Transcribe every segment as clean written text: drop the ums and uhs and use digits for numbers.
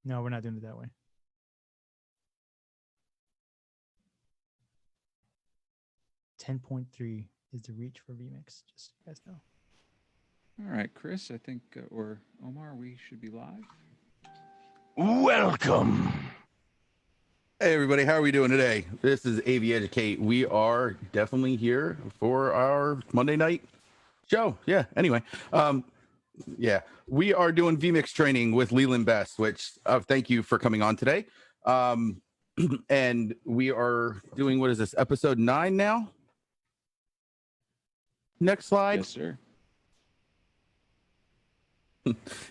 No, we're not doing it that way. $10.3 is the reach for VMix, just so you guys know. All right, Chris, I think, or Omar, we should be live. Welcome. Hey, everybody. How are we doing today? This is AV Educate. We are definitely here for our Monday night show. Yeah. Anyway, yeah, we are doing VMix training with Leland Best, which thank you for coming on today. And we are doing, what is this, episode 9 now? Next slide. Yes, sir.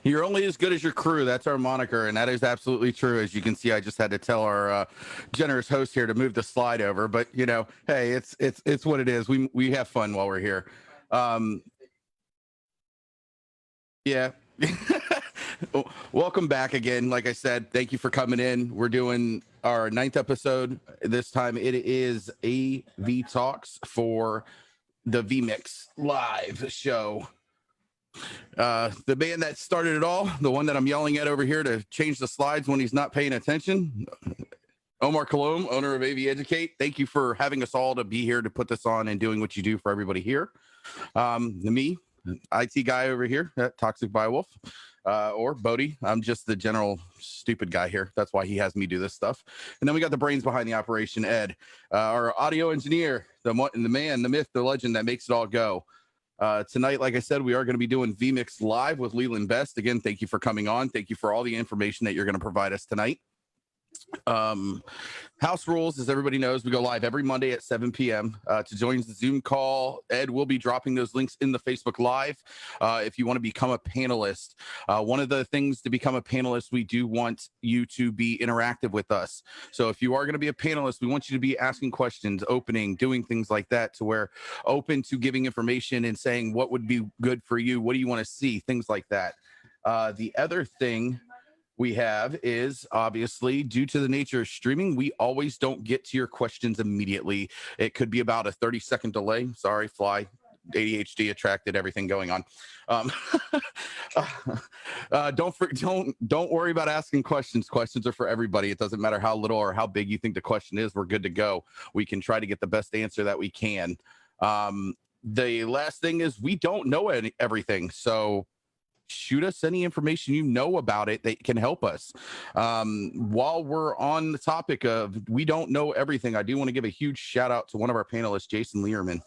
You're only as good as your crew. That's our moniker, and that is absolutely true. As you can see, I just had to tell our generous host here to move the slide over, but you know, hey, it's what it is. We have fun while we're here. Yeah. Welcome back again. Like I said, thank you for coming in. We're doing our 9th episode. This time it is AV Talks for the VMix live show. The man that started it all, the one that I'm yelling at over here to change the slides when he's not paying attention, Omar Colomb, owner of AV Educate. Thank you for having us all to be here to put this on and doing what you do for everybody here. Me, IT guy over here at Toxic Biowolf, or Bodie. I'm just the general stupid guy here. That's why he has me do this stuff. And then we got the brains behind the operation, Ed, our audio engineer, the man, the myth, the legend that makes it all go. Tonight, like I said, we are going to be doing VMix Live with Leland Best. Again, thank you for coming on. Thank you for all the information that you're going to provide us tonight. House rules, as everybody knows, we go live every Monday at 7 p.m. To join the Zoom call, Ed will be dropping those links in the Facebook Live. If you want to become a panelist, one of the things to become a panelist, we do want you to be interactive with us. So if you are going to be a panelist, we want you to be asking questions, opening, doing things like that, to where open to giving information and saying what would be good for you, what do you want to see, things like that. The other thing we have is, obviously, due to the nature of streaming, we always don't get to your questions immediately. It could be about a 30-second delay. Sorry, fly. ADHD attracted everything going on. Don't worry about asking questions. Questions are for everybody. It doesn't matter how little or how big you think the question is. We're good to go. We can try to get the best answer that we can. The last thing is, we don't know everything. So shoot us any information you know about it that can help us. While we're on the topic of we don't know everything, I do want to give a huge shout out to one of our panelists, Jason Learman.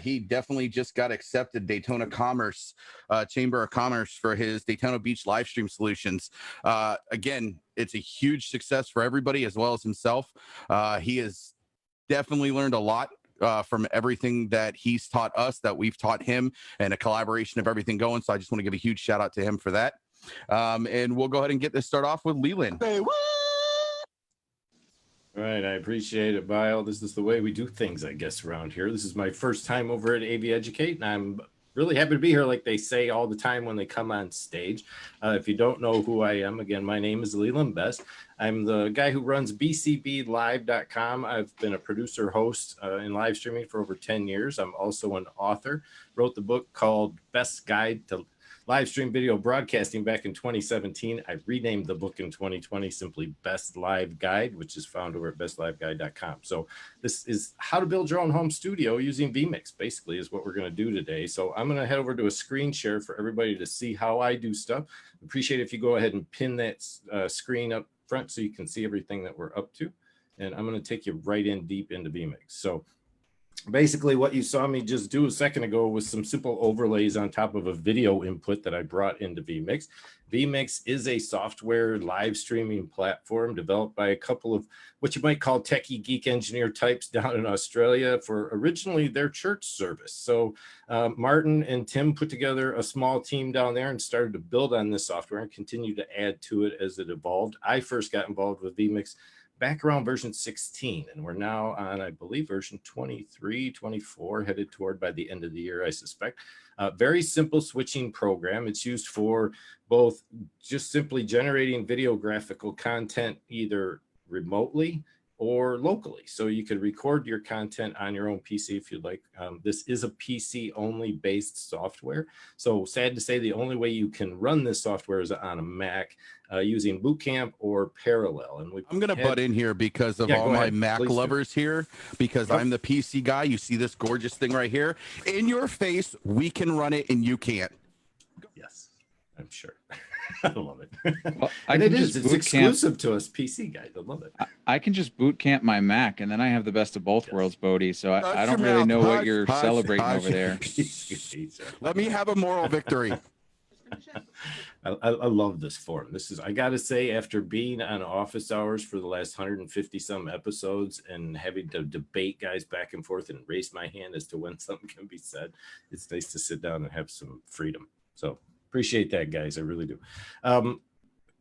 He definitely just got accepted Daytona Commerce, Chamber of Commerce, for his Daytona Beach live stream solutions. Again, it's a huge success for everybody as well as himself. He has definitely learned a lot from everything that he's taught us, that we've taught him, and a collaboration of everything going. So I just want to give a huge shout out to him for that. And we'll go ahead and get this start off with Leland. Hey, all right, I appreciate it, Bio. This is the way we do things, I guess, around here. This is my first time over at AV Educate, and I'm really happy to be here, like they say all the time when they come on stage. If you don't know who I am, again, my name is Leland Best. I'm the guy who runs bcblive.com. I've been a producer, host in live streaming for over 10 years. I'm also an author. Wrote the book called Best Guide to Live Stream Video Broadcasting back in 2017. I renamed the book in 2020 simply Best Live Guide, which is found over at bestliveguide.com. So this is how to build your own home studio using VMix, basically, is what we're going to do today. So I'm going to head over to a screen share for everybody to see how I do stuff. Appreciate if you go ahead and pin that screen up front so you can see everything that we're up to. And I'm going to take you right in deep into VMix. So basically what you saw me just do a second ago was some simple overlays on top of a video input that I brought into VMix. VMix is a software live streaming platform developed by a couple of what you might call techie geek engineer types down in Australia for originally their church service. So Martin and Tim put together a small team down there and started to build on this software and continue to add to it as it evolved. I first got involved with VMix back around version 16, and we're now on, I believe, version 23, 24, headed toward by the end of the year, I suspect. Very simple switching program. It's used for both just simply generating video graphical content either remotely or locally. So you could record your content on your own PC if you'd like. This is a PC only based software. So sad to say, the only way you can run this software is on a Mac using Boot Camp or Parallel. And I'm going to butt in here because of all go my ahead. Mac Please do. lovers here, because I'm the PC guy. You see this gorgeous thing right here in your face. We can run it and you can't. Yes, I'm sure. I love it. Well, And it is. It's exclusive to us PC guys. I love it. I can just boot camp my Mac, and then I have the best of both worlds, Bodie. So I don't your really mouth. know what Hush, you're hush, celebrating hush. over there. Let me have a moral victory. I love this forum. This is, I got to say, after being on office hours for the last 150 some episodes and having to debate guys back and forth and raise my hand as to when something can be said, it's nice to sit down and have some freedom. So appreciate that, guys. I really do.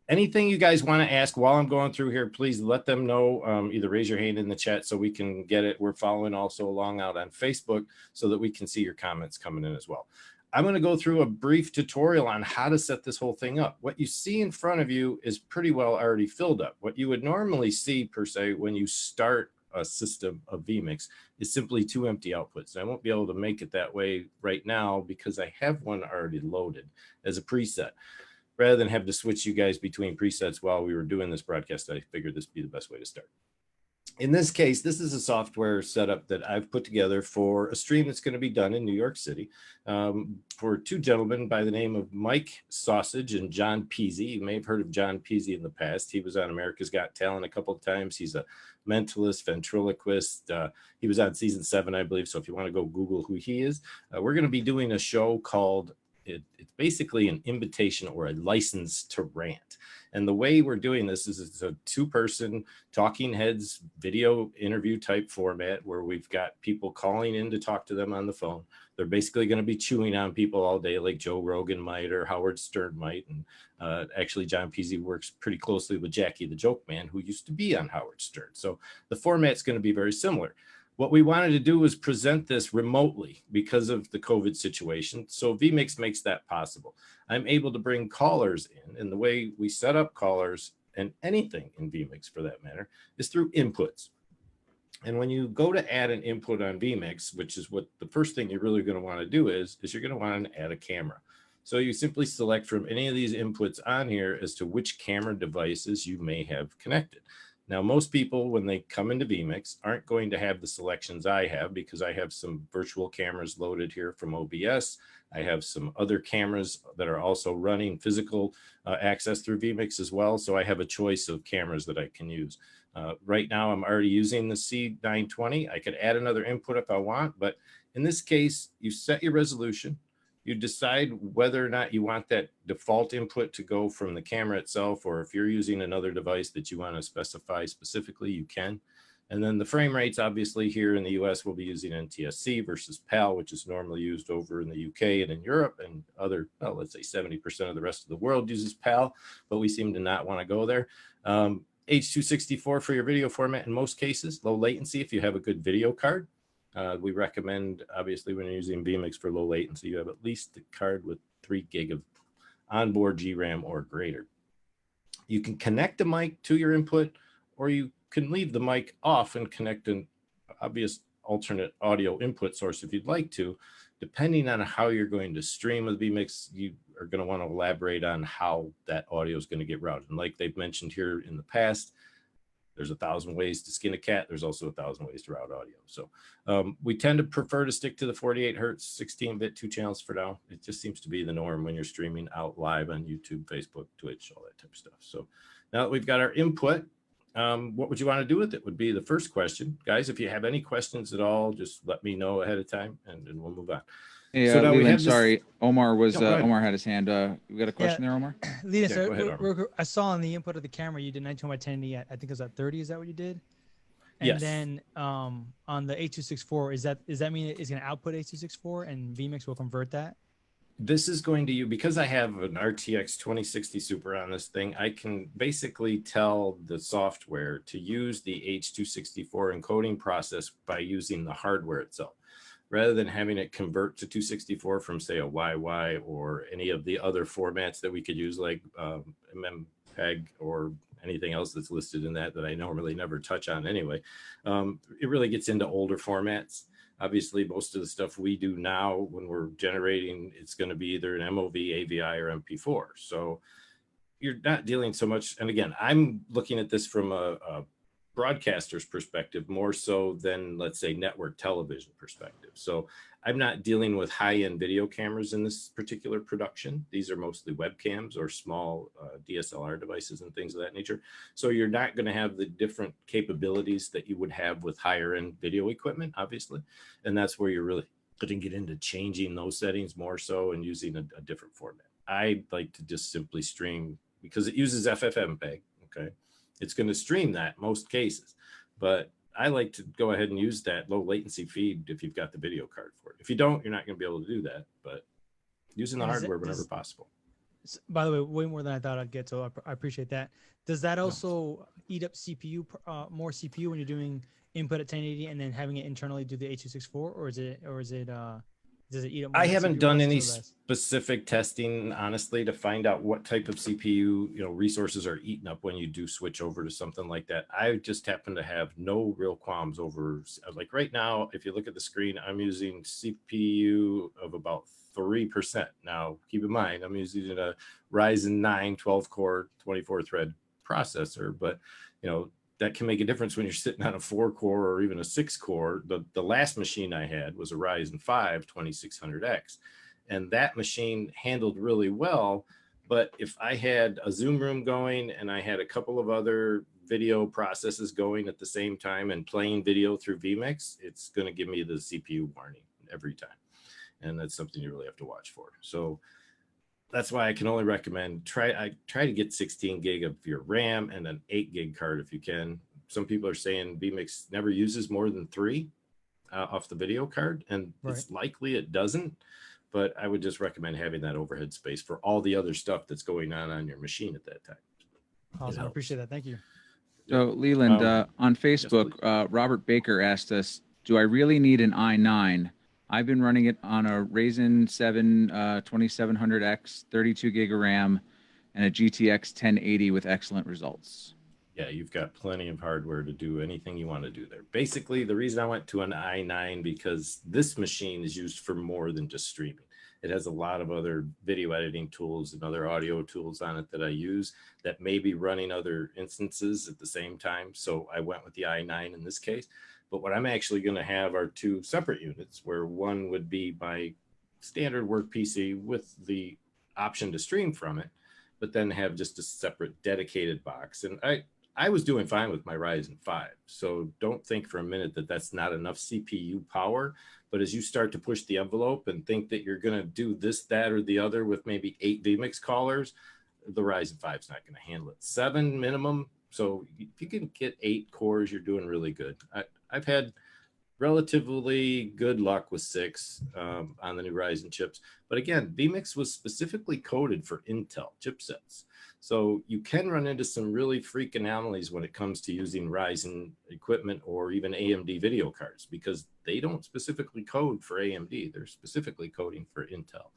Anything you guys want to ask while I'm going through here, please let them know. Either raise your hand in the chat so we can get it. We're following also along out on Facebook so that we can see your comments coming in as well. I'm going to go through a brief tutorial on how to set this whole thing up. What you see in front of you is pretty well already filled up. What you would normally see, per se, when you start a system of VMix is simply 2 empty outputs. I won't be able to make it that way right now because I have one already loaded as a preset. Rather than have to switch you guys between presets while we were doing this broadcast, I figured this would be the best way to start. In this case, this is a software setup that I've put together for a stream that's going to be done in New York City for 2 gentlemen by the name of Mike Sausage and John Peasy. You may have heard of John Peasy in the past. He was on America's Got Talent a couple of times. He's a mentalist, ventriloquist. He was on season 7, I believe. So if you want to go Google who he is, we're going to be doing a show called, it's basically an invitation or a license to rant. And the way we're doing this is it's a 2-person talking heads video interview type format where we've got people calling in to talk to them on the phone. They're basically going to be chewing on people all day like Joe Rogan might or Howard Stern might. And actually, John Peasy works pretty closely with Jackie the Joke Man, who used to be on Howard Stern. So the format's going to be very similar. What we wanted to do was present this remotely because of the COVID situation. So VMix makes that possible. I'm able to bring callers in, and the way we set up callers and anything in VMix for that matter is through inputs. And when you go to add an input on VMix, which is what the first thing you're really going to want to do is you're going to want to add a camera. So you simply select from any of these inputs on here as to which camera devices you may have connected. Now, most people, when they come into VMix, aren't going to have the selections I have because I have some virtual cameras loaded here from OBS. I have some other cameras that are also running physical access through VMix as well. So I have a choice of cameras that I can use. Right now, I'm already using the C920. I could add another input if I want, but in this case, you set your resolution. You decide whether or not you want that default input to go from the camera itself, or if you're using another device that you want to specify specifically, you can. And then the frame rates, obviously here in the US, we'll be using NTSC versus PAL, which is normally used over in the UK and in Europe, and other, well, let's say 70% of the rest of the world uses PAL, but we seem to not want to go there. H.264 for your video format in most cases, low latency if you have a good video card. We recommend, obviously, when you're using VMix for low latency, you have at least a card with 3 gig of onboard GRAM or greater. You can connect the mic to your input, or you can leave the mic off and connect an obvious alternate audio input source if you'd like to. Depending on how you're going to stream with VMix, you are going to want to elaborate on how that audio is going to get routed. And like they've mentioned here in the past, there's 1,000 ways to skin a cat. There's also 1,000 ways to route audio. So we tend to prefer to stick to the 48 hertz, 16-bit, 2 channels for now. It just seems to be the norm when you're streaming out live on YouTube, Facebook, Twitch, all that type of stuff. So now that we've got our input, what would you want to do with it would be the first question. Guys, if you have any questions at all, just let me know ahead of time and we'll move on. Hey, So now we Leland, have this- sorry, Omar was No, go ahead. Omar had his hand. We got a question there, Omar? Leland, Yeah, so go ahead, I saw on the input of the camera you did 19 by 1080 at, I think it was at 30. Is that what you did? And Yes. then on the H.264, does that mean it's going to output H.264 and VMix will convert that? This is going to you because I have an RTX 2060 Super on this thing. I can basically tell the software to use the H.264 encoding process by using the hardware itself, rather than having it convert to 264 from, say, a YY or any of the other formats that we could use, like MMPEG or anything else that's listed in that I normally never touch on anyway. It really gets into older formats. Obviously, most of the stuff we do now when we're generating, it's going to be either an MOV, AVI, or MP4. So you're not dealing so much. And again, I'm looking at this from a broadcaster's perspective more so than, let's say, network television perspective. So I'm not dealing with high-end video cameras in this particular production. These are mostly webcams or small DSLR devices and things of that nature. So you're not going to have the different capabilities that you would have with higher-end video equipment, obviously. And that's where you're really going to get into changing those settings more so and using a different format. I like to just simply stream because it uses FFmpeg, okay? It's going to stream that most cases, but I like to go ahead and use that low latency feed if you've got the video card for it. If you don't, you're not going to be able to do that, but using the hardware whenever possible. By the way, way more than I thought I'd get, so I appreciate that. Does that also eat up CPU, more CPU when you're doing input at 1080 and then having it internally do the H.264, or is it does it eat up more? I haven't CPU done any less? specific testing, honestly, to find out what type of CPU resources are eaten up when you do switch over to something like that. I just happen to have no real qualms over, like right now, if you look at the screen, I'm using CPU of about 3%. Now, keep in mind, I'm using a Ryzen 9 12-core 24-thread processor, but that can make a difference when you're sitting on a 4-core or even a 6-core. The last machine I had was a Ryzen 5 2600X, and that machine handled really well. But if I had a Zoom room going and I had a couple of other video processes going at the same time and playing video through VMix, it's going to give me the CPU warning every time. And that's something you really have to watch for. So that's why I can only recommend try to get 16 gig of your RAM and an 8 gig card if you can. Some people are saying VMix never uses more than 3 off the video card, and it's likely it doesn't. But I would just recommend having that overhead space for all the other stuff that's going on your machine at that time. Awesome, I appreciate that. Thank you. So Leland, on Facebook, yes, Robert Baker asked us, "Do I really need an i9? I've been running it on a Ryzen 7 2700X, 32 gig of RAM, and a GTX 1080 with excellent results." Yeah, you've got plenty of hardware to do anything you want to do there. Basically, the reason I went to an i9 because this machine is used for more than just streaming. It has a lot of other video editing tools and other audio tools on it that I use that may be running other instances at the same time. So I went with the i9 in this case. But what I'm actually going to have are 2 separate units, where one would be my standard work PC with the option to stream from it, but then have just a separate dedicated box. And I was doing fine with my Ryzen 5. So don't think for a minute that that's not enough CPU power. But as you start to push the envelope and think that you're going to do this, that, or the other with maybe 8 VMix callers, the Ryzen 5 is not going to handle it. 7 minimum. So if you can get 8 cores, you're doing really good. I've had relatively good luck with 6 on the new Ryzen chips. But again, VMix was specifically coded for Intel chipsets. So you can run into some really freak anomalies when it comes to using Ryzen equipment or even AMD video cards, because they don't specifically code for AMD. They're specifically coding for Intel.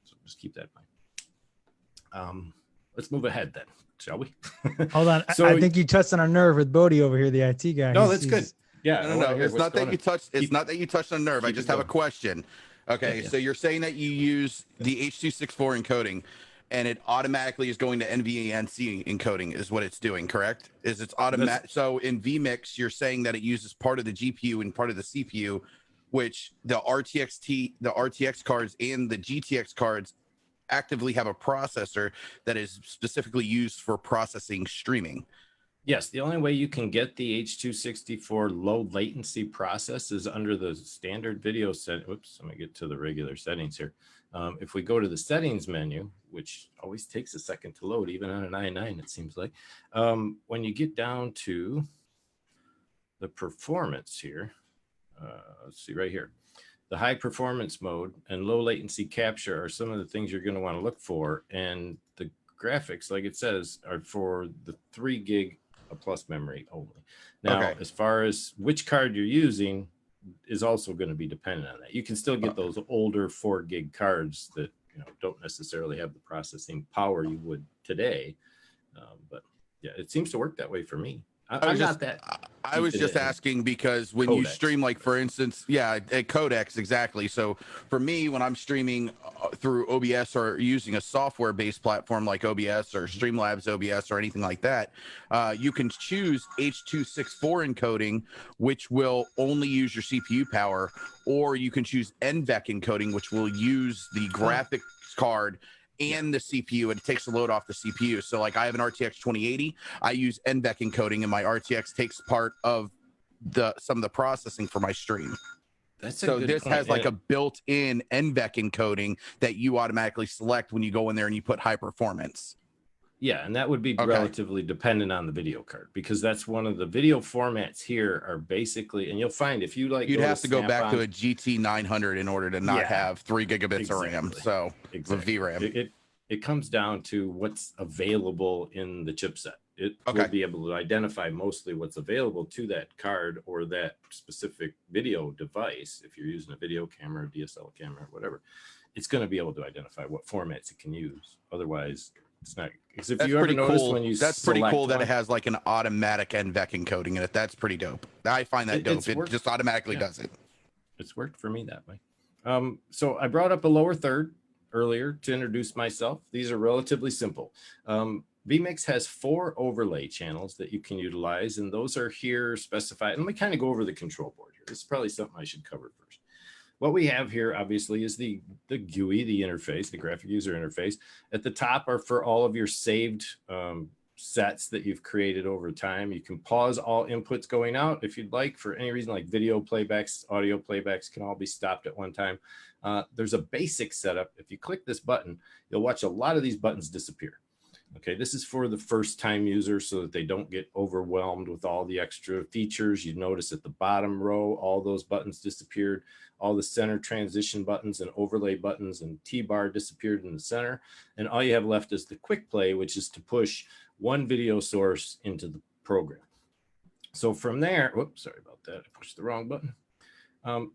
So just keep that in mind. Let's move ahead then, shall we? Hold on. So, I think you touched on a nerve with Bodie over here, the IT guy. No, that's good. Yeah, No. It's not that you touched. It's not that you touched on a nerve. I just have a question. Okay, so you're saying that you use the H.264 encoding, and it automatically is going to NVENC encoding, is what it's doing, correct? Is it's automatic? So in VMix, you're saying that it uses part of the GPU and part of the CPU, which the RTX cards and the GTX cards actively have a processor that is specifically used for processing streaming. Yes, the only way you can get the H.264 low latency process is under the standard video set. Oops, let me get to the regular settings here. If we go to the settings menu, which always takes a second to load, even on an i9, it seems like. When you get down to the performance here, let's see right here. The high performance mode and low latency capture are some of the things you're going to want to look for. And the graphics, like it says, are for the 3 gig plus memory only. Now, as far as which card you're using is also going to be dependent on that. You can still get those older 4 gig cards that don't necessarily have the processing power you would today. But Yeah, it seems to work that way for me. I I'm was not just, that. I was deep just in it. asking because when you Codecs. stream, like for instance, yeah, a codecs exactly. So for me, when I'm streaming through OBS or using a software-based platform like OBS or Streamlabs OBS or anything like that, you can choose H.264 encoding, which will only use your CPU power, or you can choose NVEC encoding, which will use the graphics card and the CPU, and it takes the load off the CPU. So like I have an RTX 2080, I use NVEC encoding, and my RTX takes part of some of the processing for my stream. That's a So good this point. has like a built-in NVEC encoding that you automatically select when you go in there and you put high performance. Yeah, and that would be relatively dependent on the video card, because that's one of the video formats here are basically, and you'll find if you like, you'd have to go back to a GT 900 in order to not have 3 gigabits of RAM. So VRAM. It comes down to what's available in the chipset. It will be able to identify mostly what's available to that card or that specific video device. If you're using a video camera, DSL camera, whatever, it's going to be able to identify what formats it can use. Otherwise, it's not. Because if you ever notice when you that's pretty cool that it has like an automatic NVEC encoding in it. That's pretty dope. I find that dope. It just automatically does it. It's worked for me that way. So I brought up a lower third earlier to introduce myself. These are relatively simple. VMix has 4 overlay channels that you can utilize, and those are here specified. And let me kind of go over the control board here. This is probably something I should cover first. What we have here, obviously, is the GUI, the interface, the graphic user interface. At the top are for all of your saved sets that you've created over time. You can pause all inputs going out if you'd like, for any reason, like video playbacks, audio playbacks can all be stopped at one time. There's a basic setup. If you click this button, you'll watch a lot of these buttons disappear. Okay, this is for the first time user so that they don't get overwhelmed with all the extra features. You notice at the bottom row, all those buttons disappeared. All the center transition buttons and overlay buttons and T-bar disappeared in the center. And all you have left is the quick play, which is to push one video source into the program. So from there, whoops, sorry about that. I pushed the wrong button.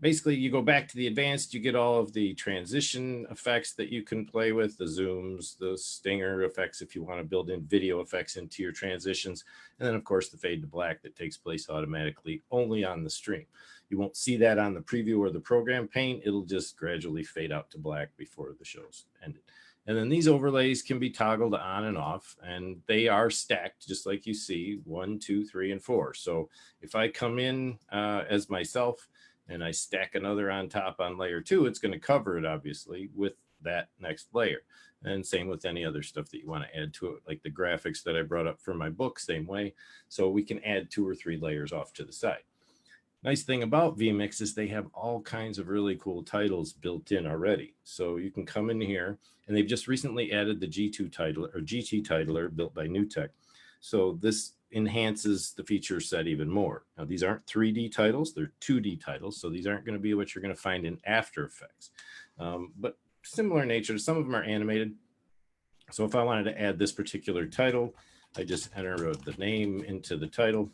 Basically, you go back to the advanced, you get all of the transition effects that you can play with, the zooms, the stinger effects, if you want to build in video effects into your transitions. And then, of course, the fade to black that takes place automatically only on the stream. You won't see that on the preview or the program pane. It'll just gradually fade out to black before the show's ended. And then these overlays can be toggled on and off, and they are stacked just like you see 1, 2, 3, and 4. So if I come in as myself, and I stack another on top on layer 2, it's going to cover it, obviously, with that next layer. And same with any other stuff that you want to add to it, like the graphics that I brought up for my book, same way. So we can add 2 or 3 layers off to the side. Nice thing about VMix is they have all kinds of really cool titles built in already. So you can come in here, and they've just recently added the G2 titler, or GT titler, built by NewTek. So this enhances the feature set even more. Now, these aren't 3D titles, they're 2D titles, so these aren't going to be what you're going to find in After Effects. But similar in nature, some of them are animated. So if I wanted to add this particular title, I just enter the name into the title,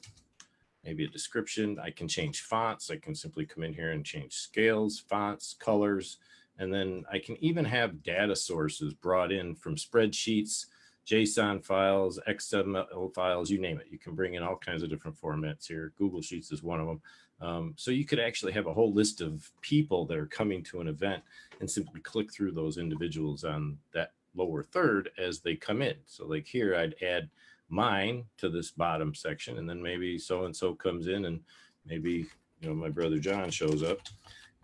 maybe a description. I can change fonts. I can simply come in here and change scales, fonts, colors, and then I can even have data sources brought in from spreadsheets, JSON files, XML files, you name it. You can bring in all kinds of different formats here. Google Sheets is one of them. So you could actually have a whole list of people that are coming to an event and simply click through those individuals on that lower third as they come in. So like here, I'd add mine to this bottom section, and then maybe so-and-so comes in, and maybe, you know, my brother John shows up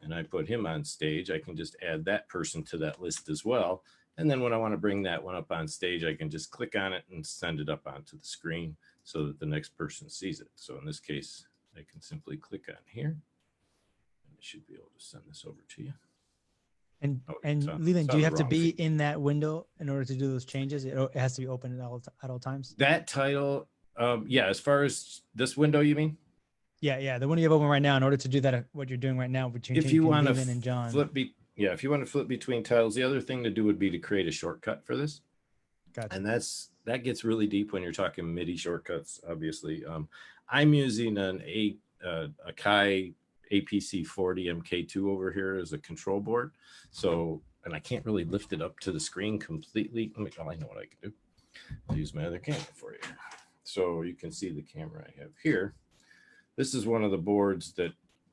and I put him on stage. I can just add that person to that list as well. And then when I want to bring that one up on stage, I can just click on it and send it up onto the screen so that the next person sees it. So in this case, I can simply click on here, and I should be able to send this over to you. And Leland, do you have to be in that window in order to do those changes? It has to be open at all times? That title, yeah, as far as this window, you mean? Yeah, the one you have open right now, in order to do that, what you're doing right now between if you want Leland and John. If you want to flip between titles, the other thing to do would be to create a shortcut for this. Gotcha. And that gets really deep when you're talking MIDI shortcuts, obviously. I'm using a Kai APC 40 MK2 over here as a control board. So, and I can't really lift it up to the screen completely. I know what I can do. I'll use my other camera for you. So you can see the camera I have here. This is one of the boards that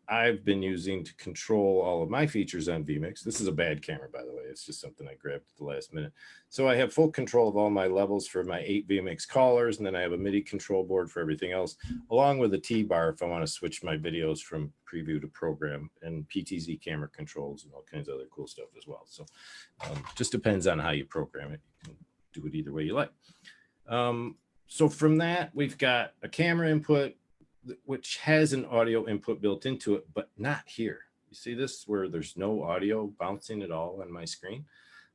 I've been using to control all of my features on VMix. This is a bad camera, by the way. It's just something I grabbed at the last minute. So I have full control of all my levels for my 8 VMix callers, and then I have a MIDI control board for everything else, along with a T-bar if I want to switch my videos from preview to program, and PTZ camera controls and all kinds of other cool stuff as well. So just depends on how you program it. You can do it either way you like. So from that, we've got a camera input, which has an audio input built into it, but not here. You see this where there's no audio bouncing at all on my screen?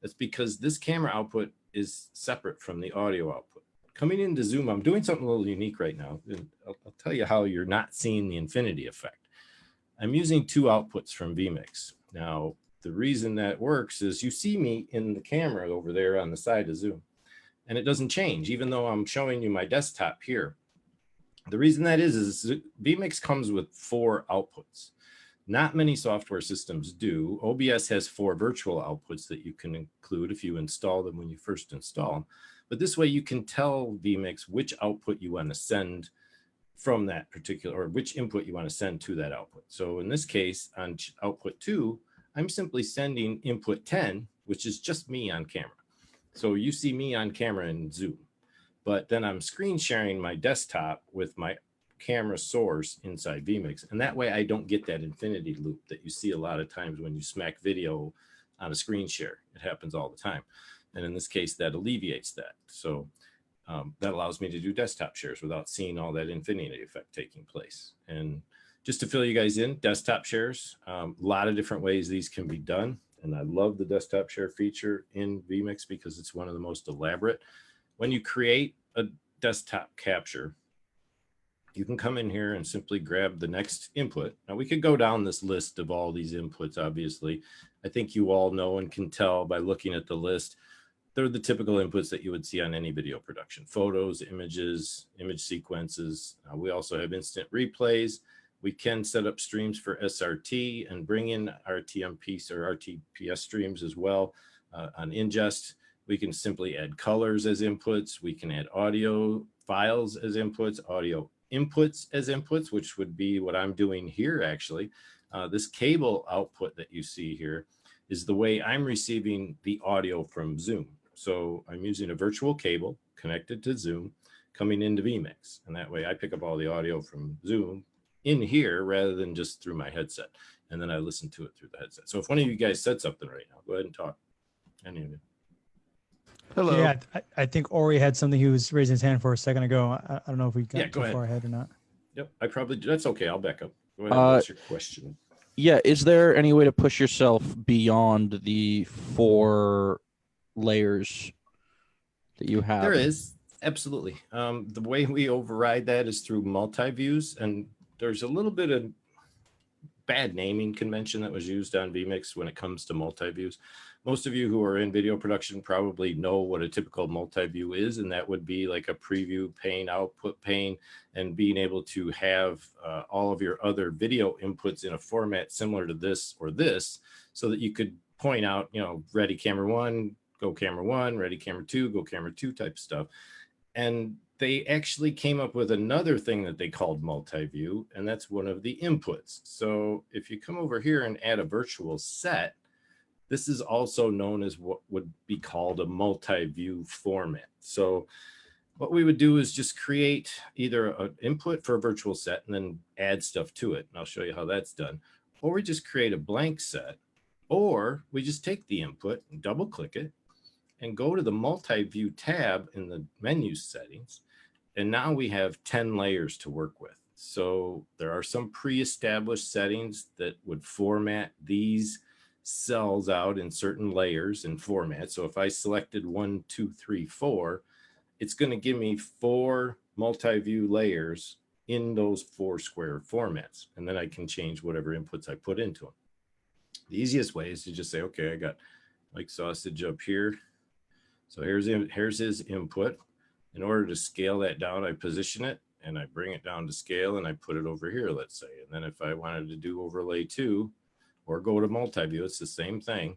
That's because this camera output is separate from the audio output. Coming into Zoom, I'm doing something a little unique right now. I'll tell you how you're not seeing the infinity effect. I'm using 2 outputs from VMix. Now, the reason that works is you see me in the camera over there on the side of Zoom, and it doesn't change, even though I'm showing you my desktop here. The reason that is VMix comes with 4 outputs. Not many software systems do. OBS has 4 virtual outputs that you can include if you install them when you first install them. But this way you can tell VMix which output you want to send from that particular, or which input you want to send to that output. So in this case, on output 2, I'm simply sending input 10, which is just me on camera. So you see me on camera in Zoom. But then I'm screen sharing my desktop with my camera source inside VMix. And that way I don't get that infinity loop that you see a lot of times when you smack video on a screen share. It happens all the time. And in this case, that alleviates that. So that allows me to do desktop shares without seeing all that infinity effect taking place. And just to fill you guys in, desktop shares, a lot of different ways these can be done. And I love the desktop share feature in VMix because it's one of the most elaborate. When you create a desktop capture, you can come in here and simply grab the next input. Now we could go down this list of all these inputs, obviously. I think you all know and can tell by looking at the list. They're the typical inputs that you would see on any video production. Photos, images, image sequences. We also have instant replays. We can set up streams for SRT and bring in RTMP or RTPS streams as well on ingest. We can simply add colors as inputs. We can add audio files as inputs, audio inputs as inputs, which would be what I'm doing here actually. This cable output that you see here is the way I'm receiving the audio from Zoom. So I'm using a virtual cable connected to Zoom coming into VMix. And that way I pick up all the audio from Zoom in here rather than just through my headset. And then I listen to it through the headset. So if one of you guys said something right now, go ahead and talk. Any of you. Hello. Yeah, I think Ori had something he was raising his hand for a second ago. I don't know if we got too far ahead or not. Yep, I probably, that's okay. I'll back up. Go ahead. What's your question? Yeah, is there any way to push yourself beyond the 4 layers that you have? There is, absolutely. The way we override that is through multi-views, and there's a little bit of bad naming convention that was used on VMix when it comes to multi-views. Most of you who are in video production probably know what a typical multi-view is, and that would be like a preview pane, output pane, and being able to have all of your other video inputs in a format similar to this or this, so that you could point out, you know, ready camera 1, go camera 1, ready camera 2, go camera 2 type stuff. And they actually came up with another thing that they called multi-view, and that's one of the inputs. So if you come over here and add a virtual set, this is also known as what would be called a multi-view format. So what we would do is just create either an input for a virtual set and then add stuff to it. And I'll show you how that's done. Or we just create a blank set, or we just take the input and double click it and go to the multi-view tab in the menu settings. And now we have 10 layers to work with. So there are some pre-established settings that would format these cells out in certain layers and formats. So if I selected 1, 2, 3, 4, it's going to give me 4 multi-view layers in those 4 square formats. And then I can change whatever inputs I put into them. The easiest way is to just say, okay, I got Mike Sausage up here. So here's his input. In order to scale that down, I position it and I bring it down to scale and I put it over here, let's say. And then if I wanted to do overlay 2 or go to multi-view, it's the same thing.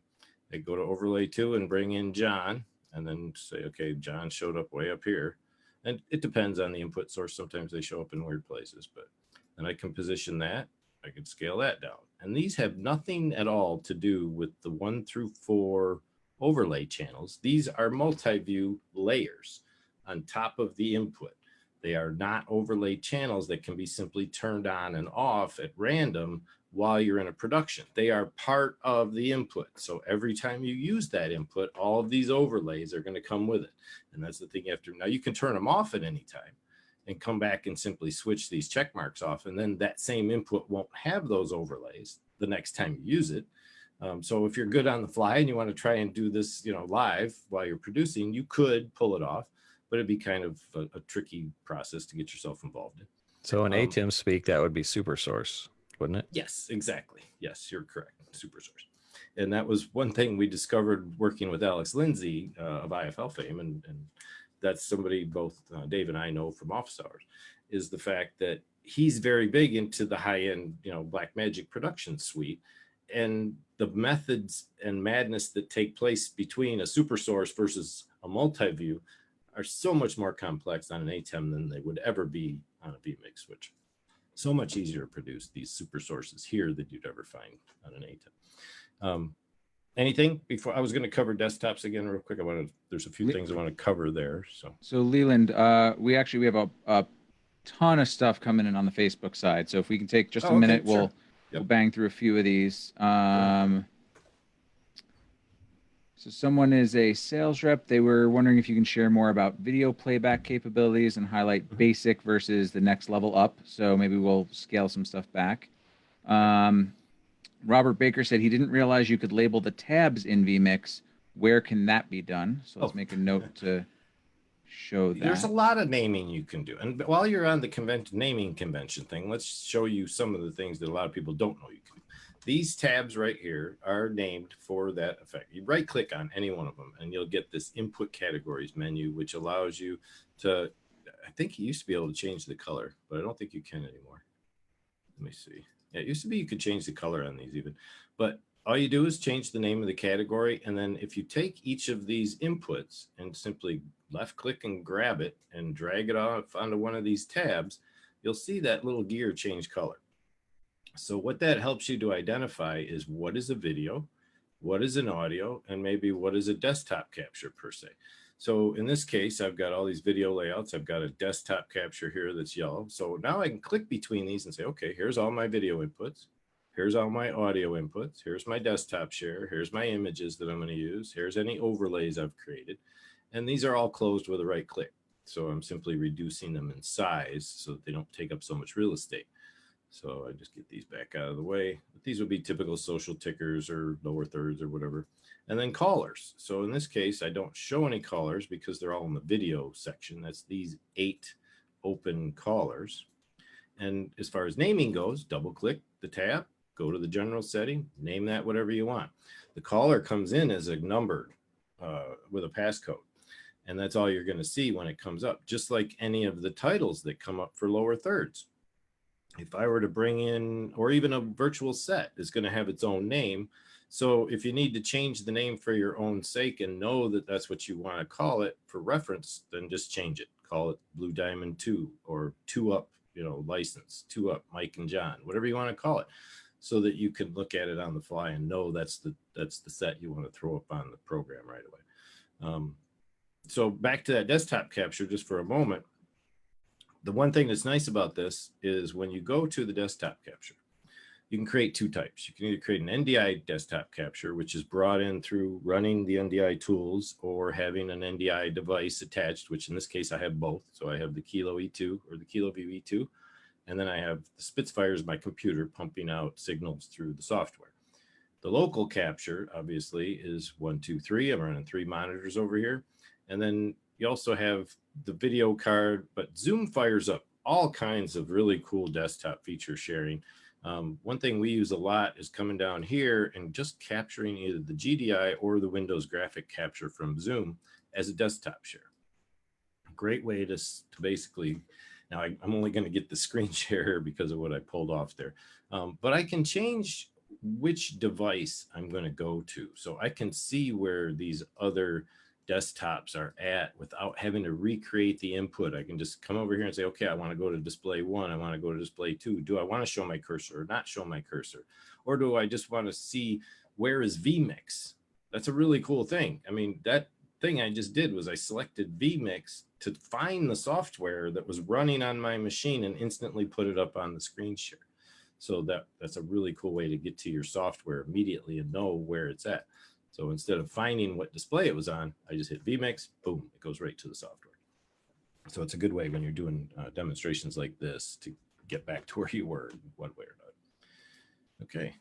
I go to overlay 2 and bring in John and then say, okay, John showed up way up here. And it depends on the input source. Sometimes they show up in weird places, but then I can position that. I can scale that down. And these have nothing at all to do with the 1 through 4 overlay channels. These are multi-view layers on top of the input. They are not overlay channels that can be simply turned on and off at random while you're in a production. They are part of the input. So every time you use that input, all of these overlays are going to come with it. And that's the thing you have to, now you can turn them off at any time and come back and simply switch these check marks off. And then that same input won't have those overlays the next time you use it. So if you're good on the fly and you want to try and do this, live while you're producing, you could pull it off, but it'd be kind of a tricky process to get yourself involved in. So in ATEM speak, that would be super source, wouldn't it? Yes, exactly. Yes, you're correct. Super source. And that was one thing we discovered working with Alex Lindsay of IFL fame. And that's somebody both Dave and I know from office hours, is the fact that he's very big into the high end, Blackmagic production suite. And the methods and madness that take place between a super source versus a multi-view are so much more complex on an ATEM than they would ever be on a VMix switch. So much easier to produce these super sources here than you'd ever find on an ATEM. Anything before I was going to cover desktops again real quick? There's a few things I want to cover there. So Leland, we have a ton of stuff coming in on the Facebook side. So if we can take just a minute, sure. We'll bang through a few of these. So someone is a sales rep. They were wondering if you can share more about video playback capabilities and highlight basic versus the next level up. So maybe we'll scale some stuff back. Robert Baker said he didn't realize you could label the tabs in VMix. Where can that be done? So let's make a note to show that. There's a lot of naming you can do. And while you're on the naming convention thing, let's show you some of the things that a lot of people don't know you can do. These tabs right here are named for that effect. You right click on any one of them and you'll get this input categories menu, which allows you to, I think you used to be able to change the color, but I don't think you can anymore. Let me see. Yeah, it used to be you could change the color on these even, but all you do is change the name of the category. And then if you take each of these inputs and simply left click and grab it and drag it off onto one of these tabs, you'll see that little gear change color. So what that helps you to identify is what is a video, what is an audio, and maybe what is a desktop capture per se. So in this case, I've got all these video layouts. I've got a desktop capture here that's yellow. So now I can click between these and say, okay, here's all my video inputs. Here's all my audio inputs. Here's my desktop share. Here's my images that I'm going to use. Here's any overlays I've created. And these are all closed with a right click. So I'm simply reducing them in size so that they don't take up so much real estate. So I just get these back out of the way. But these would be typical social tickers or lower thirds or whatever. And then callers. So in this case, I don't show any callers because they're all in the video section. That's these 8 open callers. And as far as naming goes, double click the tab, go to the general setting, name that whatever you want. The caller comes in as a number with a passcode. And that's all you're going to see when it comes up, just like any of the titles that come up for lower thirds. If I were to bring in, or even a virtual set is going to have its own name. So if you need to change the name for your own sake and know that that's what you want to call it for reference, then just change it. Call it Blue Diamond 2 or 2 Up, license, 2 Up, Mike and John, whatever you want to call it, so that you can look at it on the fly and know that's the set you want to throw up on the program right away. So back to that desktop capture just for a moment. The one thing that's nice about this is when you go to the desktop capture, you can create 2 types. You can either create an NDI desktop capture, which is brought in through running the NDI tools or having an NDI device attached, which in this case I have both. So I have the Kilo E2 or the Kilo View E2, and then I have the Spitfire as my computer pumping out signals through the software. The local capture, obviously, is 1, 2, 3. I'm running 3 monitors over here. And then you also have the video card, but Zoom fires up all kinds of really cool desktop feature sharing. One thing we use a lot is coming down here and just capturing either the GDI or the Windows graphic capture from Zoom as a desktop share. Great way to basically, now I'm only going to get the screen share because of what I pulled off there, but I can change which device I'm going to go to. So I can see where these other desktops are at without having to recreate the input. I can just come over here and say, okay, I want to go to display 1. I want to go to display 2. Do I want to show my cursor or not show my cursor? Or do I just want to see where is VMix? That's a really cool thing. I mean, that thing I just did was I selected VMix to find the software that was running on my machine and instantly put it up on the screen share. So that's a really cool way to get to your software immediately and know where it's at. So instead of finding what display it was on, I just hit VMix, boom, it goes right to the software. So it's a good way when you're doing demonstrations like this to get back to where you were one way or another. Okay.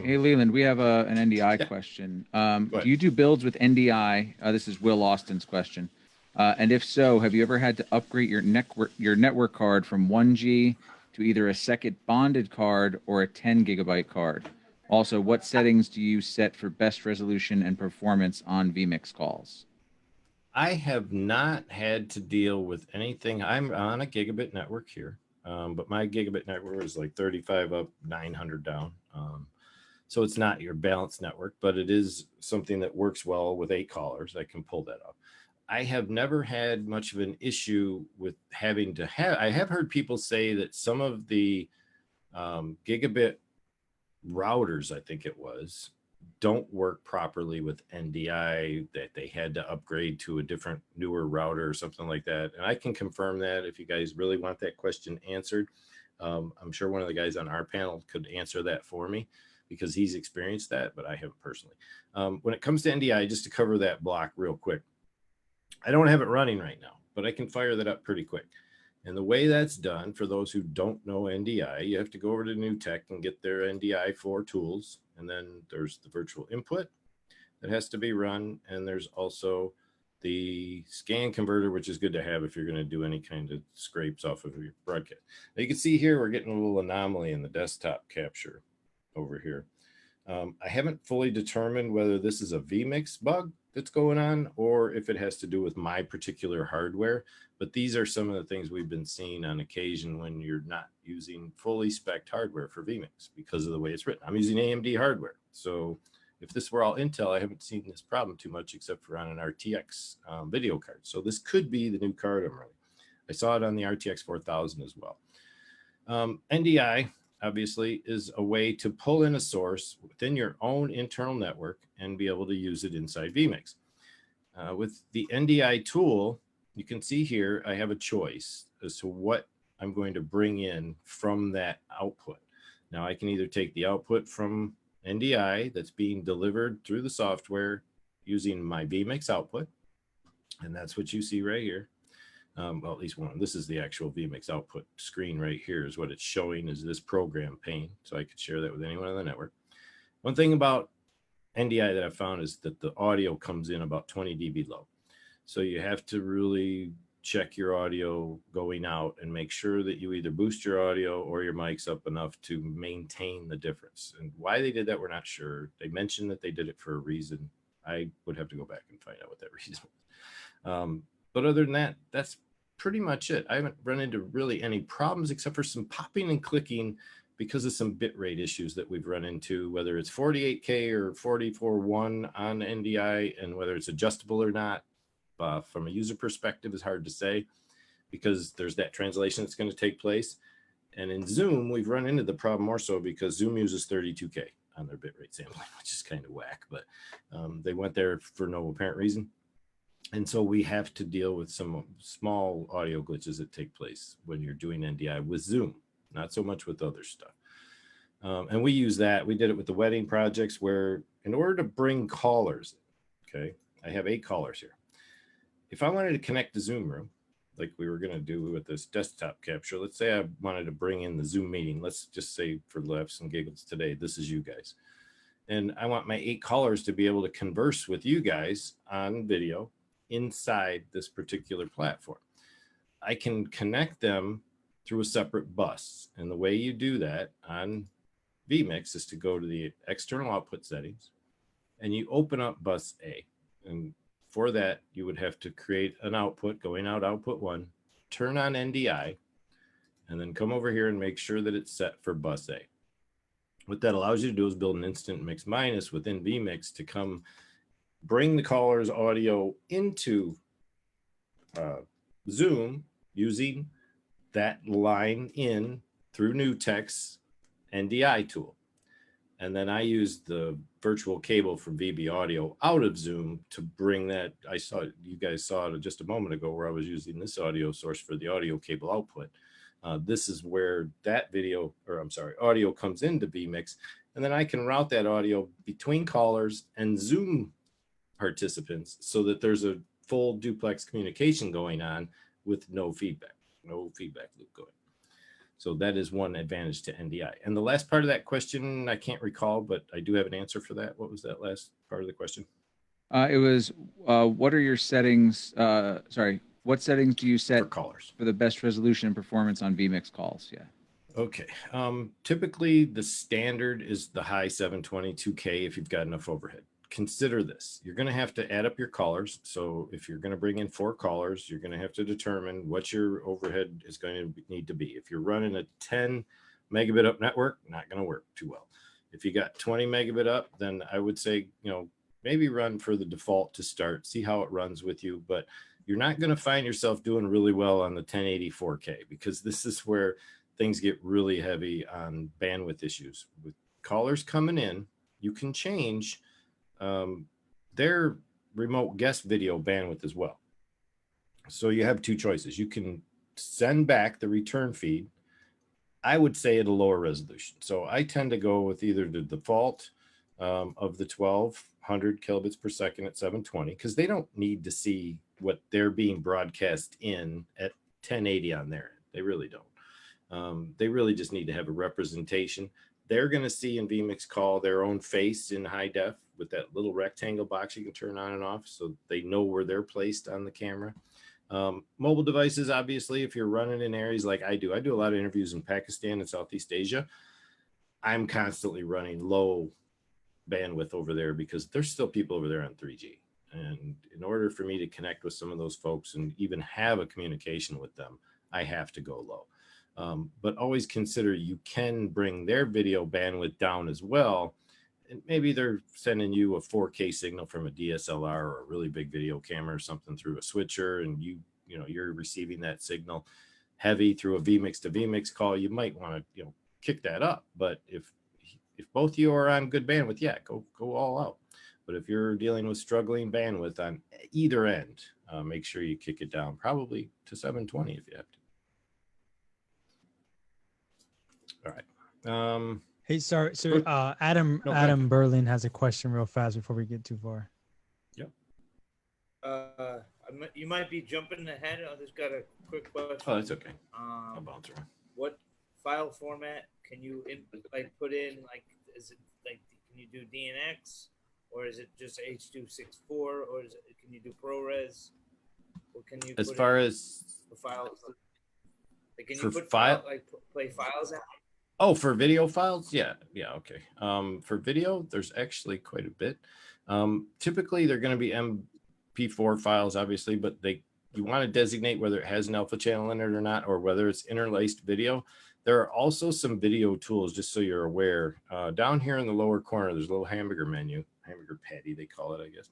Hey, Leland, we have an NDI Yeah. question. ahead. Do you do builds with NDI? This is Will Austin's question. And if so, have you ever had to upgrade your network card from 1G to either a second bonded card or a 10 gigabyte card? Also, what settings do you set for best resolution and performance on VMix calls? I have not had to deal with anything. I'm on a gigabit network here, but my gigabit network is like 35 up, 900 down. So it's not your balanced network, but it is something that works well with 8 callers. I can pull that up. I have never had much of an issue with having to have. I have heard people say that some of the gigabit routers, I think it was, don't work properly with NDI, that they had to upgrade to a different newer router or something like that. And I can confirm that if you guys really want that question answered. I'm sure one of the guys on our panel could answer that for me because he's experienced that, but I haven't personally. When it comes to NDI, just to cover that block real quick, I don't have it running right now, but I can fire that up pretty quick. And the way that's done, for those who don't know NDI, you have to go over to New Tech and get their NDI 4 tools. And then there's the virtual input that has to be run. And there's also the scan converter, which is good to have if you're going to do any kind of scrapes off of your broadcast. Now you can see here, we're getting a little anomaly in the desktop capture over here. I haven't fully determined whether this is a VMix bug that's going on or if it has to do with my particular hardware. But these are some of the things we've been seeing on occasion when you're not using fully spec'd hardware for VMix because of the way it's written. I'm using AMD hardware. So if this were all Intel, I haven't seen this problem too much except for on an RTX video card. So this could be the new card I'm running. I saw it on the RTX 4000 as well. NDI, obviously, is a way to pull in a source within your own internal network and be able to use it inside VMix. With the NDI tool, you can see here, I have a choice as to what I'm going to bring in from that output. Now I can either take the output from NDI that's being delivered through the software using my VMix output, and that's what you see right here. Well, at least one. This is the actual VMix output screen right here is what it's showing is this program pane. So I could share that with anyone on the network. One thing about NDI that I found is that the audio comes in about 20 dB low. So you have to really check your audio going out and make sure that you either boost your audio or your mics up enough to maintain the difference. And why they did that, we're not sure. They mentioned that they did it for a reason. I would have to go back and find out what that reason was. But other than that, that's pretty much it. I haven't run into really any problems except for some popping and clicking because of some bitrate issues that we've run into, whether it's 48K or 44.1 on NDI and whether it's adjustable or not. From a user perspective, is hard to say because there's that translation that's going to take place. And in Zoom, we've run into the problem more so because Zoom uses 32K on their bitrate sampling, which is kind of whack, but they went there for no apparent reason. And so we have to deal with some small audio glitches that take place when you're doing NDI with Zoom, not so much with other stuff. And we use that. We did it with the wedding projects where in order to bring callers, okay, I have 8 callers here. If I wanted to connect the Zoom room, like we were going to do with this desktop capture, let's say I wanted to bring in the Zoom meeting. Let's just say for laughs and giggles today, this is you guys. And I want my 8 callers to be able to converse with you guys on video inside this particular platform. I can connect them through a separate bus. And the way you do that on VMix is to go to the external output settings and you open up bus A. And for that, you would have to create an output going out output 1, turn on NDI, and then come over here and make sure that it's set for bus A. What that allows you to do is build an instant mix minus within VMix to come bring the caller's audio into Zoom using that line in through Nutex's NDI tool. And then I used the virtual cable from VB Audio out of Zoom to bring that. I saw, you guys saw it just a moment ago where I was using this audio source for the audio cable output. This is where that audio comes into VMix. And then I can route that audio between callers and Zoom participants so that there's a full duplex communication going on with no feedback loop going. So that is one advantage to NDI. And the last part of that question, I can't recall, but I do have an answer for that. What was that last part of the question? It was, what are your settings? What settings do you set for callers for the best resolution and performance on VMix calls? Yeah. Okay. Typically, the standard is the high 722K if you've got enough overhead. Consider this. You're going to have to add up your callers. So if you're going to bring in 4 callers, you're going to have to determine what your overhead is going to need to be. If you're running a 10 megabit up network, not going to work too well. If you got 20 megabit up, then I would say, maybe run for the default to start, see how it runs with you. But you're not going to find yourself doing really well on the 1084K because this is where things get really heavy on bandwidth issues. With callers coming in, you can change their remote guest video bandwidth as well. So you have 2 choices. You can send back the return feed, I would say at a lower resolution. So I tend to go with either the default of the 1200 kilobits per second at 720, because they don't need to see what they're being broadcast in at 1080 on their end. They really don't. They really just need to have a representation. They're going to see in VMix Call their own face in high def with that little rectangle box you can turn on and off, so they know where they're placed on the camera. Mobile devices, obviously, if you're running in areas like I do a lot of interviews in Pakistan and Southeast Asia. I'm constantly running low bandwidth over there because there's still people over there on 3G. And in order for me to connect with some of those folks and even have a communication with them, I have to go low. But always consider you can bring their video bandwidth down as well. And maybe they're sending you a 4K signal from a DSLR or a really big video camera or something through a switcher, and you're receiving that signal heavy through a VMix to VMix call. You might want to kick that up. But if both of you are on good bandwidth, yeah, go all out. But if you're dealing with struggling bandwidth on either end, make sure you kick it down, probably to 720 if you have to. All right. Hey, sorry. So Adam Berlin has a question real fast before we get too far. Yep. You might be jumping ahead. I just got a quick question. Oh, that's okay. I'll bounce around. What file format can you put in? Is it can you do DNX, or is it just H.264, or can you do ProRes? What can you as far as the files? Can you put play files out? Oh, for video files? Yeah, okay. For video, there's actually quite a bit. Typically, they're going to be MP4 files, obviously, but you want to designate whether it has an alpha channel in it or not, or whether it's interlaced video. There are also some video tools, just so you're aware. Down here in the lower corner, there's a little hamburger menu, hamburger patty, they call it, I guess,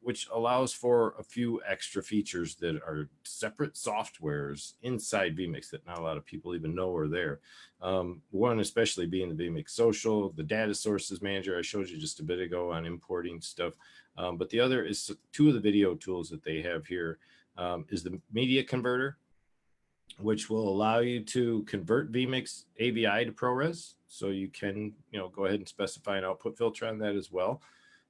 which allows for a few extra features that are separate softwares inside VMix that not a lot of people even know are there. One especially being the VMix Social, the data sources manager I showed you just a bit ago on importing stuff. But the other is 2 of the video tools that they have here is the media converter, which will allow you to convert VMix AVI to ProRes. So you can, go ahead and specify an output filter on that as well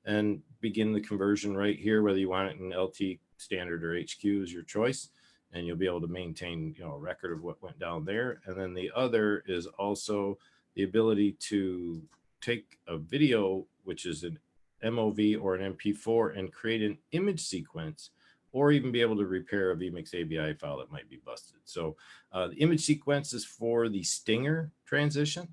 and begin the conversion right here, whether you want it in LT standard or HQ is your choice. And you'll be able to maintain, a record of what went down there. And then the other is also the ability to take a video, which is an MOV or an MP4, and create an image sequence, or even be able to repair a VMix AVI file that might be busted. So the image sequence is for the Stinger transition.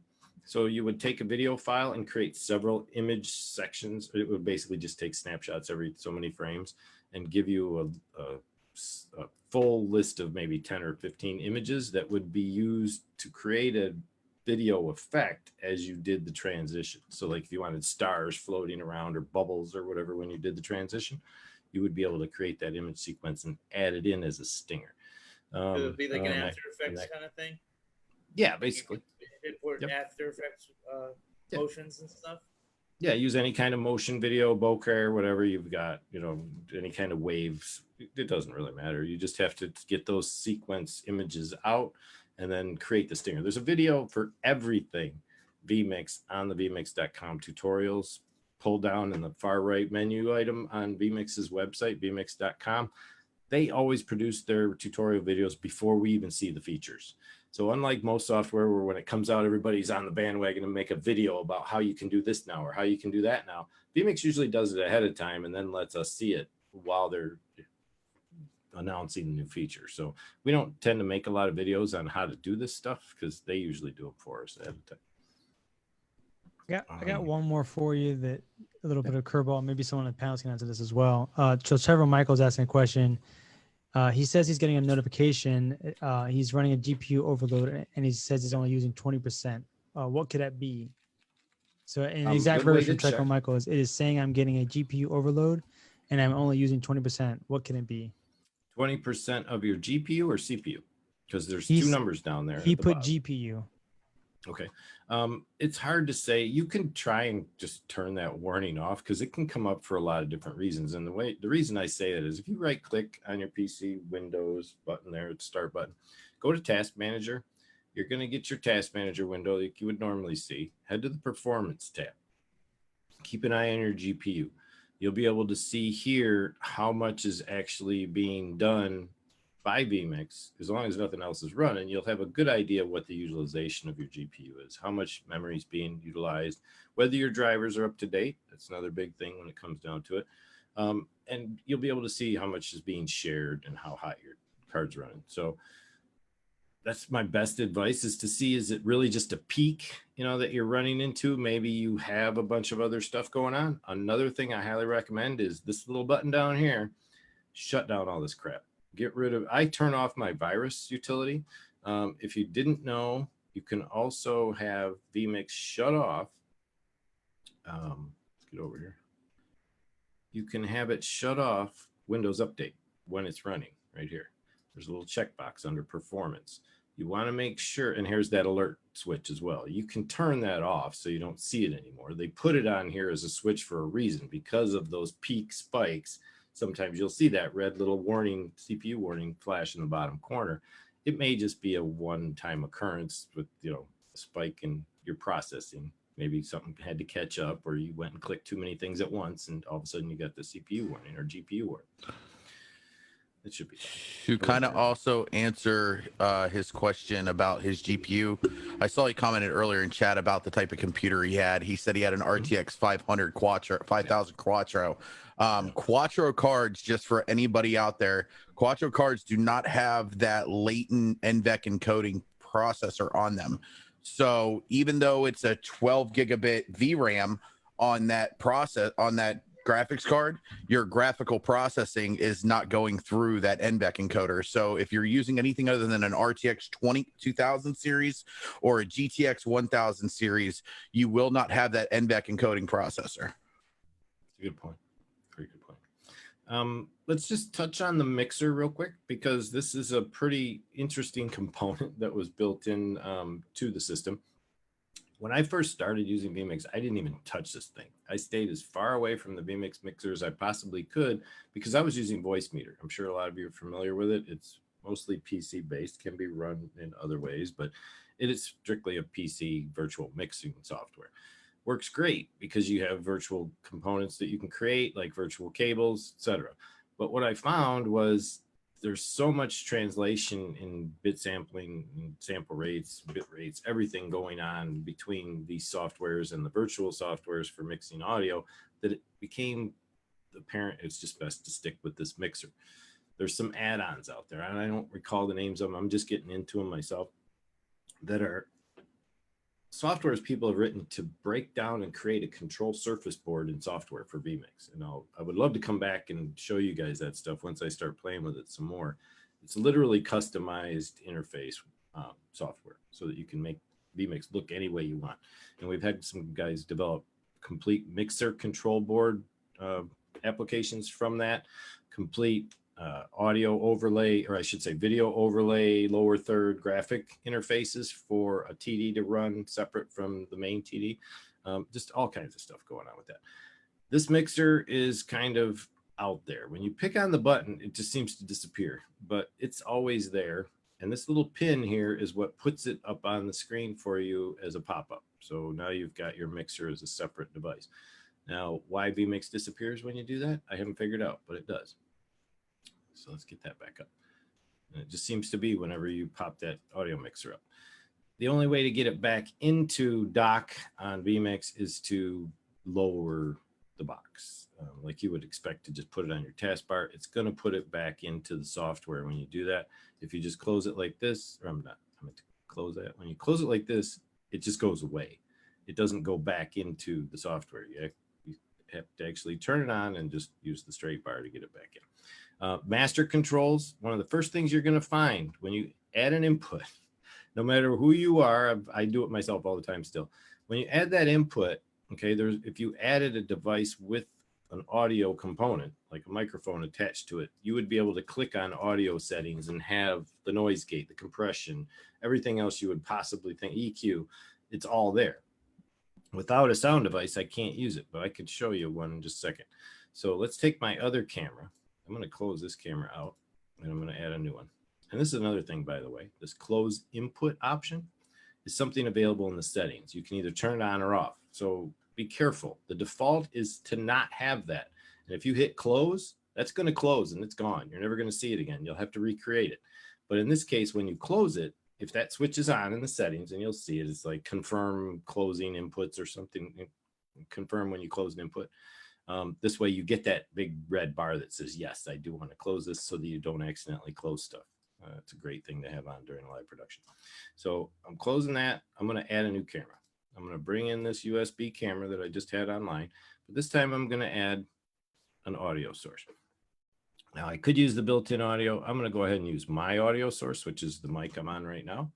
So you would take a video file and create several image sections. It would basically just take snapshots every so many frames and give you a full list of maybe 10 or 15 images that would be used to create a video effect as you did the transition. So like if you wanted stars floating around or bubbles or whatever when you did the transition, you would be able to create that image sequence and add it in as a stinger. It would be like an and After Effects kind of thing. Yeah, basically. Import After Effects motions and stuff. Yeah, use any kind of motion video, bokeh, whatever you've got, you know, any kind of waves. It doesn't really matter. You just have to get those sequence images out and then create the stinger. There's a video for everything VMix on the vmix.com tutorials. Pull down in the far right menu item on VMix's website, vmix.com. They always produce their tutorial videos before we even see the features. So unlike most software where when it comes out, everybody's on the bandwagon and make a video about how you can do this now or how you can do that now, VMix usually does it ahead of time and then lets us see it while they're announcing the new feature. So we don't tend to make a lot of videos on how to do this stuff because they usually do it for us ahead of time. I got one more for you, that a little bit of curveball. Maybe someone on the panel can answer this as well. So Trevor Michael's asking a question. He says he's getting a notification. He's running a GPU overload, and he says he's only using 20%. What could that be? So in the exact verbiage from Trevor Michael it is saying I'm getting a GPU overload, and I'm only using 20%. What can it be? 20% of your GPU or CPU? Because there's two numbers down there. He put GPU. Okay. It's hard to say. You can try and just turn that warning off because it can come up for a lot of different reasons. And the reason I say it is if you right click on your PC, Windows button there, the start button, go to Task Manager. You're going to get your Task Manager window like you would normally see. Head to the Performance tab. Keep an eye on your GPU. You'll be able to see here how much is actually being done by VMix. As long as nothing else is running, you'll have a good idea what the utilization of your GPU is, how much memory is being utilized, whether your drivers are up to date. That's another big thing when it comes down to it. And you'll be able to see how much is being shared and how hot your card's running. So that's my best advice, is to see, is it really just a peak, you know, that you're running into? Maybe you have a bunch of other stuff going on. Another thing I highly recommend is this little button down here. Shut down all this crap. Get rid of, I turn off my virus utility. If you didn't know, you can also have VMix shut off. Let's get over here. You can have it shut off Windows Update when it's running right here. There's a little checkbox under Performance. You want to make sure, and here's that alert switch as well. You can turn that off so you don't see it anymore. They put it on here as a switch for a reason, because of those peak spikes. Sometimes you'll see that red little warning, CPU warning flash in the bottom corner. It may just be a one-time occurrence with, you know, a spike in your processing. Maybe something had to catch up, or you went and clicked too many things at once, and all of a sudden you got the CPU warning or GPU warning. It should be fine. To kind of also answer his question about his GPU, I saw he commented earlier in chat about the type of computer he had. He said he had an RTX 500 Quattro, 5000 Quattro. Quattro cards, just for anybody out there, Quattro cards do not have that latent NVEC encoding processor on them. So even though it's a 12 gigabit VRAM on that graphics card, your graphical processing is not going through that NVEC encoder. So if you're using anything other than an RTX 2000 series or a GTX 1000 series, you will not have that NVEC encoding processor. That's a good point. Very good point. Let's just touch on the mixer real quick, because this is a pretty interesting component that was built in to the system. When I first started using VMix, I didn't even touch this thing. I stayed as far away from the VMix mixer as I possibly could, because I was using Voice Meter. I'm sure a lot of you are familiar with it. It's mostly PC based, can be run in other ways, but it is strictly a PC virtual mixing software. Works great because you have virtual components that you can create, like virtual cables, etc. But what I found was there's so much translation in bit sampling, and sample rates, bit rates, everything going on between these softwares and the virtual softwares for mixing audio, that it became apparent it's just best to stick with this mixer. There's some add-ons out there, and I don't recall the names of them. I'm just getting into them myself, that are softwares people have written to break down and create a control surface board in software for VMix. And I would love to come back and show you guys that stuff once I start playing with it some more. It's literally customized interface software so that you can make VMix look any way you want. And we've had some guys develop complete mixer control board applications from that, complete audio overlay, or I should say video overlay, lower third graphic interfaces for a TD to run separate from the main TD. Just all kinds of stuff going on with that. This mixer is kind of out there. When you pick on the button, it just seems to disappear, but it's always there. And this little pin here is what puts it up on the screen for you as a pop-up. So now you've got your mixer as a separate device. Now, why VMix disappears when you do that, I haven't figured out, but it does. So let's get that back up. And it just seems to be whenever you pop that audio mixer up. The only way to get it back into dock on VMix is to lower the box. Like you would expect to just put it on your taskbar. It's going to put it back into the software when you do that. If you just close it like this, or I'm going to close that. When you close it like this, it just goes away. It doesn't go back into the software. You have to actually turn it on and just use the straight bar to get it back in. Master controls, one of the first things you're going to find when you add an input, no matter who you are, I do it myself all the time still. When you add that input, okay, if you added a device with an audio component, like a microphone attached to it, you would be able to click on audio settings and have the noise gate, the compression, everything else you would possibly think, EQ, it's all there. Without a sound device, I can't use it, but I could show you one in just a second. So let's take my other camera. I'm going to close this camera out, and I'm going to add a new one. And this is another thing, by the way, this close input option is something available in the settings. You can either turn it on or off. So be careful. The default is to not have that. And if you hit close, that's going to close and it's gone. You're never going to see it again. You'll have to recreate it. But in this case, when you close it, if that switches on in the settings, and you'll see it, it's like confirm closing inputs or something, confirm when you close an input. This way you get that big red bar that says, yes, I do want to close this, so that you don't accidentally close stuff. It's a great thing to have on during live production. So I'm closing that. I'm going to add a new camera. I'm going to bring in this USB camera that I just had online, but this time I'm going to add an audio source. Now I could use the built-in audio. I'm going to go ahead and use my audio source, which is the mic I'm on right now.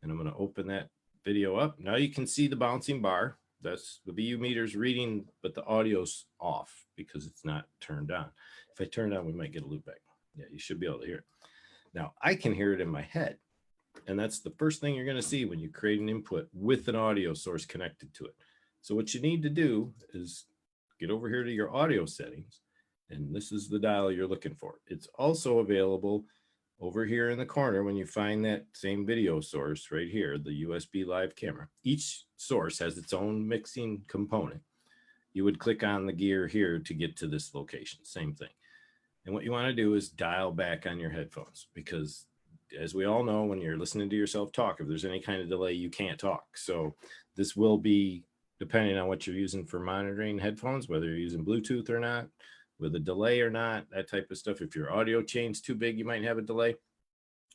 And I'm going to open that video up. Now you can see the bouncing bar. That's the VU meters reading, but the audio's off because it's not turned on. If I turn it on, we might get a loop back. Yeah, you should be able to hear it. Now I can hear it in my head. And that's the first thing you're going to see when you create an input with an audio source connected to it. So what you need to do is get over here to your audio settings. And this is the dial you're looking for. It's also available over here in the corner when you find that same video source right here, the USB live camera. Each source has its own mixing component. You would click on the gear here to get to this location, same thing. And what you want to do is dial back on your headphones, because as we all know, when you're listening to yourself talk, if there's any kind of delay, you can't talk. So this will be depending on what you're using for monitoring headphones, whether you're using Bluetooth or not, with a delay or not, that type of stuff. If your audio chain's too big, you might have a delay.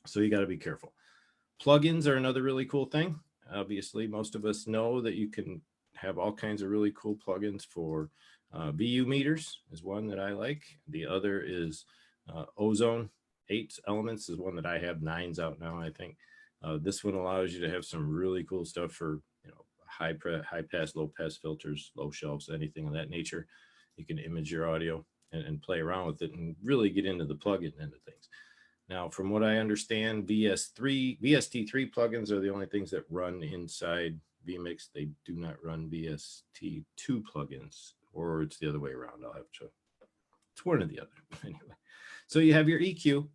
So you got to be careful. Plugins are another really cool thing. Obviously, most of us know that you can have all kinds of really cool plugins for VU meters is one that I like. The other is Ozone 8 Elements is one that I have. 9's out now, I think. This one allows you to have some really cool stuff for, high pass, low pass filters, low shelves, anything of that nature. You can image your audio and play around with it and really get into the plugin end of things. Now, from what I understand, VST3 plugins are the only things that run inside VMix. They do not run VST2 plugins, or it's the other way around. I'll have to. It's one or the other. Anyway, so you have your EQ.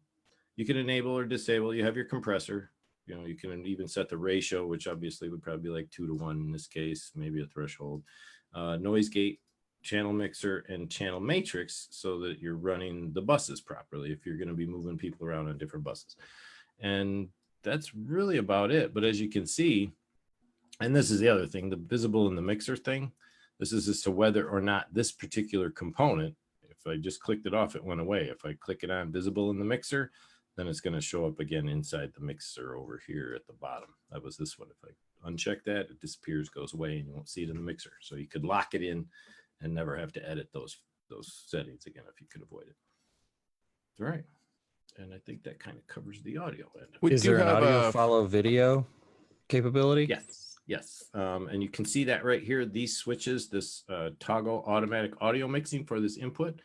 You can enable or disable. You have your compressor. You can even set the ratio, which obviously would probably be like 2 to 1 in this case, maybe a threshold. Noise gate, channel mixer, and channel matrix, so that you're running the buses properly if you're going to be moving people around on different buses. And that's really about it. But as you can see, and this is the other thing, the visible in the mixer thing, this is as to whether or not this particular component, if I just clicked it off, it went away. If I click it on visible in the mixer, then it's going to show up again inside the mixer over here at the bottom. That was this one. If I uncheck that, it disappears, goes away, and you won't see it in the mixer. So you could lock it in and never have to edit those settings again if you could avoid it. All right. And I think that kind of covers the audio end. Is there an audio follow video capability? Yes. And you can see that right here, these switches, this toggle automatic audio mixing for this input.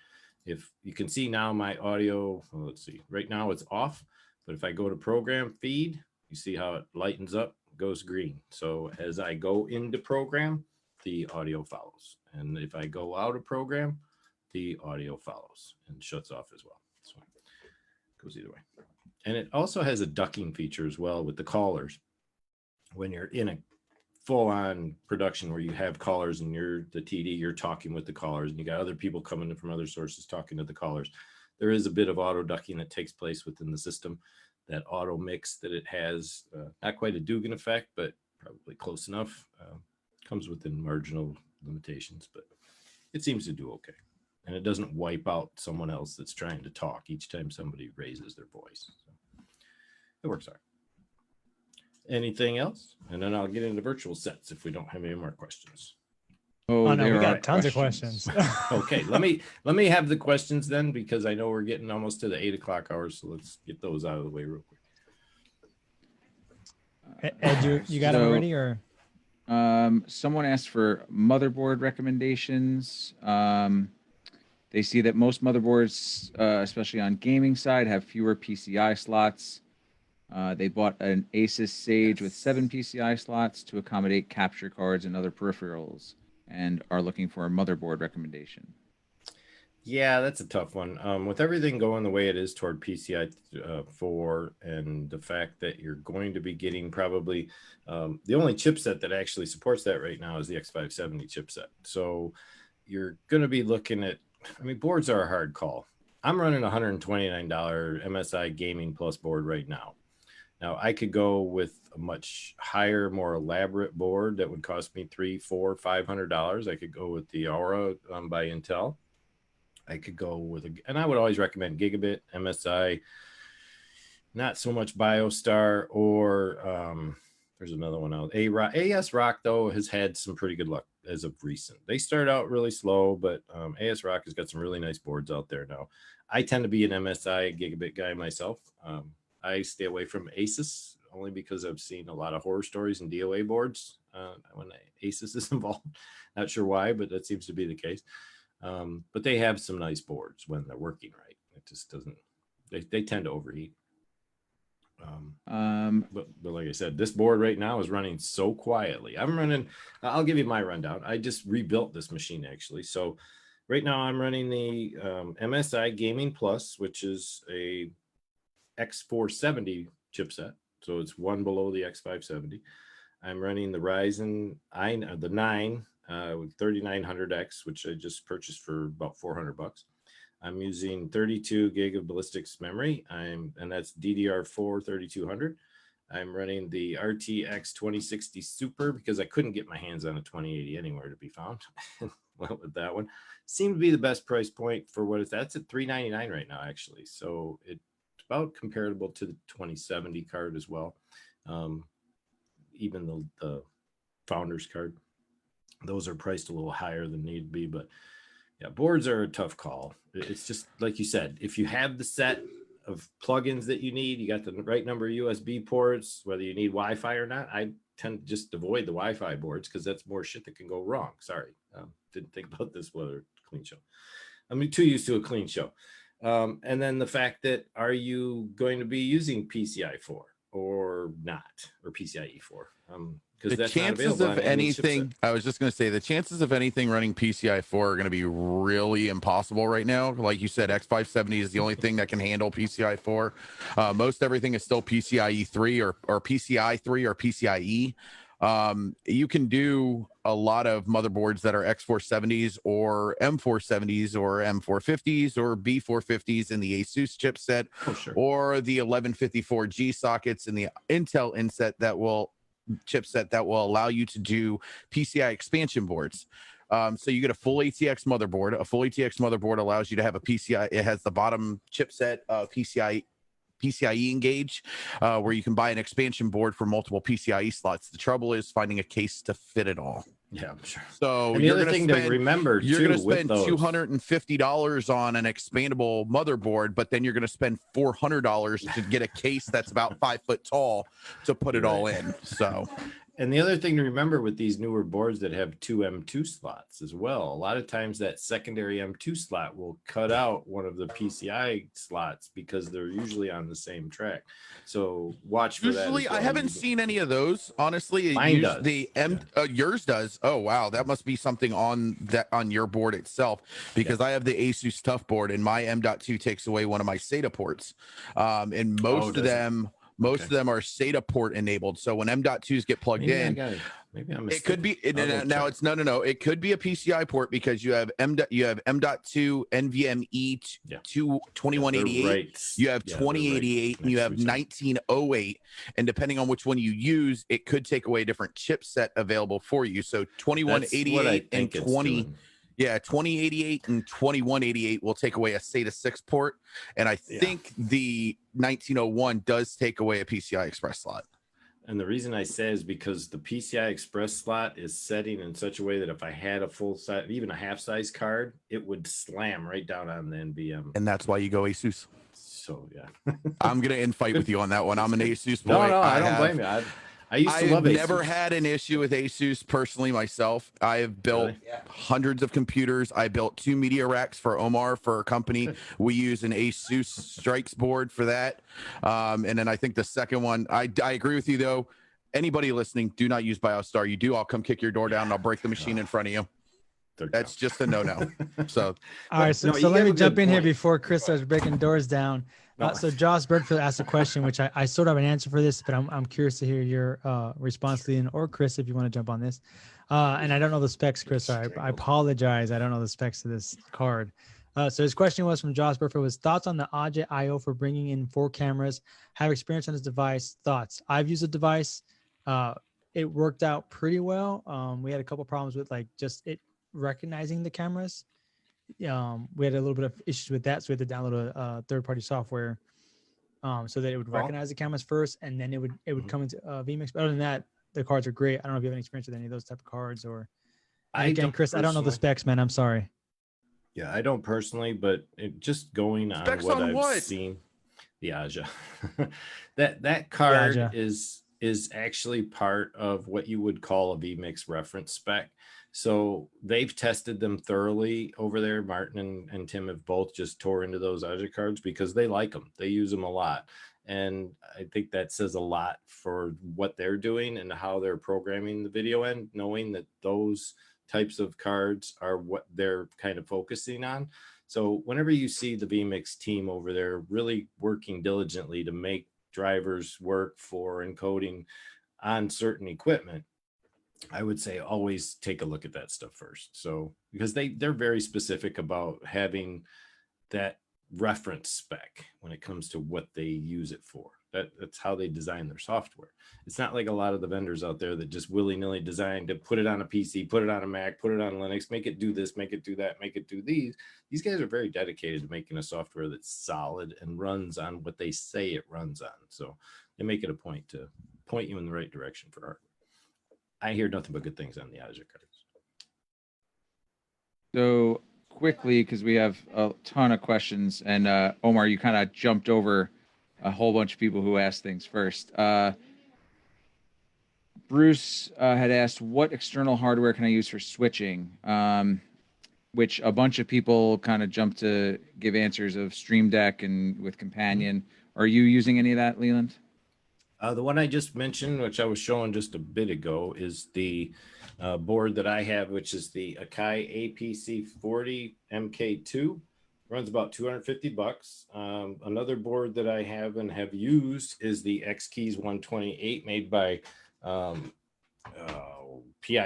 If you can see now my audio, well, let's see, right now it's off, but if I go to program feed, you see how it lightens up, goes green. So as I go into program, the audio follows. And if I go out of program, the audio follows and shuts off as well. So it goes either way. And it also has a ducking feature as well with the callers. When you're in a full-on production where you have callers and you're the TD, you're talking with the callers, and you got other people coming in from other sources talking to the callers, there is a bit of auto ducking that takes place within the system. That auto mix that it has, not quite a Dugan effect, but probably close enough, comes within marginal limitations, but it seems to do okay. And it doesn't wipe out someone else that's trying to talk each time somebody raises their voice. So it works hard. Anything else? And then I'll get into virtual sets if we don't have any more questions. Oh no, we there got are tons of questions. Okay, let me have the questions then, because I know we're getting almost to the 8 o'clock hour, so let's get those out of the way real quick. Ed, you got them ready, or? Someone asked for motherboard recommendations. They see that most motherboards, especially on gaming side, have fewer PCI slots. They bought an Asus Sage with 7 PCI slots to accommodate capture cards and other peripherals, and are looking for a motherboard recommendation. Yeah, that's a tough one. With everything going the way it is toward PCI 4, and the fact that you're going to be getting probably the only chipset that actually supports that right now is the X570 chipset. So you're going to be looking at, I mean, boards are a hard call. I'm running a $129 MSI Gaming Plus board right now. Now, I could go with a much higher, more elaborate board that would cost me $300, $400, $500. I could go with the Aura by Intel. I could go with and I would always recommend Gigabit, MSI, not so much BioStar, or there's another one out. AS Rock, though, has had some pretty good luck as of recent. They start out really slow, but AS Rock has got some really nice boards out there now. I tend to be an MSI Gigabit guy myself. I stay away from Asus only because I've seen a lot of horror stories in DOA boards when Asus is involved. Not sure why, but that seems to be the case. But they have some nice boards when they're working right. It just doesn't, they tend to overheat. But like I said, this board right now is running so quietly. I'll give you my rundown. I just rebuilt this machine actually. So right now I'm running the MSI Gaming Plus, which is a X470 chipset. So it's one below the X570. I'm running the Ryzen the 9 with 3900X, which I just purchased for about $400. I'm using 32 gig of ballistics memory. And that's DDR4 3200. I'm running the RTX 2060 Super because I couldn't get my hands on a 2080 anywhere to be found. Went with that one. Seemed to be the best price point for what it's. That's at $399 right now, actually. So it's about comparable to the 2070 card as well. Even the Founders card. Those are priced a little higher than need to be, but yeah, boards are a tough call. It's just like you said, if you have the set of plugins that you need, you got the right number of USB ports, whether you need Wi-Fi or not. I tend to just avoid the Wi-Fi boards because that's more shit that can go wrong. Sorry, didn't think about this whether clean show. I'm too used to a clean show. And then the fact that, are you going to be using PCI 4 or not, or PCIe 4? The chances of anything, I was just going to say, the chances of anything running PCI 4 are going to be really impossible right now. Like you said, X570 is the only thing that can handle PCI 4. Most everything is still PCIe 3 or PCI 3 or PCIe. You can do a lot of motherboards that are X470s or M470s or M450s or B450s in the Asus chipset, or the 1154G sockets in the Intel chipset that will allow you to do PCI expansion boards. So you get a full ATX motherboard. A full ATX motherboard allows you to have a PCI. It has the bottom chipset PCIe engage, where you can buy an expansion board for multiple PCIe slots. The trouble is finding a case to fit it all. Yeah, I'm sure. So And the you're other going thing to to spend remember you're too going to with spend those, $250 on an expandable motherboard, but then you're going to spend $400 to get a case that's about 5 foot tall to put it You're all right. in. So And the other thing to remember with these newer boards that have two M2 slots as well, a lot of times that secondary M2 slot will cut out one of the PCI slots because they're usually on the same track. So watch for that. usually As I well. haven't seen any of those. Honestly, Mine does. The yours does. Oh wow, that must be something on your board itself, because I have the Asus Tough board and my M.2 takes away one of my SATA ports. And most of them are SATA port enabled. So when M.2s get plugged in, maybe I'm it could be now check. it's no. It could be a PCI port because you have M.2 NVMe 2188. Right. You have 2088 and you have 1908, and depending on which one you use, it could take away a different chipset available for you. So 2188 and 2088 and 2188 will take away a SATA 6 port, and I think the 1901 does take away a PCI Express slot. And the reason I say is because the PCI Express slot is setting in such a way that if I had a full size, even a half size card, it would slam right down on the NVM. And that's why you go Asus. So yeah, I'm gonna fight with you on that one. I'm an Asus boy. No, I don't blame you. I used to love Asus. I've never had an issue with Asus personally myself. I have built hundreds of computers. I built 2 media racks for Omar for a company. We use an Asus Strix board for that. And then I think the second one, I agree with you though. Anybody listening, do not use BioStar. You do, I'll come kick your door down and I'll break the machine in front of you. That's just a no-no. So, all right. So let me jump in here before Chris starts breaking doors down. So Josh Birdfield asked a question, which I sort of have an answer for this, but I'm curious to hear your response, Leland, or Chris, if you want to jump on this. And I don't know the specs, Chris. Sorry, I apologize. I don't know the specs of this card. So his question was from Josh Birdfield: was thoughts on the Aja IO for bringing in 4 cameras? Have experience on this device? Thoughts? I've used the device. It worked out pretty well. We had a couple problems with just it recognizing the cameras. We had a little bit of issues with that, so we had to download a third-party software so that it would recognize the cameras first, and then it would come into VMix. But other than that, the cards are great. I don't know if you have any experience with any of those type of cards, or again, Chris, I don't know the specs, man. I'm sorry. Yeah, I don't personally, but just going on specs what on I've seen, the Aja, that card is actually part of what you would call a VMix reference spec. So they've tested them thoroughly over there. Martin and Tim have both just tore into those Aja cards because they like them. They use them a lot. And I think that says a lot for what they're doing and how they're programming the video end, knowing that those types of cards are what they're kind of focusing on. So whenever you see the VMix team over there really working diligently to make drivers work for encoding on certain equipment, I would say always take a look at that stuff first. So because they're very specific about having that reference spec when it comes to what they use it for. That's how they design their software. It's not like a lot of the vendors out there that just willy-nilly design to put it on a PC, put it on a Mac, put it on Linux, make it do this, make it do that, make it do these. These guys are very dedicated to making a software that's solid and runs on what they say it runs on. So they make it a point to point you in the right direction for hardware. I hear nothing but good things on the Azure cards. So quickly, because we have a ton of questions, and Omar, you kind of jumped over a whole bunch of people who asked things first. Bruce had asked, what external hardware can I use for switching? Which a bunch of people kind of jumped to give answers of Stream Deck and with Companion. Are you using any of that, Leland? The one I just mentioned, which I was showing just a bit ago, is the board that I have, which is the Akai APC40 MK2. Runs about $250. Another board that I have and have used is the X-Keys 128 made by PI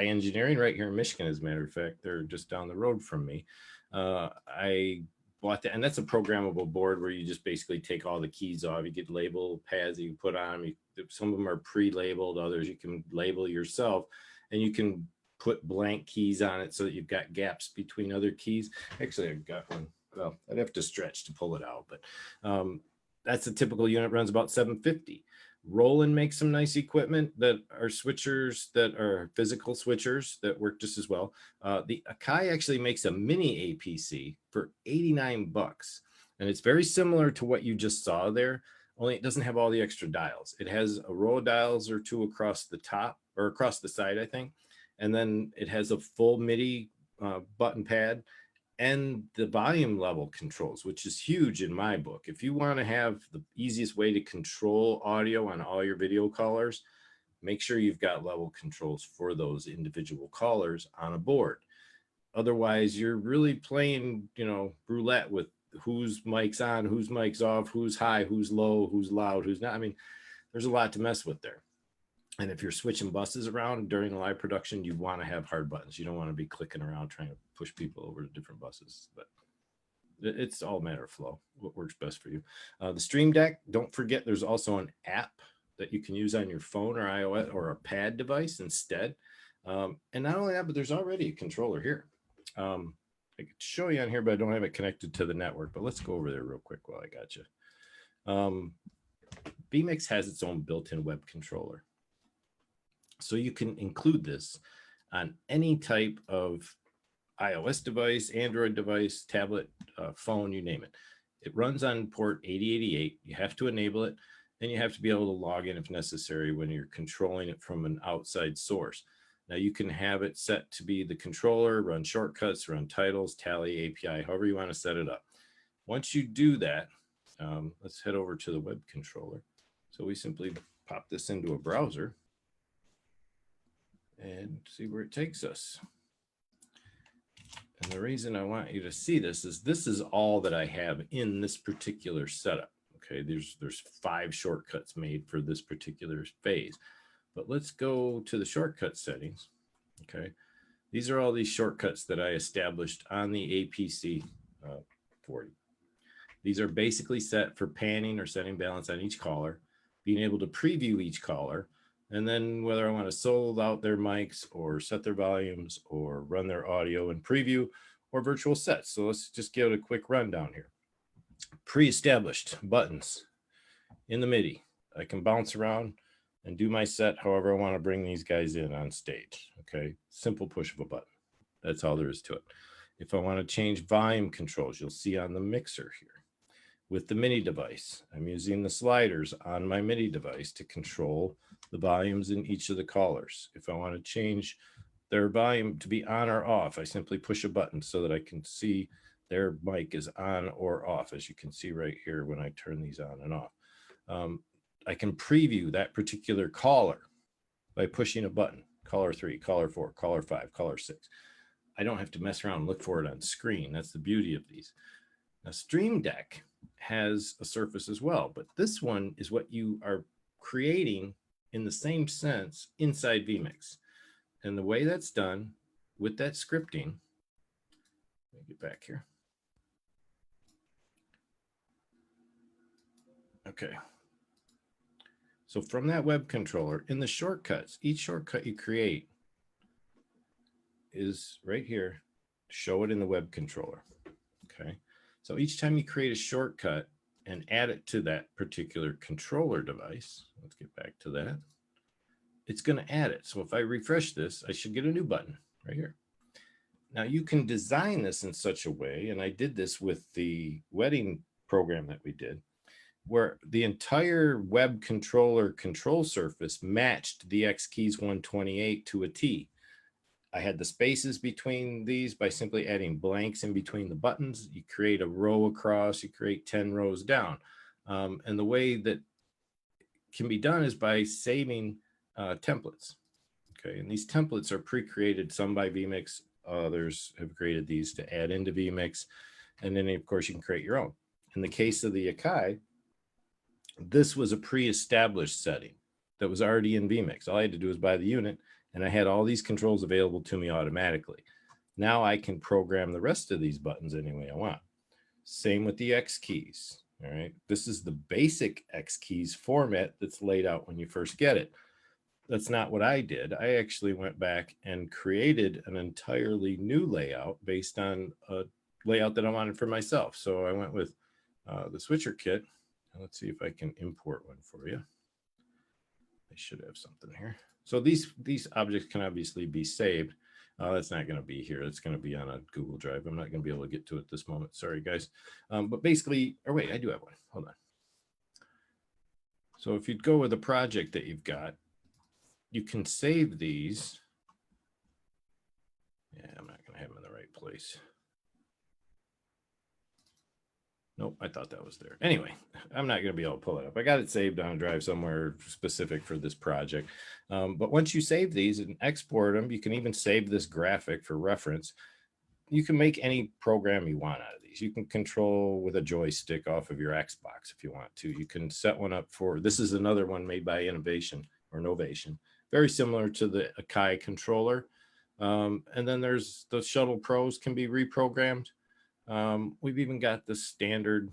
Engineering right here in Michigan. As a matter of fact, they're just down the road from me. I bought that, and that's a programmable board where you just basically take all the keys off. You get label pads you can put on them. Some of them are pre-labeled, others you can label yourself, and you can put blank keys on it so that you've got gaps between other keys. Actually, I've got one. Well, I'd have to stretch to pull it out, but that's a typical unit, runs about $750. Roland makes some nice equipment that are switchers, that are physical switchers that work just as well. The Akai actually makes a mini APC for 89 bucks. And it's very similar to what you just saw there, only it doesn't have all the extra dials. It has a row of dials or two across the top or across the side, I think. And then it has a full MIDI button pad and the volume level controls, which is huge in my book. If you want to have the easiest way to control audio on all your video callers, make sure you've got level controls for those individual callers on a board. Otherwise, you're really playing, you know, roulette with whose mic's on, whose mic's off, who's high, who's low, who's loud, who's not. I mean, there's a lot to mess with there. And if you're switching buses around during a live production, you want to have hard buttons. You don't want to be clicking around trying to push people over to different buses. But it's all a matter of flow, what works best for you. The Stream Deck, don't forget there's also an app that you can use on your phone or iOS or a pad device instead. And not only that, but there's already a controller here. I could show you on here, but I don't have it connected to the network. But let's go over there real quick while I got you. VMix has its own built-in web controller. So you can include this on any type of iOS device, Android device, tablet, phone, you name it. It runs on port 8088. You have to enable it, and you have to be able to log in if necessary when you're controlling it from an outside source. Now you can have it set to be the controller, run shortcuts, run titles, tally, API, however you want to set it up. Once you do that, let's head over to the web controller. So we simply pop this into a browser and see where it takes us. And the reason I want you to see this is all that I have in this particular setup. Okay, there's 5 shortcuts made for this particular phase. But let's go to the shortcut settings. Okay, these are all these shortcuts that I established on the APC 40. These are basically set for panning or setting balance on each caller, being able to preview each caller, and then whether I want to solo out their mics or set their volumes or run their audio in preview or virtual sets. So let's just give it a quick rundown here. Pre-established buttons in the MIDI. I can bounce around and do my set however I want to bring these guys in on stage. Okay, simple push of a button. That's all there is to it. If I want to change volume controls, you'll see on the mixer here. With the MIDI device, I'm using the sliders on my MIDI device to control the volumes in each of the callers. If I want to change their volume to be on or off, I simply push a button so that I can see their mic is on or off, as you can see right here when I turn these on and off. I can preview that particular caller by pushing a button, caller 3, caller 4, caller 5, caller 6. I don't have to mess around and look for it on screen. That's the beauty of these. Now, Stream Deck has a surface as well, but this one is what you are creating in the same sense inside VMix. And the way that's done with that scripting, let me get back here. Okay. So from that web controller, in the shortcuts, each shortcut you create is right here. Show it in the web controller. Okay. So each time you create a shortcut and add it to that particular controller device, let's get back to that, it's going to add it. So if I refresh this, I should get a new button right here. Now you can design this in such a way, and I did this with the wedding program that we did, where the entire web controller control surface matched the X Keys 128 to a T. I had the spaces between these by simply adding blanks in between the buttons. You create a row across, you create 10 rows down. And the way that can be done is by saving templates. Okay, and these templates are pre-created, some by VMix, others have created these to add into VMix. And then of course you can create your own. In the case of the Akai, this was a pre-established setting that was already in VMix. All I had to do was buy the unit, and I had all these controls available to me automatically. Now I can program the rest of these buttons any way I want. Same with the X keys. All right, this is the basic X keys format that's laid out when you first get it. That's not what I did. I actually went back and created an entirely new layout based on a layout that I wanted for myself. So I went with the switcher kit. Let's see if I can import one for you. I should have something here. So these objects can obviously be saved. That's not going to be here. It's going to be on a Google Drive. I'm not going to be able to get to it this moment. Sorry, guys. But basically, or wait, I do have one. Hold on. So if you'd go with a project that you've got, you can save these. Yeah, I'm not going to have them in the right place. Nope, I thought that was there. Anyway, I'm not going to be able to pull it up. I got it saved on a drive somewhere specific for this project. But once you save these and export them, you can even save this graphic for reference. You can make any program you want out of these. You can control with a joystick off of your Xbox if you want to. You can set one up for, this is another one made by Innovation or Novation, very similar to the Akai controller. And then there's the Shuttle Pros can be reprogrammed. We've even got the standard,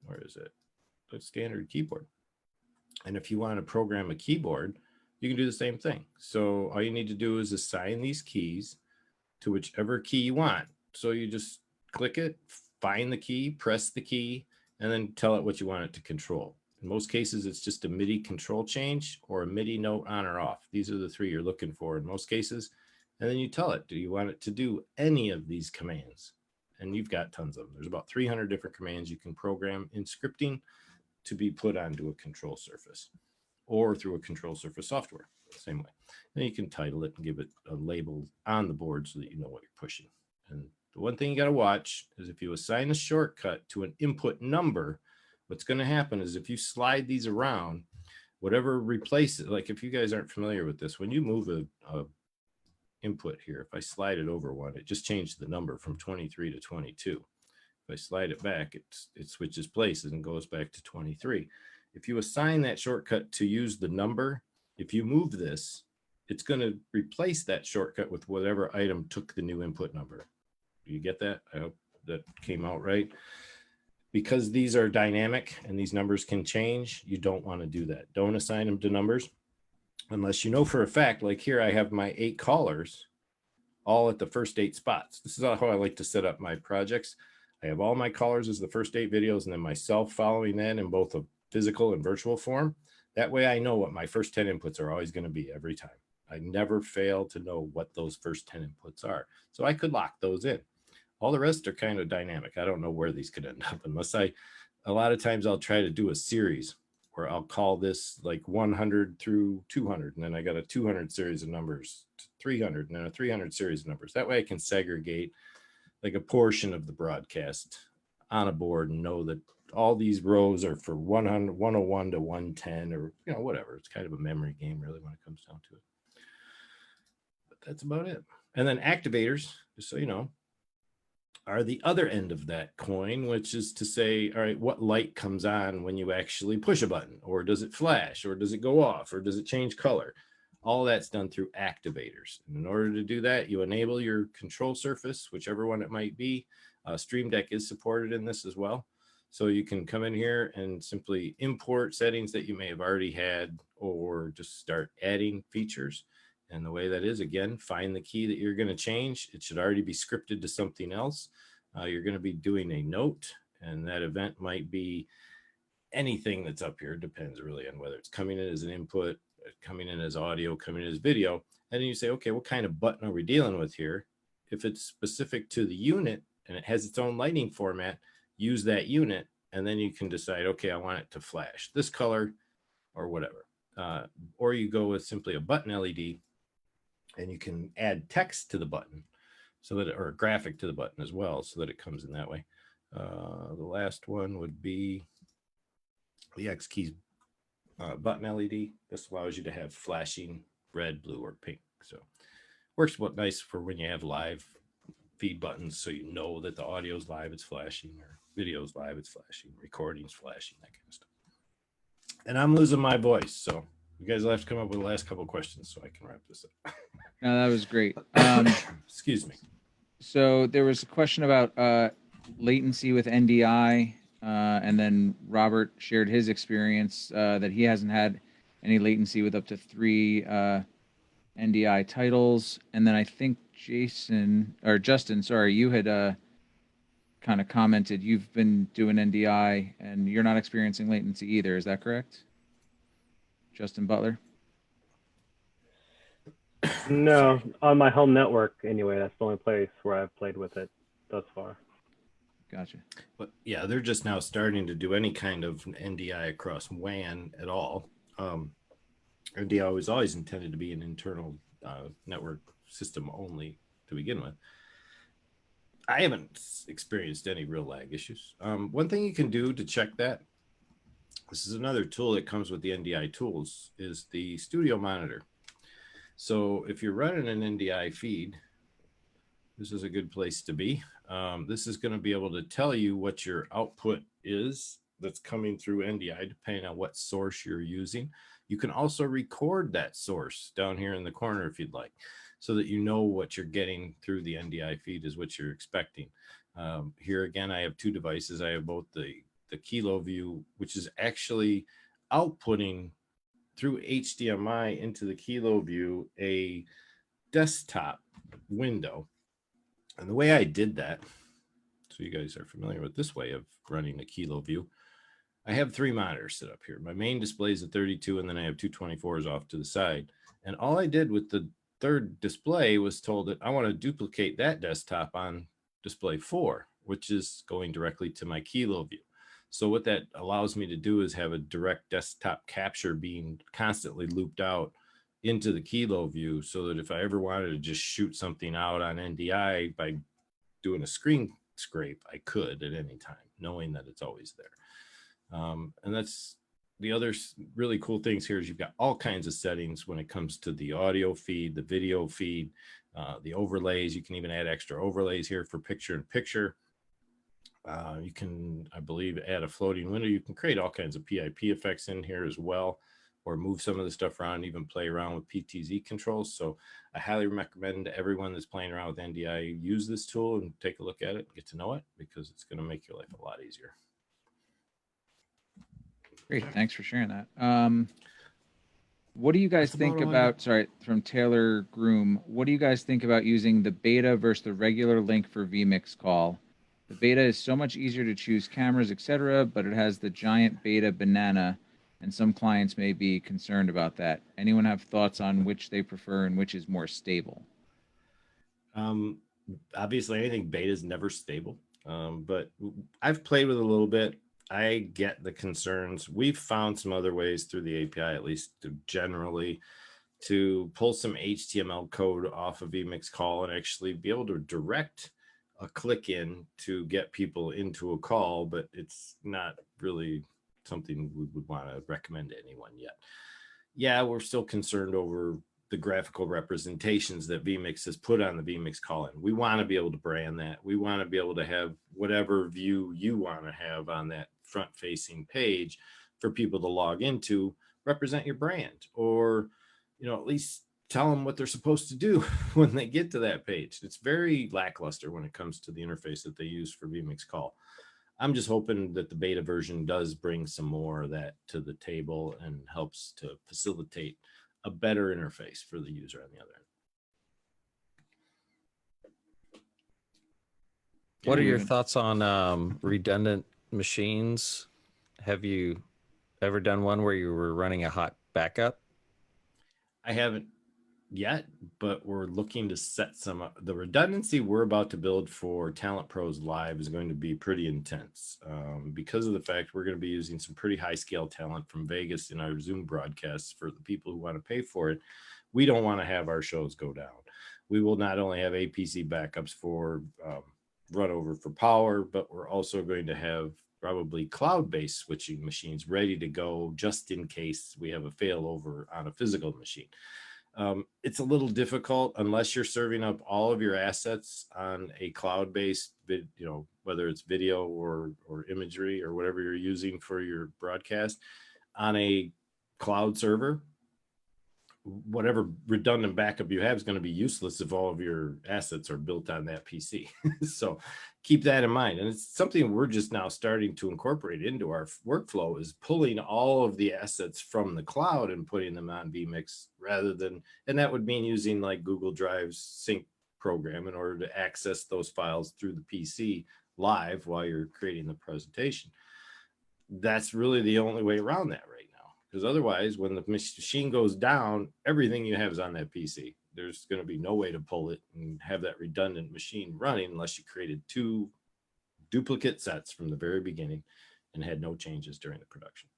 where is it? The standard keyboard. And if you want to program a keyboard, you can do the same thing. So all you need to do is assign these keys to whichever key you want. So you just click it, find the key, press the key, and then tell it what you want it to control. In most cases, it's just a MIDI control change or a MIDI note on or off. These are the three you're looking for in most cases. And then you tell it, do you want it to do any of these commands? And you've got tons of them. There's about 300 different commands you can program in scripting to be put onto a control surface or through a control surface software, same way. Then you can title it and give it a label on the board so that you know what you're pushing. And the one thing you got to watch is if you assign a shortcut to an input number, what's going to happen is if you slide these around, whatever replaces, like if you guys aren't familiar with this, when you move a input here, if I slide it over one, it just changed the number from 23 to 22. If I slide it back, it switches places and goes back to 23. If you assign that shortcut to use the number, if you move this, it's going to replace that shortcut with whatever item took the new input number. Do you get that? I hope that came out right. Because these are dynamic and these numbers can change, you don't want to do that. Don't assign them to numbers unless you know for a fact, like here I have my 8 callers all at the first 8 spots. This is how I like to set up my projects. I have all my callers as the first 8 videos and then myself following that in both a physical and virtual form. That way I know what my first 10 inputs are always going to be every time. I never fail to know what those first 10 inputs are. So I could lock those in. All the rest are kind of dynamic. I don't know where these could end up unless a lot of times I'll try to do a series where I'll call this like 100 through 200. And then I got a 200 series of numbers, 300, and then a 300 series of numbers. That way I can segregate like a portion of the broadcast on a board and know that all these rows are for 100, 101 to 110 or, you know, whatever. It's kind of a memory game really when it comes down to it. But that's about it. And then activators, just so you know, are the other end of that coin, which is to say, all right, what light comes on when you actually push a button, or does it flash, or does it go off, or does it change color? All that's done through activators. And in order to do that, you enable your control surface, whichever one it might be. Stream Deck is supported in this as well. So you can come in here and simply import settings that you may have already had, or just start adding features. And the way that is, again, find the key that you're going to change. It should already be scripted to something else. You're going to be doing a note, and that event might be anything that's up here. It depends really on whether it's coming in as an input, coming in as audio, coming in as video. And then you say, okay, what kind of button are we dealing with here? If it's specific to the unit and it has its own lighting format, use that unit, and then you can decide, okay, I want it to flash this color or whatever. Or you go with simply a button LED, and you can add text to the button so that, or a graphic to the button as well, so that it comes in that way. The last one would be the X keys button LED. This allows you to have flashing red, blue, or pink. So works nice for when you have live feed buttons, so you know that the audio's live, it's flashing, or video's live, it's flashing, recording's flashing, that kind of stuff. And I'm losing my voice, so you guys will have to come up with the last couple of questions so I can wrap this up. No, that was great. Excuse me. So there was a question about latency with NDI, and then Robert shared his experience that he hasn't had any latency with up to 3 NDI titles. And then I think Justin, you had kind of commented you've been doing NDI and you're not experiencing latency either. Is that correct? Justin Butler? No, on my home network anyway. That's the only place where I've played with it thus far. Gotcha. But yeah, they're just now starting to do any kind of NDI across WAN at all. NDI was always intended to be an internal network system only to begin with. I haven't experienced any real lag issues. One thing you can do to check that, this is another tool that comes with the NDI tools, is the studio monitor. So if you're running an NDI feed, this is a good place to be. This is going to be able to tell you what your output is that's coming through NDI, depending on what source you're using. You can also record that source down here in the corner if you'd like, so that you know what you're getting through the NDI feed is what you're expecting. Here again, I have two devices. I have both the Kilo View, which is actually outputting through HDMI into the Kilo View a desktop window. And the way I did that, so you guys are familiar with this way of running a Kilo View, I have three monitors set up here. My main display is a 32, and then I have two 24s off to the side. And all I did with the third display was told that I want to duplicate that desktop on display 4, which is going directly to my Kilo View. So what that allows me to do is have a direct desktop capture being constantly looped out into the Kilo View, so that if I ever wanted to just shoot something out on NDI by doing a screen scrape, I could at any time, knowing that it's always there. And that's the other really cool things here is you've got all kinds of settings when it comes to the audio feed, the video feed, the overlays. You can even add extra overlays here for picture in picture. You can, I believe, add a floating window. You can create all kinds of PIP effects in here as well, or move some of the stuff around, even play around with PTZ controls. So I highly recommend everyone that's playing around with NDI use this tool and take a look at it and get to know it, because it's going to make your life a lot easier. Great. Thanks for sharing that. What do you guys think about, sorry, from Taylor Groom, what do you guys think about using the beta versus the regular link for VMix call? The beta is so much easier to choose cameras, etc., but it has the giant beta banana, and some clients may be concerned about that. Anyone have thoughts on which they prefer and which is more stable? Obviously, anything beta is never stable, but I've played with it a little bit. I get the concerns. We've found some other ways through the API, at least generally, to pull some HTML code off of VMix call and actually be able to direct a click in to get people into a call, but it's not really something we would want to recommend to anyone yet. Yeah, we're still concerned over the graphical representations that VMix has put on the VMix call-in. We want to be able to brand that. We want to be able to have whatever view you want to have on that front-facing page for people to log into, represent your brand, or, you know, at least tell them what they're supposed to do when they get to that page. It's very lackluster when it comes to the interface that they use for VMix call. I'm just hoping that the beta version does bring some more of that to the table and helps to facilitate a better interface for the user on the other end. What are your thoughts on redundant machines? Have you ever done one where you were running a hot backup? I haven't yet, but we're looking to set some up. The redundancy we're about to build for Talent Pros Live is going to be pretty intense because of the fact we're going to be using some pretty high scale talent from Vegas in our Zoom broadcasts for the people who want to pay for it. We don't want to have our shows go down. We will not only have APC backups for run over for power, but we're also going to have probably cloud-based switching machines ready to go just in case we have a failover on a physical machine. It's a little difficult unless you're serving up all of your assets on a cloud-based, whether it's video or imagery or whatever you're using for your broadcast on a cloud server. Whatever redundant backup you have is going to be useless if all of your assets are built on that PC. So keep that in mind. And it's something we're just now starting to incorporate into our workflow, is pulling all of the assets from the cloud and putting them on VMix rather than, and that would mean using like Google Drive's sync program in order to access those files through the PC live while you're creating the presentation. That's really the only way around that right now. Because otherwise, when the machine goes down, everything you have is on that PC. there's going to be no way to pull it and have that redundant machine running unless you created 2 duplicate sets from the very beginning and had no changes during the production.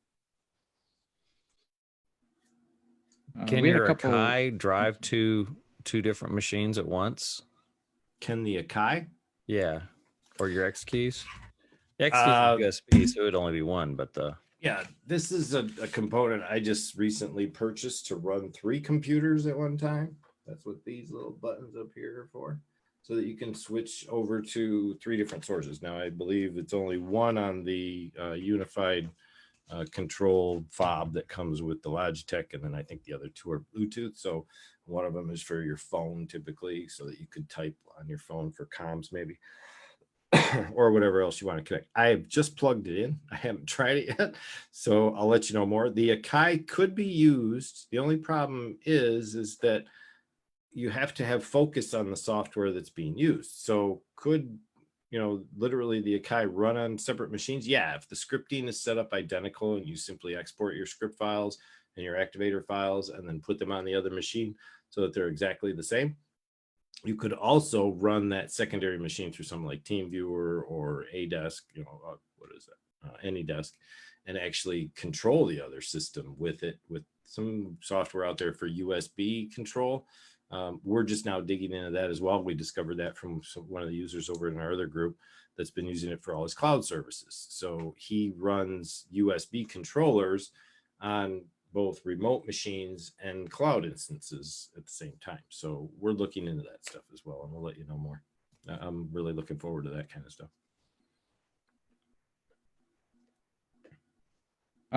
Can we had your a couple. Akai drive two different machines at once? Can the Akai? Yeah, or your X keys? The X keys is USB, so it would only be one. But yeah, this is a component I just recently purchased to run 3 computers at one time. That's what these little buttons up here are for, so that you can switch over to 3 different sources. Now, I believe it's only one on the unified control fob that comes with the Logitech, and then I think the other 2 are Bluetooth. So one of them is for your phone typically, so that you could type on your phone for comms maybe, or whatever else you want to connect. I have just plugged it in. I haven't tried it yet, so I'll let you know more. The Akai could be used. The only problem is that you have to have focus on the software that's being used. So could, literally the Akai run on separate machines? Yeah, if the scripting is set up identical and you simply export your script files and your activator files and then put them on the other machine so that they're exactly the same. You could also run that secondary machine through something like TeamViewer or ADesk, AnyDesk, and actually control the other system with it, with some software out there for USB control. We're just now digging into that as well. We discovered that from one of the users over in our other group that's been using it for all his cloud services. So he runs USB controllers on both remote machines and cloud instances at the same time. So we're looking into that stuff as well, and we'll let you know more. I'm really looking forward to that kind of stuff.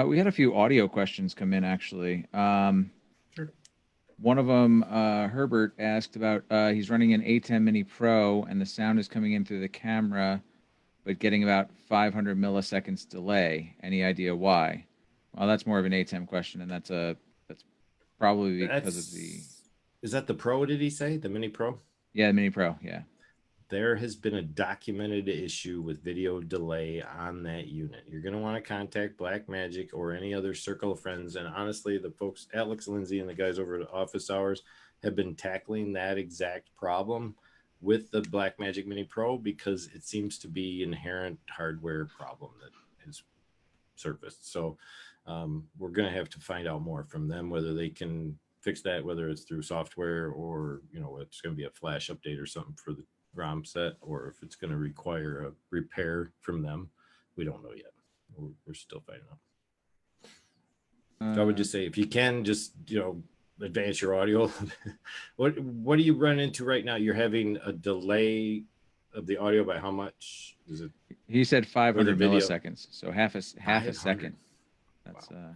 We had a few audio questions come in, actually. Sure. One of them, Herbert asked about, he's running an A10 Mini Pro, and the sound is coming in through the camera, but getting about 500 milliseconds delay. Any idea why? Well, that's more of an A10 question, and that's probably because of the... Is that the Pro, did he say? The Mini Pro? Yeah, the Mini Pro, yeah. There has been a documented issue with video delay on that unit. You're going to want to contact Blackmagic or any other circle of friends. And honestly, the folks, Alex Lindsay and the guys over at Office Hours, have been tackling that exact problem with the Blackmagic Mini Pro because it seems to be an inherent hardware problem that has surfaced. So we're going to have to find out more from them, whether they can fix that, whether it's through software or, it's going to be a flash update or something for the ROM set, or if it's going to require a repair from them. We don't know yet. We're still finding out. So I would just say, if you can, just advance your audio. What do you run into right now? You're having a delay of the audio by how much? Is it? He said 500 milliseconds, so half a second. That's wow.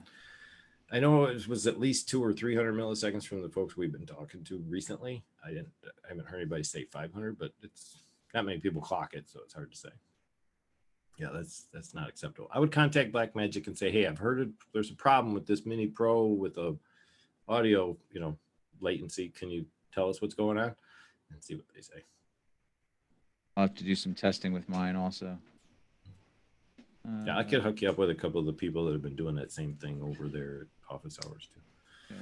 I know it was at least 200 or 300 milliseconds from the folks we've been talking to recently. I haven't heard anybody say 500, but it's not many people clock it, so it's hard to say. Yeah, that's not acceptable. I would contact Blackmagic and say, hey, I've heard there's a problem with this Mini Pro with a audio, latency. Can you tell us what's going on? And see what they say. I'll have to do some testing with mine also. Yeah, I could hook you up with a couple of the people that have been doing that same thing over there at Office Hours too.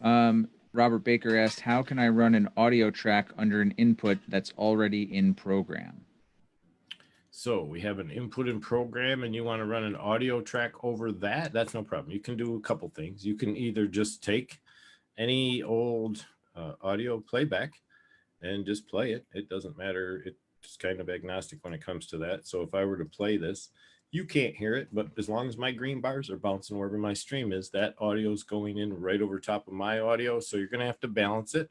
Yeah, Robert Baker asked, how can I run an audio track under an input that's already in program? So we have an input in program and you want to run an audio track over that? That's no problem. You can do a couple things. You can either just take any old audio playback and just play it. It doesn't matter. It's kind of agnostic when it comes to that. So if I were to play this, you can't hear it, but as long as my green bars are bouncing wherever my stream is, that audio is going in right over top of my audio. So you're going to have to balance it.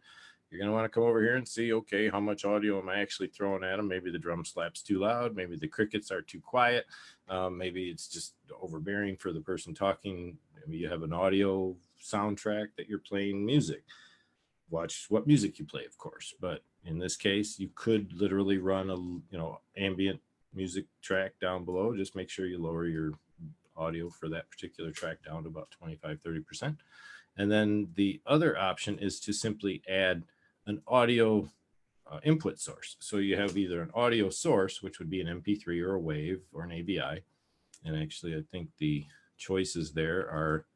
You're going to want to come over here and see, okay, how much audio am I actually throwing at them? Maybe the drum slap's too loud. Maybe the crickets are too quiet. Maybe it's just overbearing for the person talking. Maybe you have an audio soundtrack that you're playing music. Watch what music you play, of course. But in this case, you could literally run a ambient music track down below. Just make sure you lower your audio for that particular track down to about 25-30%. And then the other option is to simply add an audio input source. So you have either an audio source, which would be an MP3 or a WAV or an AVI. And actually, I think the choices there are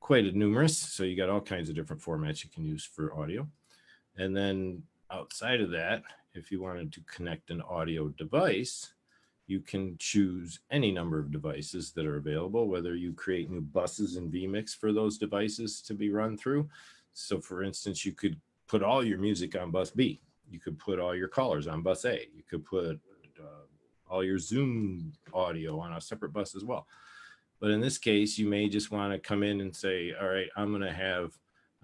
quite numerous. So you got all kinds of different formats you can use for audio. And then outside of that, if you wanted to connect an audio device, you can choose any number of devices that are available, whether you create new buses in VMix for those devices to be run through. So for instance, you could put all your music on bus B. You could put all your callers on bus A. You could put all your Zoom audio on a separate bus as well. But in this case, you may just want to come in and say, all right, I'm going to have,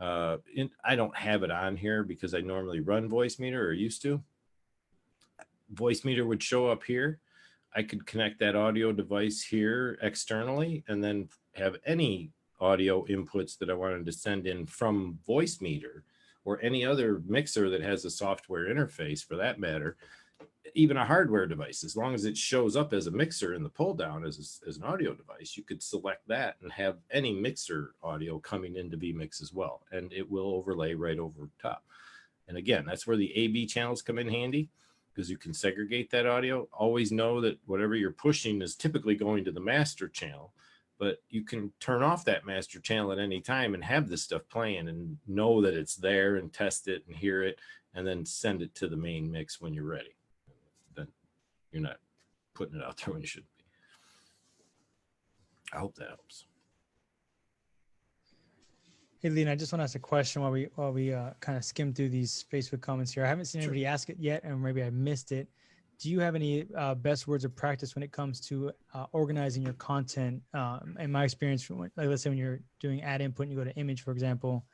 I don't have it on here because I normally run voice meter or used to. Voice meter would show up here. I could connect that audio device here externally and then have any audio inputs that I wanted to send in from voice meter or any other mixer that has a software interface for that matter, even a hardware device, as long as it shows up as a mixer in the pull down as an audio device, you could select that and have any mixer audio coming into VMix as well. And it will overlay right over top. And again, that's where the AB channels come in handy, because you can segregate that audio. Always know that whatever you're pushing is typically going to the master channel, but you can turn off that master channel at any time and have this stuff playing and know that it's there and test it and hear it and then send it to the main mix when you're ready. Then you're not putting it out there when you shouldn't be. I hope that helps. Hey, Leland, I just want to ask a question while we kind of skim through these Facebook comments here. I haven't seen anybody ask it yet, and maybe I missed it. Do you have any best words of practice when it comes to organizing your content? In my experience, like let's say when you're doing ad input and you go to image, for example,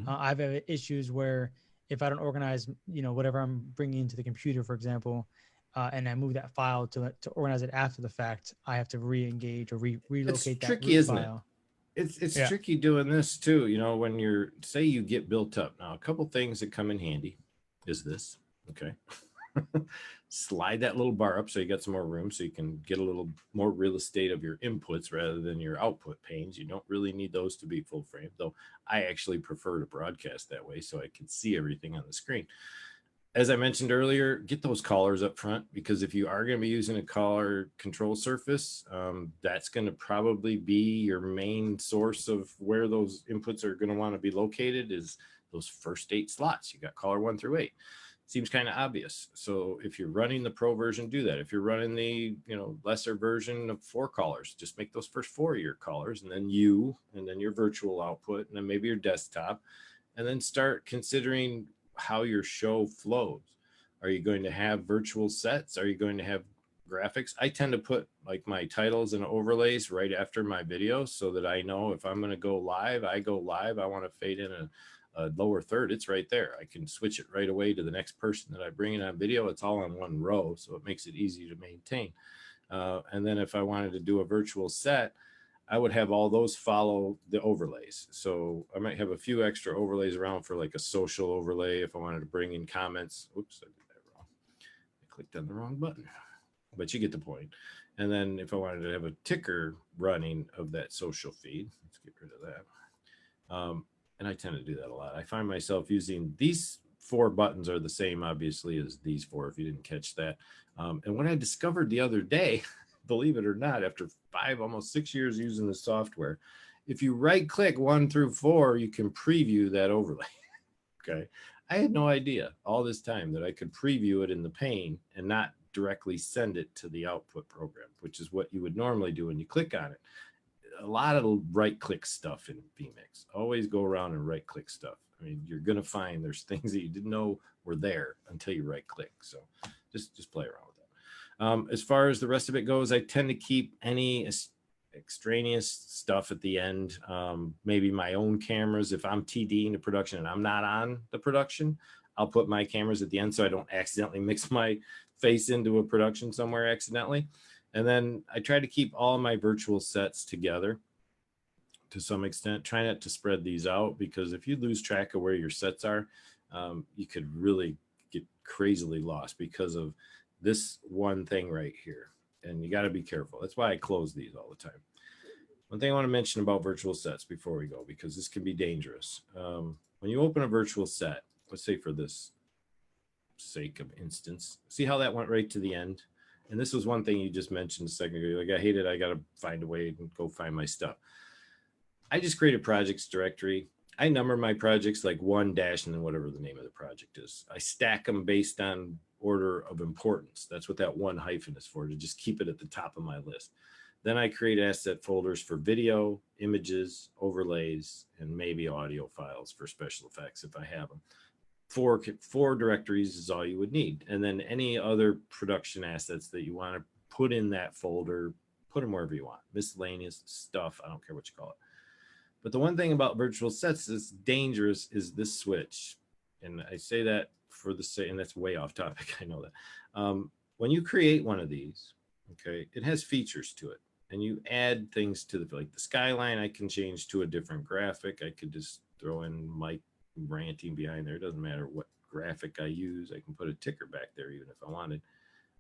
I've had issues where if I don't organize, whatever I'm bringing into the computer, for example, and I move that file to organize it after the fact, I have to re-engage or relocate that tricky, root isn't it? file. It's tricky doing this too. When you're, say you get built up. Now, a couple things that come in handy is this, okay? Slide that little bar up so you got some more room so you can get a little more real estate of your inputs rather than your output panes. You don't really need those to be full frame, though I actually prefer to broadcast that way so I can see everything on the screen. As I mentioned earlier, get those collars up front, because if you are going to be using a collar control surface, that's going to probably be your main source of where those inputs are going to want to be located, is those first 8 slots. You got collar 1 through 8. Seems kind of obvious. So if you're running the pro version, do that. If you're running the lesser version of 4 collars, just make those first 4 of your collars, and then your virtual output, and then maybe your desktop, and then start considering how your show flows. Are you going to have virtual sets? Are you going to have graphics? I tend to put like my titles and overlays right after my videos so that I know if I'm going to go live, I go live. I want to fade in a lower third, it's right there. I can switch it right away to the next person that I bring in on video. It's all on one row, so it makes it easy to maintain. And then if I wanted to do a virtual set, I would have all those follow the overlays. So I might have a few extra overlays around for like a social overlay if I wanted to bring in comments. Oops, I did that wrong. I clicked on the wrong button, but you get the point. And then if I wanted to have a ticker running of that social feed, let's get rid of that. And I tend to do that a lot. I find myself using these 4 buttons are the same, obviously, as these 4, if you didn't catch that. And what I discovered the other day, believe it or not, after 5, almost 6 years using the software, if you right click 1 through 4, you can preview that overlay. Okay. I had no idea all this time that I could preview it in the pane and not directly send it to the output program, which is what you would normally do when you click on it. A lot of right click stuff in VMix. Always go around and right click stuff. I mean, you're going to find there's things that you didn't know were there until you right click. So just play around with that. As far as the rest of it goes, I tend to keep any extraneous stuff at the end. Maybe my own cameras. If I'm TDing the production and I'm not on the production, I'll put my cameras at the end so I don't accidentally mix my face into a production somewhere accidentally. And then I try to keep all my virtual sets together to some extent. Try not to spread these out, because if you lose track of where your sets are, you could really get crazily lost because of this one thing right here. And you got to be careful. That's why I close these all the time. One thing I want to mention about virtual sets before we go, because this can be dangerous. When you open a virtual set, let's say for this sake of instance, see how that went right to the end? And this was one thing you just mentioned a second ago. Like, I hate it. I got to find a way and go find my stuff. I just create a projects directory. I number my projects like 1 dash and then whatever the name of the project is. I stack them based on order of importance. That's what that 1 hyphen is for, to just keep it at the top of my list. Then I create asset folders for video, images, overlays, and maybe audio files for special effects if I have them. Four directories is all you would need. And then any other production assets that you want to put in that folder, put them wherever you want. Miscellaneous stuff, I don't care what you call it. But the one thing about virtual sets that's dangerous is this switch. And I say that for the sake, and that's way off topic, I know that. When you create one of these, okay, it has features to it. And you add things to the, like the skyline, I can change to a different graphic. I could just throw in Mike ranting behind there. It doesn't matter what graphic I use. I can put a ticker back there even if I wanted.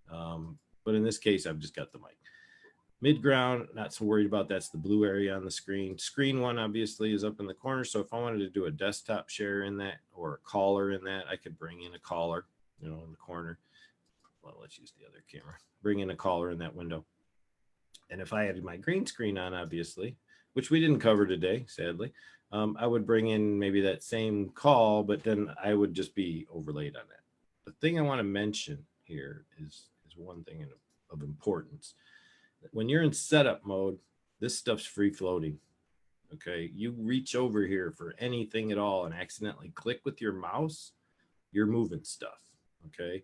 But in this case, I've just got the mic. Mid-ground, not so worried about. That's the blue area on the screen. Screen one obviously is up in the corner. So if I wanted to do a desktop share in that or a caller in that, I could bring in a caller, in the corner. Well, let's use the other camera. Bring in a caller in that window. And if I had my green screen on, obviously, which we didn't cover today, sadly, I would bring in maybe that same call, but then I would just be overlaid on that. The thing I want to mention here is one thing of importance. When you're in setup mode, this stuff's free floating. Okay, you reach over here for anything at all and accidentally click with your mouse, you're moving stuff. Okay,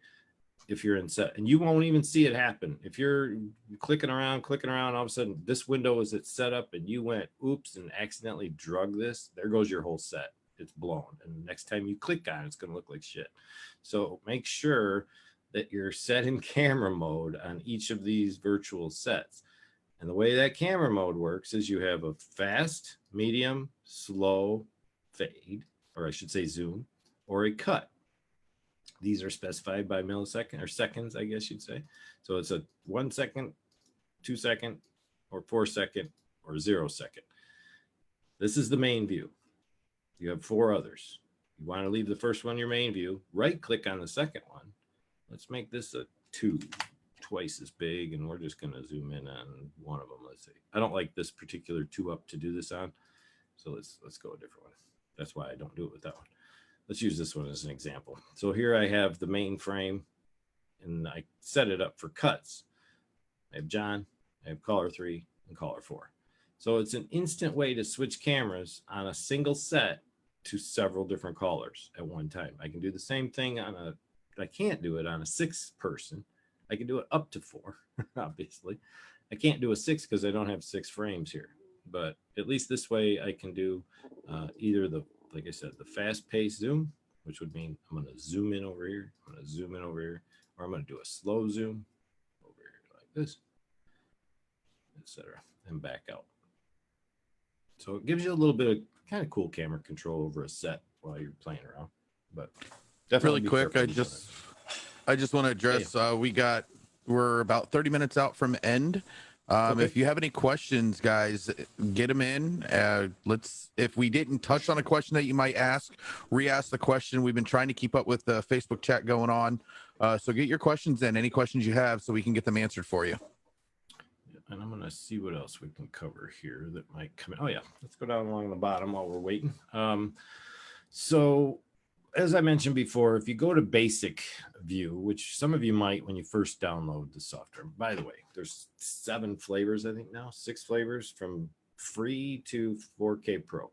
if you're in set, and you won't even see it happen. If you're clicking around, all of a sudden this window is at setup and you went oops and accidentally drug this, there goes your whole set. It's blown. And the next time you click on it, it's going to look like shit. So make sure that you're set in camera mode on each of these virtual sets. And the way that camera mode works is you have a fast, medium, slow, fade, or I should say zoom, or a cut. These are specified by millisecond or seconds, I guess you'd say. So it's a 1 second, 2 second, or 4 second, or 0 second. This is the main view. You have 4 others. You want to leave the first one your main view, right click on the second one. Let's make this a 2, twice as big, and we're just going to zoom in on one of them. Let's see. I don't like this particular 2 up to do this on, so let's go a different one. That's why I don't do it with that one. Let's use this one as an example. So here I have the main frame, and I set it up for cuts. I have John, I have caller 3, and caller 4. So it's an instant way to switch cameras on a single set to several different callers at one time. I can do the same thing I can't do it on a 6-person. I can do it up to 4, obviously. I can't do a 6 because I don't have 6 frames here. But at least this way I can do either like I said, the fast-paced zoom, which would mean I'm going to zoom in over here, I'm going to zoom in over here, or I'm going to do a slow zoom over here like this, etc., and back out. So it gives you a little bit of kind of cool camera control over a set while you're playing around. But definitely really quick, I just want to address. We're about 30 minutes out from end. Okay. If you have any questions, guys, get them in. If we didn't touch on a question that you might ask, re-ask the question. We've been trying to keep up with the Facebook chat going on. So get your questions in, any questions you have, so we can get them answered for you. And I'm going to see what else we can cover here that might come in. Oh, yeah. Let's go down along the bottom while we're waiting. So as I mentioned before, if you go to basic view, which some of you might when you first download the software, by the way, there's 7 flavors, I think now, 6 flavors from free to 4K Pro.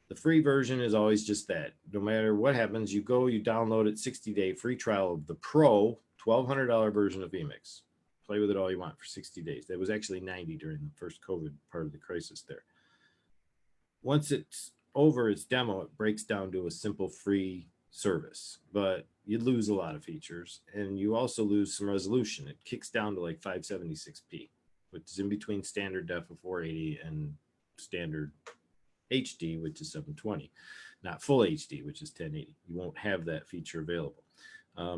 The free version is always just that. No matter what happens, you download it, 60-day free trial of the Pro, $1,200 version of VMix. Play with it all you want for 60 days. That was actually 90 during the first COVID part of the crisis there. Once it's over its demo, it breaks down to a simple free service, but you lose a lot of features and you also lose some resolution. It kicks down to like 576p, which is in between standard def of 480 and standard HD, which is 720, not full HD, which is 1080. You won't have that feature available.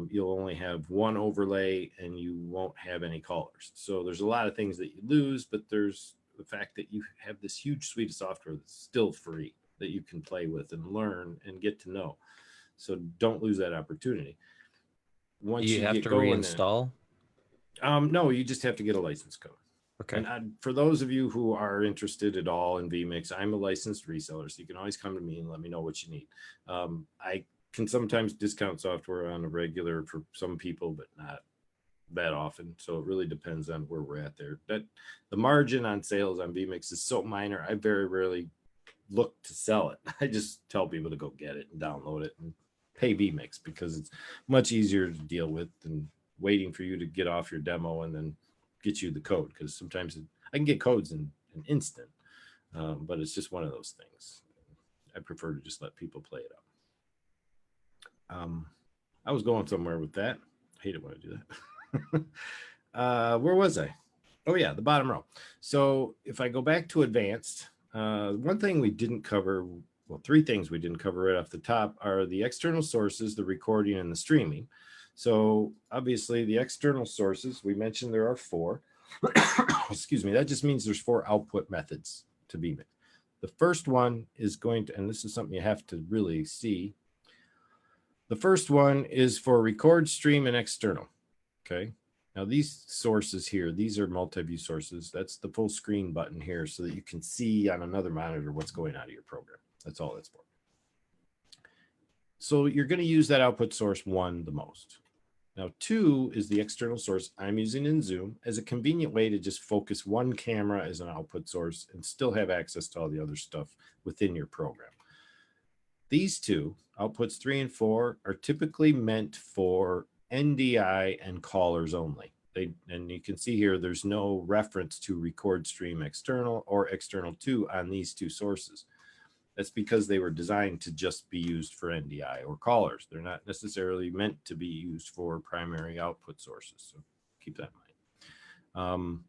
You'll only have one overlay and you won't have any callers. So there's a lot of things that you lose, but there's the fact that you have this huge suite of software that's still free that you can play with and learn and get to know. So don't lose that opportunity. Once you have get to going reinstall? No, you just have to get a license code. Okay. And for those of you who are interested at all in VMix, I'm a licensed reseller, so you can always come to me and let me know what you need. I can sometimes discount software on a regular for some people, but not that often. So it really depends on where we're at there. That the margin on sales on VMix is so minor. I very rarely look to sell it. I just tell people to go get it and download it and pay VMix because it's much easier to deal with than waiting for you to get off your demo and then get you the code, because sometimes I can get codes in an instant, but it's just one of those things. I prefer to just let people play it out. I was going somewhere with that. I hate it when I do that. Where was I? Oh yeah, the bottom row. So if I go back to advanced, one thing we didn't cover, well, three things we didn't cover right off the top are the external sources, the recording, and the streaming. So obviously the external sources, we mentioned there are 4. Excuse me, that just means there's 4 output methods to VMix. The first one is going to, and this is something you have to really see. The first one is for record, stream, and external. Okay. Now these sources here, these are multi-view sources. That's the full screen button here so that you can see on another monitor what's going on in your program. That's all it's for. So you're going to use that output source 1 the most. Now 2 is the external source I'm using in Zoom as a convenient way to just focus one camera as an output source and still have access to all the other stuff within your program. These 2, outputs 3 and 4, are typically meant for NDI and callers only. And you can see here, there's no reference to record, stream, external or external 2 on these 2 sources. That's because they were designed to just be used for NDI or callers. They're not necessarily meant to be used for primary output sources. So keep that in mind.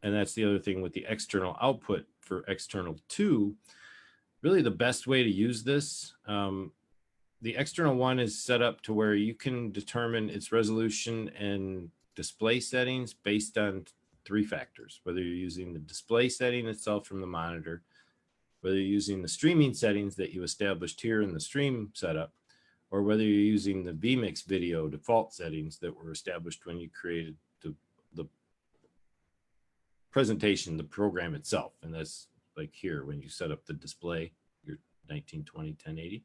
And that's the other thing with the external output for external 2. Really the best way to use this, the external one is set up to where you can determine its resolution and display settings based on 3 factors, whether you're using the display setting itself from the monitor, whether you're using the streaming settings that you established here in the stream setup, or whether you're using the VMix video default settings that were established when you created the presentation, the program itself. And that's like here when you set up the display, your 1920 1080.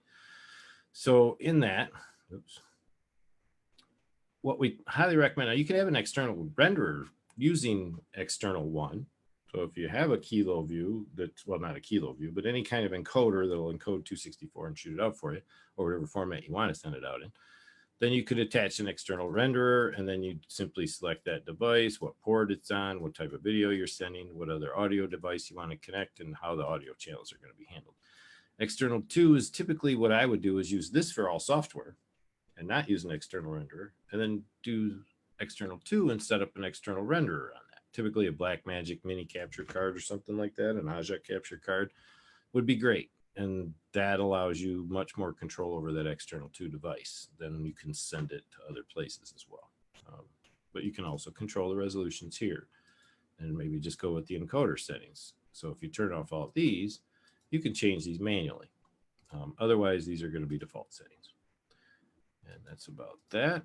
So in that, what we highly recommend, now you can have an external renderer using external 1. So if you have a kilo view that's, well, not a kilo view, but any kind of encoder that'll encode 264 and shoot it out for you, or whatever format you want to send it out in, then you could attach an external renderer, and then you simply select that device, what port it's on, what type of video you're sending, what other audio device you want to connect, and how the audio channels are going to be handled. External 2 is typically what I would do is use this for all software and not use an external renderer, and then do external 2 and set up an external renderer on that. Typically a Blackmagic mini capture card or something like that, an Aja capture card would be great. And that allows you much more control over that external 2 device. Then you can send it to other places as well. But you can also control the resolutions here and maybe just go with the encoder settings. So if you turn off all of these, you can change these manually. Otherwise, these are going to be default settings. And that's about that.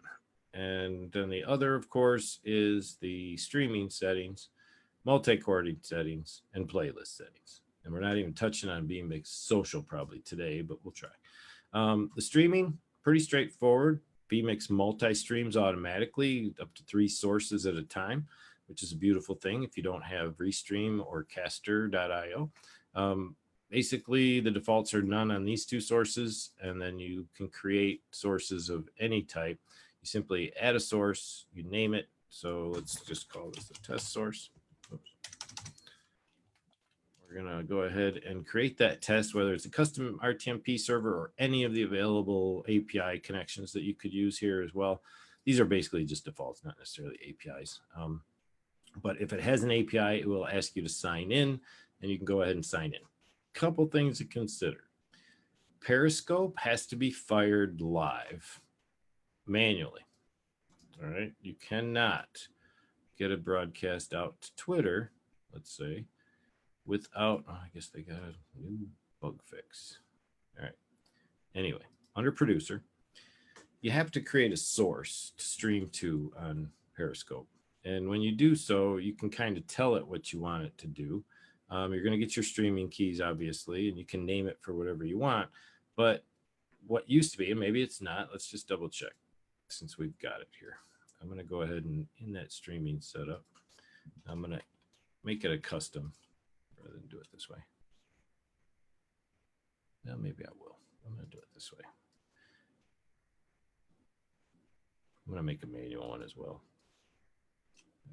And then the other, of course, is the streaming settings, multi-cording settings, and playlist settings. And we're not even touching on VMix Social probably today, but we'll try. The streaming, pretty straightforward. VMix multi-streams automatically up to 3 sources at a time, which is a beautiful thing if you don't have Restream or Caster.io. Basically, the defaults are none on these 2 sources, and then you can create sources of any type. You simply add a source, you name it. So let's just call this a test source. Oops. We're going to go ahead and create that test, whether it's a custom RTMP server or any of the available API connections that you could use here as well. These are basically just defaults, not necessarily APIs. But if it has an API, it will ask you to sign in, and you can go ahead and sign in. Couple things to consider. Periscope has to be fired live manually. All right. You cannot get a broadcast out to Twitter, let's say, without, oh, I guess they got a new bug fix. All right. Anyway, under producer, you have to create a source to stream to on Periscope. And when you do so, you can kind of tell it what you want it to do. You're going to get your streaming keys, obviously, and you can name it for whatever you want. But what used to be, and maybe it's not, let's just double check since we've got it here. I'm going to go ahead and in that streaming setup, I'm going to make it a custom rather than do it this way. Now, maybe I will. I'm going to do it this way. I'm going to make a manual one as well.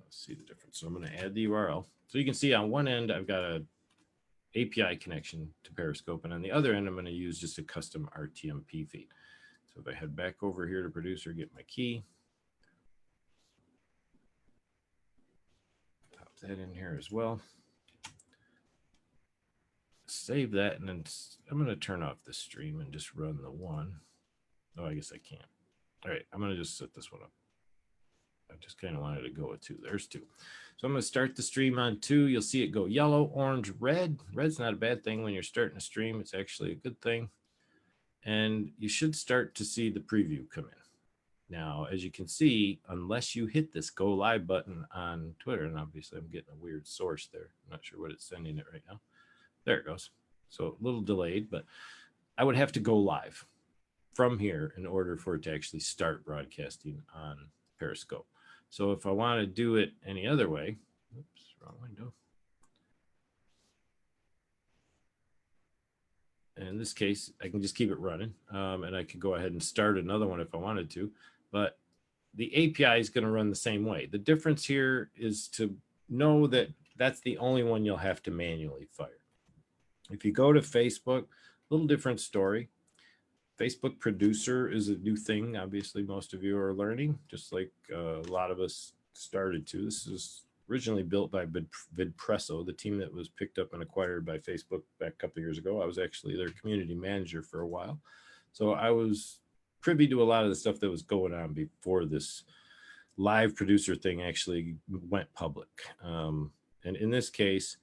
Let's see the difference. So I'm going to add the URL. So you can see on one end, I've got a API connection to Periscope. And on the other end, I'm going to use just a custom RTMP feed. So if I head back over here to producer, get my key. Pop that in here as well. Save that. And then I'm going to turn off the stream and just run the one. Oh, I guess I can't. All right. I'm going to just set this one up. I just kind of wanted to go with 2. There's 2. So I'm going to start the stream on 2. You'll see it go yellow, orange, red. Red's not a bad thing when you're starting a stream. It's actually a good thing. And you should start to see the preview come in. Now, as you can see, unless you hit this go live button on Twitter, and obviously I'm getting a weird source there. I'm not sure what it's sending it right now. There it goes. So a little delayed, but I would have to go live from here in order for it to actually start broadcasting on Periscope. So if I want to do it any other way, oops, wrong window. And in this case, I can just keep it running, and I could go ahead and start another one if I wanted to, but the API is going to run the same way. The difference here is to know that that's the only one you'll have to manually fire. If you go to Facebook, a little different story. Facebook Producer is a new thing. Obviously, most of you are learning, just like a lot of us started to. This is originally built by VidPresso, the team that was picked up and acquired by Facebook back a couple of years ago. I was actually their community manager for a while. So I was privy to a lot of the stuff that was going on before this live producer thing actually went public. And in this case,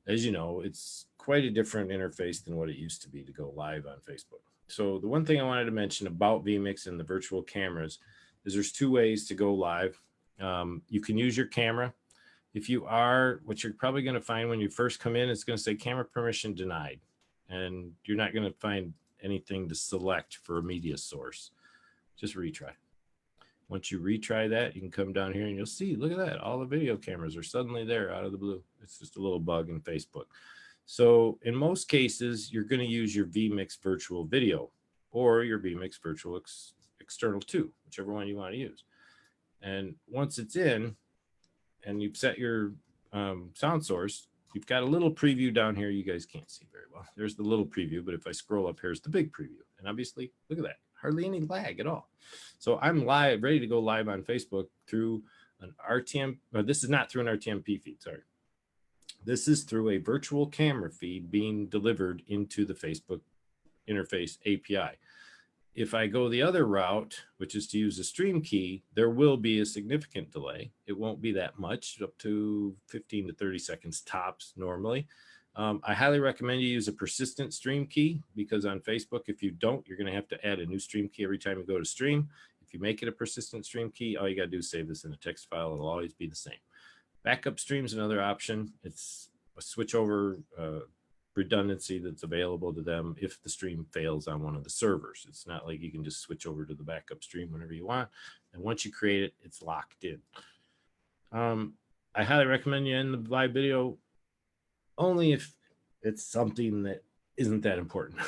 as you know, it's quite a different interface than what it used to be to go live on Facebook. So the one thing I wanted to mention about VMix and the virtual cameras is there's 2 ways to go live. You can use your camera. If you are, what you're probably going to find when you first come in, it's going to say camera permission denied. And you're not going to find anything to select for a media source. Just retry. Once you retry that, you can come down here and you'll see, look at that. All the video cameras are suddenly there out of the blue. It's just a little bug in Facebook. So in most cases, you're going to use your VMix virtual video or your VMix virtual external 2, whichever one you want to use. And once it's in and you've set your sound source, you've got a little preview down here. You guys can't see very well. There's the little preview, but if I scroll up, here's the big preview. And obviously, look at that. Hardly any lag at all. So I'm live, ready to go live on Facebook through an RTM. This is not through an RTMP feed, sorry. This is through a virtual camera feed being delivered into the Facebook interface API. If I go the other route, which is to use a stream key, there will be a significant delay. It won't be that much, up to 15 to 30 seconds tops normally. I highly recommend you use a persistent stream key because on Facebook, if you don't, you're going to have to add a new stream key every time you go to stream. If you make it a persistent stream key, all you got to do is save this in a text file. It'll always be the same. Backup stream is another option. It's a switch over redundancy that's available to them if the stream fails on one of the servers. It's not like you can just switch over to the backup stream whenever you want. And once you create it, it's locked in. I highly recommend you end the live video only if it's something that isn't that important.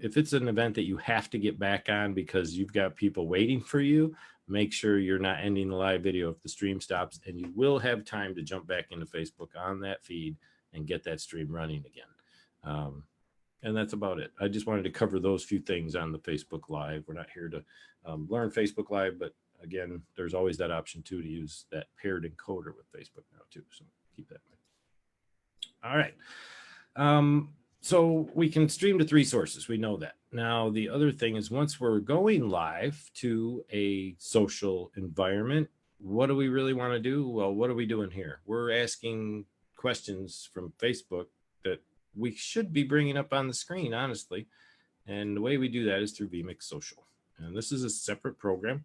If it's an event that you have to get back on because you've got people waiting for you, make sure you're not ending the live video if the stream stops, and you will have time to jump back into Facebook on that feed and get that stream running again. And that's about it. I just wanted to cover those few things on the Facebook Live. We're not here to learn Facebook Live, but again, there's always that option too to use that paired encoder with Facebook now too. So keep that in mind. All right. So we can stream to 3 sources. We know that. Now, the other thing is once we're going live to a social environment, what do we really want to do? Well, what are we doing here? We're asking questions from Facebook that we should be bringing up on the screen, honestly. And the way we do that is through VMix Social. And this is a separate program.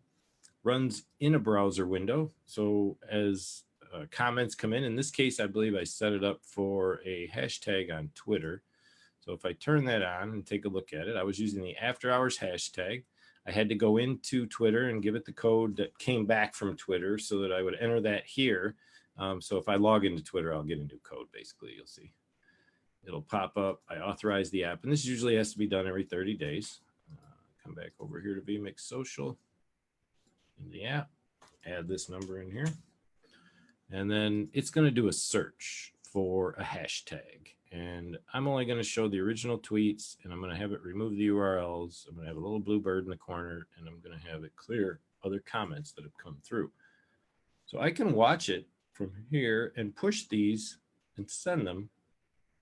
runs in a browser window. So as comments come in this case, I believe I set it up for a hashtag on Twitter. So if I turn that on and take a look at it, I was using the after hours hashtag. I had to go into Twitter and give it the code that came back from Twitter so that I would enter that here. So if I log into Twitter, I'll get a new code. Basically, you'll see it'll pop up. I authorize the app, and this usually has to be done every 30 days. Come back over here to VMix Social in the app, add this number in here, and then it's going to do a search for a hashtag. And I'm only going to show the original tweets, and I'm going to have it remove the URLs. I'm going to have a little blue bird in the corner, and I'm going to have it clear other comments that have come through. So I can watch it from here and push these and send them.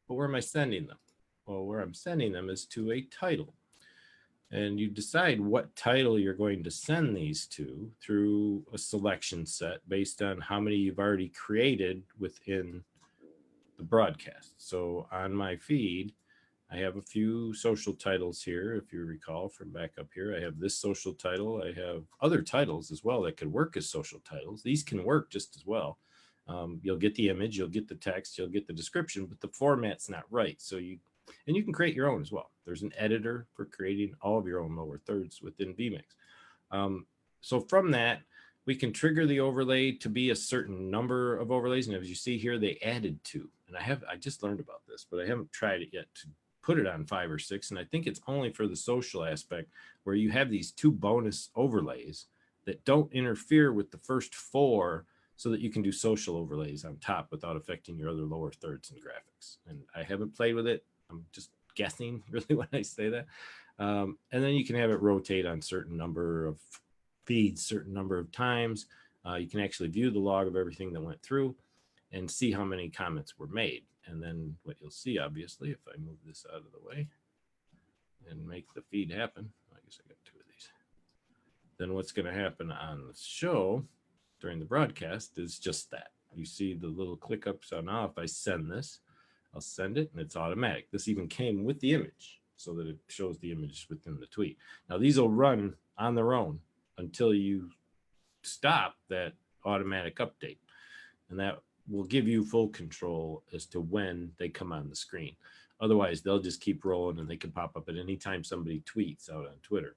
But where am I sending them? Well, where I'm sending them is to a title. And you decide what title you're going to send these to through a selection set based on how many you've already created within the broadcast. So on my feed, I have a few social titles here. If you recall from back up here, I have this social title. I have other titles as well that could work as social titles. These can work just as well. You'll get the image, you'll get the text, you'll get the description, but the format's not right. So you can create your own as well. There's an editor for creating all of your own lower thirds within VMix. So from that, we can trigger the overlay to be a certain number of overlays. And as you see here, they added 2. And I just learned about this, but I haven't tried it yet to put it on 5 or 6. And I think it's only for the social aspect where you have these 2 bonus overlays that don't interfere with the first 4 so that you can do social overlays on top without affecting your other lower thirds and graphics. And I haven't played with it. I'm just guessing really when I say that. And then you can have it rotate on certain number of feeds, certain number of times. You can actually view the log of everything that went through and see how many comments were made. And then what you'll see, obviously, if I move this out of the way and make the feed happen, I guess I got 2 of these. Then what's going to happen on the show during the broadcast is just that. You see the little click up. So now if I send this, I'll send it and it's automatic. This even came with the image so that it shows the image within the tweet. Now these will run on their own until you stop that automatic update. And that will give you full control as to when they come on the screen. Otherwise, they'll just keep rolling and they can pop up at any time somebody tweets out on Twitter.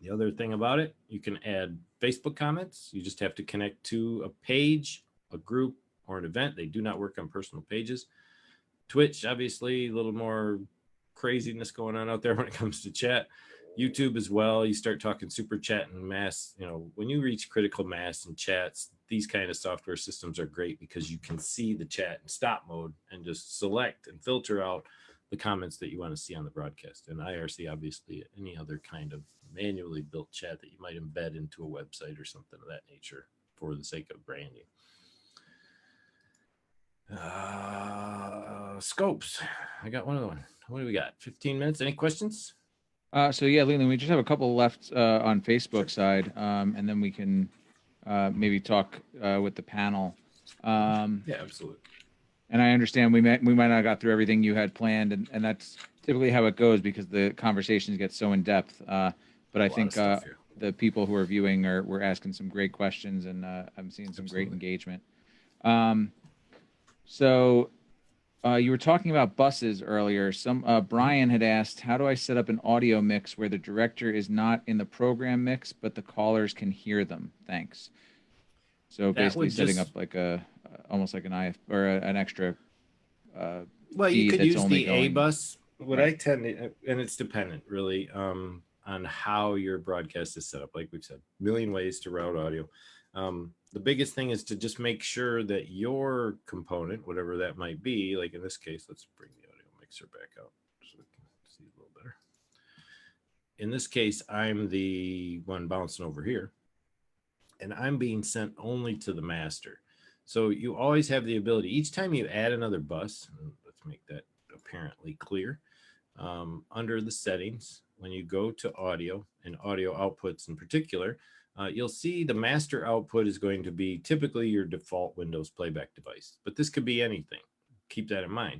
The other thing about it, you can add Facebook comments. You just have to connect to a page, a group, or an event. They do not work on personal pages. Twitch, obviously, a little more craziness going on out there when it comes to chat. YouTube as well. You start talking super chat and mass. You know, when you reach critical mass and chats, these kind of software systems are great because you can see the chat in stop mode and just select and filter out the comments that you want to see on the broadcast. And IRC, obviously, any other kind of manually built chat that you might embed into a website or something of that nature for the sake of branding. Scopes. I got one of them. What do we got? 15 minutes. Any questions? So yeah, Leland, we just have a couple left on Facebook side, and then we can maybe talk with the panel. Yeah, absolutely. And I understand we might not have got through everything you had planned, and that's typically how it goes because the conversations get so in depth. But I think the people who are viewing were asking some great questions, and I'm seeing some great engagement. So you were talking about buses earlier. Brian had asked, how do I set up an audio mix where the director is not in the program mix, but the callers can hear them? Thanks. So basically setting up like almost like an IF or an extra well, you could use the A bus. What right. I tend to, and it's dependent really on how your broadcast is set up. Like we've said, a million ways to route audio. The biggest thing is to just make sure that your component, whatever that might be, like in this case, let's bring the audio mixer back out so we can see a little better. In this case, I'm the one bouncing over here, and I'm being sent only to the master. So you always have the ability, each time you add another bus, let's make that apparently clear, under the settings, when you go to audio and audio outputs in particular, you'll see the master output is going to be typically your default Windows playback device, but this could be anything. Keep that in mind.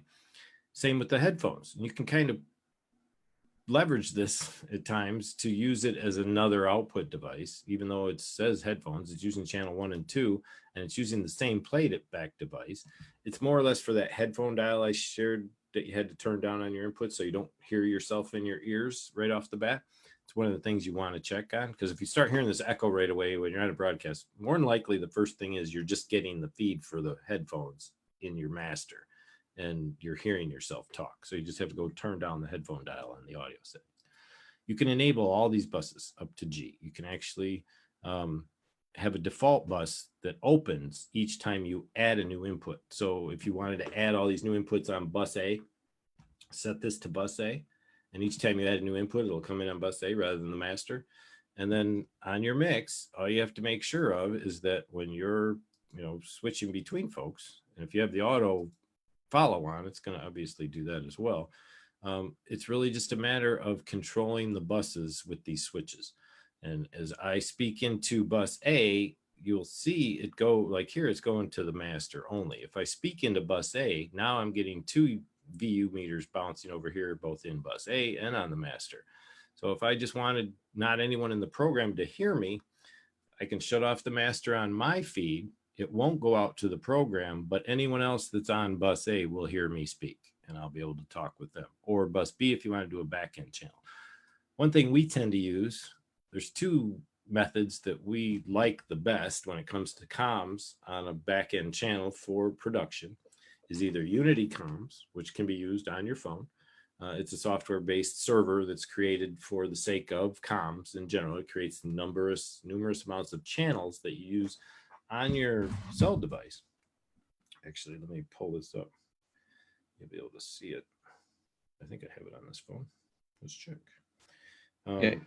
Same with the headphones. You can kind of leverage this at times to use it as another output device. Even though it says headphones, it's using channel 1 and 2, and it's using the same playback device. It's more or less for that headphone dial I shared that you had to turn down on your input so you don't hear yourself in your ears right off the bat. It's one of the things you want to check on, because if you start hearing this echo right away when you're at a broadcast, more than likely the first thing is you're just getting the feed for the headphones in your master and you're hearing yourself talk. So you just have to go turn down the headphone dial on the audio set. You can enable all these buses up to G. You can actually have a default bus that opens each time you add a new input. So if you wanted to add all these new inputs on bus A, set this to bus A. And each time you add a new input, it'll come in on bus A rather than the master. And then on your mix, all you have to make sure of is that when you're, switching between folks, and if you have the auto follow on, it's going to obviously do that as well. It's really just a matter of controlling the buses with these switches. And as I speak into bus A, you'll see it go like here, it's going to the master only. If I speak into bus A, now I'm getting 2 VU meters bouncing over here, both in bus A and on the master. So if I just wanted not anyone in the program to hear me, I can shut off the master on my feed. It won't go out to the program, but anyone else that's on bus A will hear me speak and I'll be able to talk with them. Or bus B if you want to do a back-end channel. One thing we tend to use, there's 2 methods that we like the best when it comes to comms on a back-end channel for production, is either Unity comms, which can be used on your phone. It's a software-based server that's created for the sake of comms in general. It creates numerous amounts of channels that you use on your cell device. Actually, let me pull this up. You'll be able to see it. I think I have it on this phone. Let's check.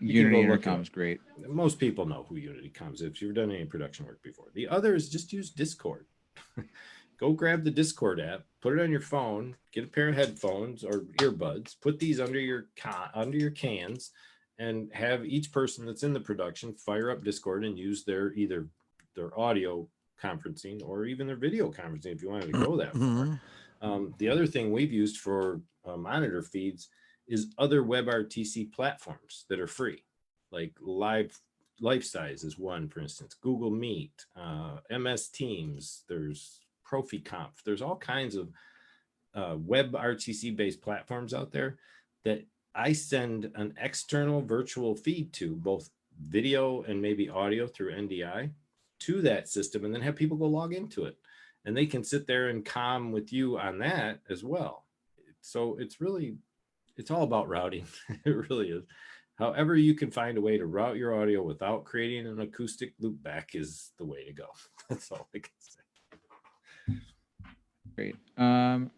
Unity Intercom is great. Most people know who Unity Comms is if you've done any production work before. The other is just use Discord. Go grab the Discord app, put it on your phone, get a pair of headphones or earbuds, put these under your cans, and have each person that's in the production fire up Discord and use either their audio conferencing or even their video conferencing if you wanted to go that far. The other thing we've used for monitor feeds is other WebRTC platforms that are free, like Lifesize is one, for instance, Google Meet, MS Teams, there's ProfiConf, there's all kinds of WebRTC based platforms out there that I send an external virtual feed to, both video and maybe audio through NDI, to that system, and then have people go log into it. And they can sit there and comm with you on that as well. So it's all about routing. It really is. However you can find a way to route your audio without creating an acoustic loopback is the way to go. That's all I can say. Great.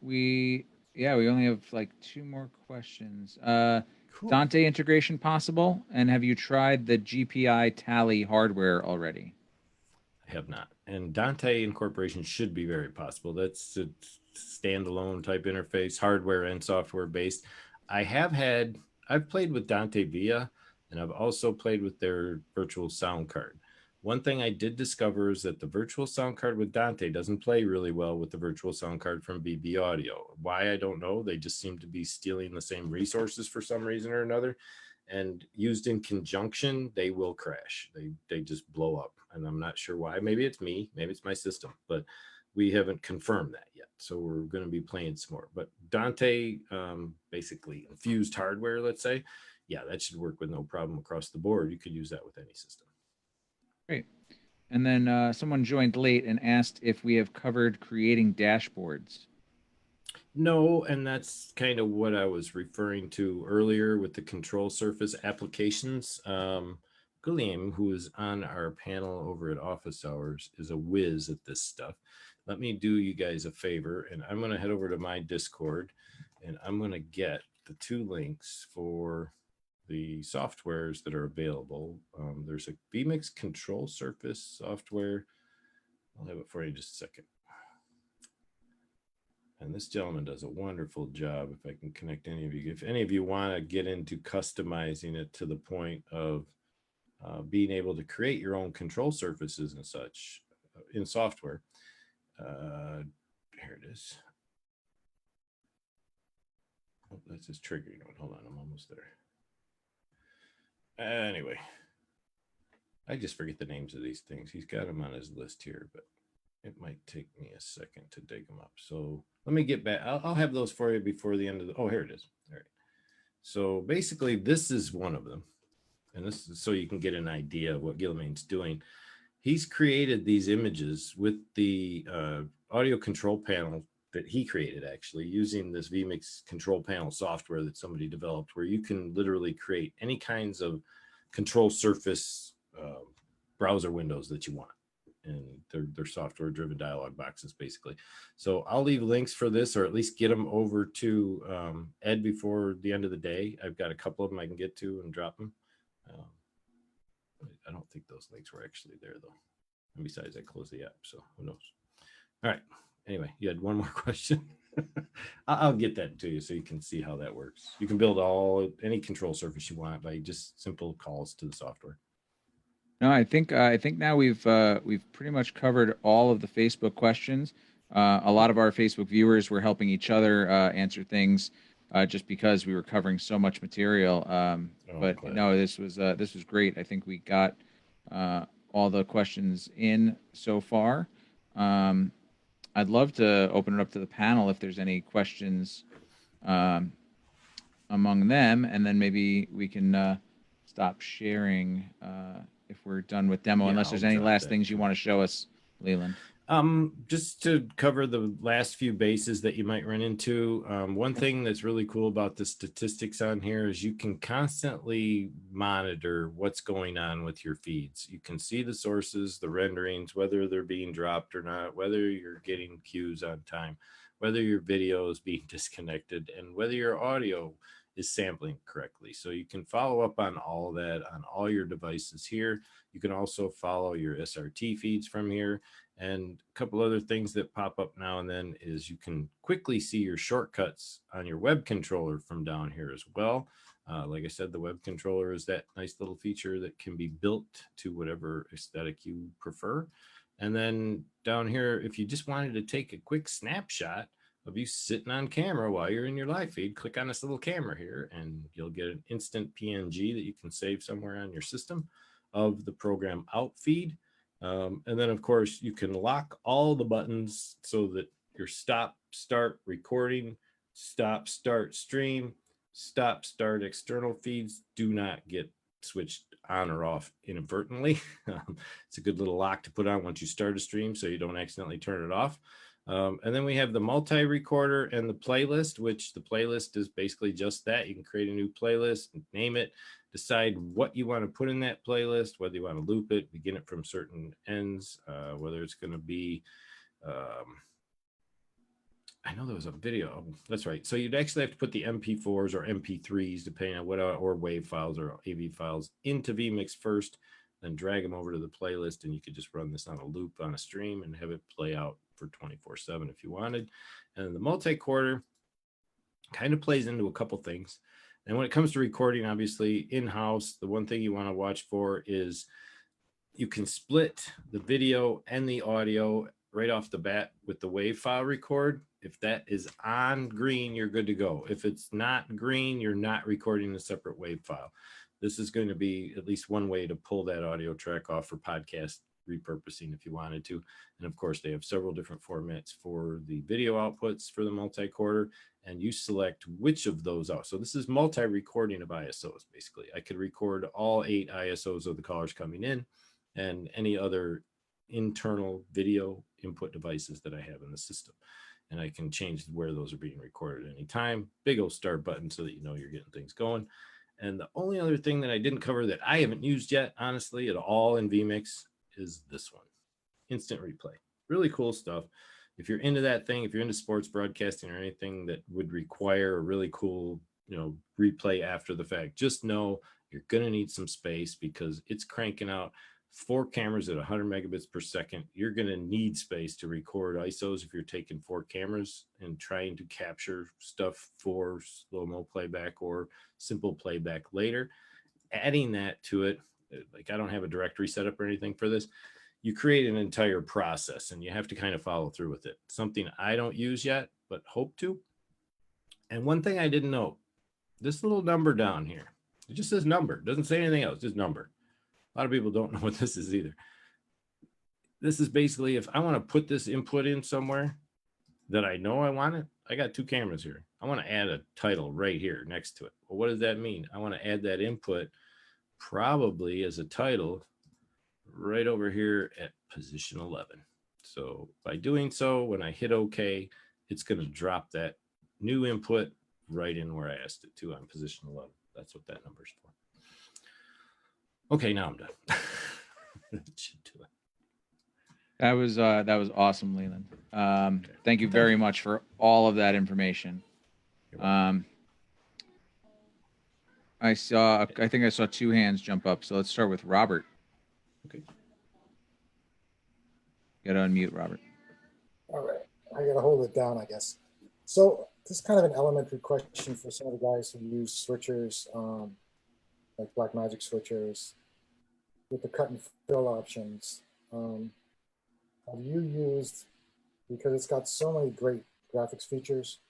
We only have like 2 more questions. Cool. Dante integration possible? And have you tried the GPI tally hardware already? I have not. And Dante incorporation should be very possible. That's a standalone type interface, hardware and software based. I've played with Dante Via, and I've also played with their virtual sound card. One thing I did discover is that the virtual sound card with Dante doesn't play really well with the virtual sound card from BB Audio. Why, I don't know. They just seem to be stealing the same resources for some reason or another. And used in conjunction, they will crash. They just blow up. And I'm not sure why. Maybe it's me, maybe it's my system, but we haven't confirmed that yet. So we're going to be playing some more. But Dante, basically infused hardware, let's say, yeah, that should work with no problem across the board. You could use that with any system. Great. And then someone joined late and asked if we have covered creating dashboards. No, and that's kind of what I was referring to earlier with the control surface applications. Guillaume, who is on our panel over at Office Hours, is a whiz at this stuff. Let me do you guys a favor, and I'm going to head over to my Discord, and I'm going to get the 2 links for the softwares that are available. There's a VMix control surface software. I'll have it for you in just a second. And this gentleman does a wonderful job. If I can connect any of you, if any of you want to get into customizing it to the point of being able to create your own control surfaces and such in software. Here it is. Oh, that's just triggering one. Hold on, I'm almost there. Anyway, I just forget the names of these things. He's got them on his list here, but it might take me a second to dig them up. So let me get back. I'll have those for you before the end of the. Oh, here it is. All right. So basically, this is one of them, and this is so you can get an idea of what Gilmain's doing. He's created these images with the audio control panel that he created, actually using this VMix control panel software that somebody developed, where you can literally create any kinds of control surface browser windows that you want. And they're software driven dialog boxes, basically. So I'll leave links for this, or at least get them over to Ed before the end of the day. I've got a couple of them I can get to and drop them. I don't think those links were actually there, though. And besides, I closed the app, so who knows? All right. Anyway, you had one more question. I'll get that to you so you can see how that works. You can build any control surface you want by just simple calls to the software. No, I think now we've pretty much covered all of the Facebook questions. A lot of our Facebook viewers were helping each other answer things just because we were covering so much material. But no, this was great. I think we got all the questions in so far. I'd love to open it up to the panel if there's any questions among them, and then maybe we can stop sharing if we're done with demo, unless there's any last things you want to show us, Leland. Just to cover the last few bases that you might run into. One thing that's really cool about the statistics on here is you can constantly monitor what's going on with your feeds. You can see the sources, the renderings, whether they're being dropped or not, whether you're getting cues on time, whether your video is being disconnected, and whether your audio is sampling correctly. So you can follow up on all that on all your devices here. You can also follow your SRT feeds from here. And a couple other things that pop up now and then is you can quickly see your shortcuts on your web controller from down here as well. Like I said, the web controller is that nice little feature that can be built to whatever aesthetic you prefer. And then down here, if you just wanted to take a quick snapshot of you sitting on camera while you're in your live feed, click on this little camera here and you'll get an instant PNG that you can save somewhere on your system of the program out feed. And then, of course, you can lock all the buttons so that your stop, start recording, stop, start stream, stop, start external feeds do not get switched on or off inadvertently. It's a good little lock to put on once you start a stream so you don't accidentally turn it off. And then we have the multi-recorder and the playlist, which the playlist is basically just that. You can create a new playlist, name it, decide what you want to put in that playlist, whether you want to loop it, begin it from certain ends, whether it's going to be, I know there was a video. That's right. So you'd actually have to put the MP4s or MP3s, depending on what, or WAV files or AV files into VMix first, then drag them over to the playlist, and you could just run this on a loop on a stream and have it play out for 24/7 if you wanted. And the multi-quarter kind of plays into a couple things. And when it comes to recording, obviously in-house, the one thing you want to watch for is you can split the video and the audio right off the bat with the WAV file record. If that is on green, you're good to go. If it's not green, you're not recording a separate WAV file. This is going to be at least one way to pull that audio track off for podcast repurposing if you wanted to. And of course, they have several different formats for the video outputs for the multi-quarter, and you select which of those out. So this is multi-recording of ISOs, basically. I could record all 8 ISOs of the callers coming in and any other internal video input devices that I have in the system. And I can change where those are being recorded at any time. Big old start button so that you know you're getting things going. And the only other thing that I didn't cover that I haven't used yet, honestly, at all in VMix is this one, instant replay. Really cool stuff. If you're into that thing, if you're into sports broadcasting or anything that would require a really cool, replay after the fact, just know you're going to need some space because it's cranking out 4 cameras at 100 megabits per second. You're going to need space to record ISOs if you're taking 4 cameras and trying to capture stuff for slow-mo playback or simple playback later. Adding that to it, like I don't have a directory set up or anything for this, you create an entire process and you have to kind of follow through with it. Something I don't use yet, but hope to. And one thing I didn't know, this little number down here, It just says number. It doesn't say anything else, just number. A lot of people don't know what this is either. This is basically if I want to put this input in somewhere that I know I want it. I got 2 cameras here. I want to add a title right here next to it. Well, what does that mean? I want to add that input probably as a title right over here at position 11. So by doing so, when I hit OK, it's going to drop that new input right in where I asked it to on position 11. That's what that number's for. Okay, now I'm done. Should do it. That was awesome, Leland. Thank you very much for all of that information. I think I saw 2 hands jump up. So let's start with Robert. Okay. Got to unmute, Robert. All right, I gotta hold it down, I guess. So this is kind of an elementary question for some of the guys who use switchers, like Blackmagic switchers, with the cut and fill options. Have you used, because it's got so many great graphics features,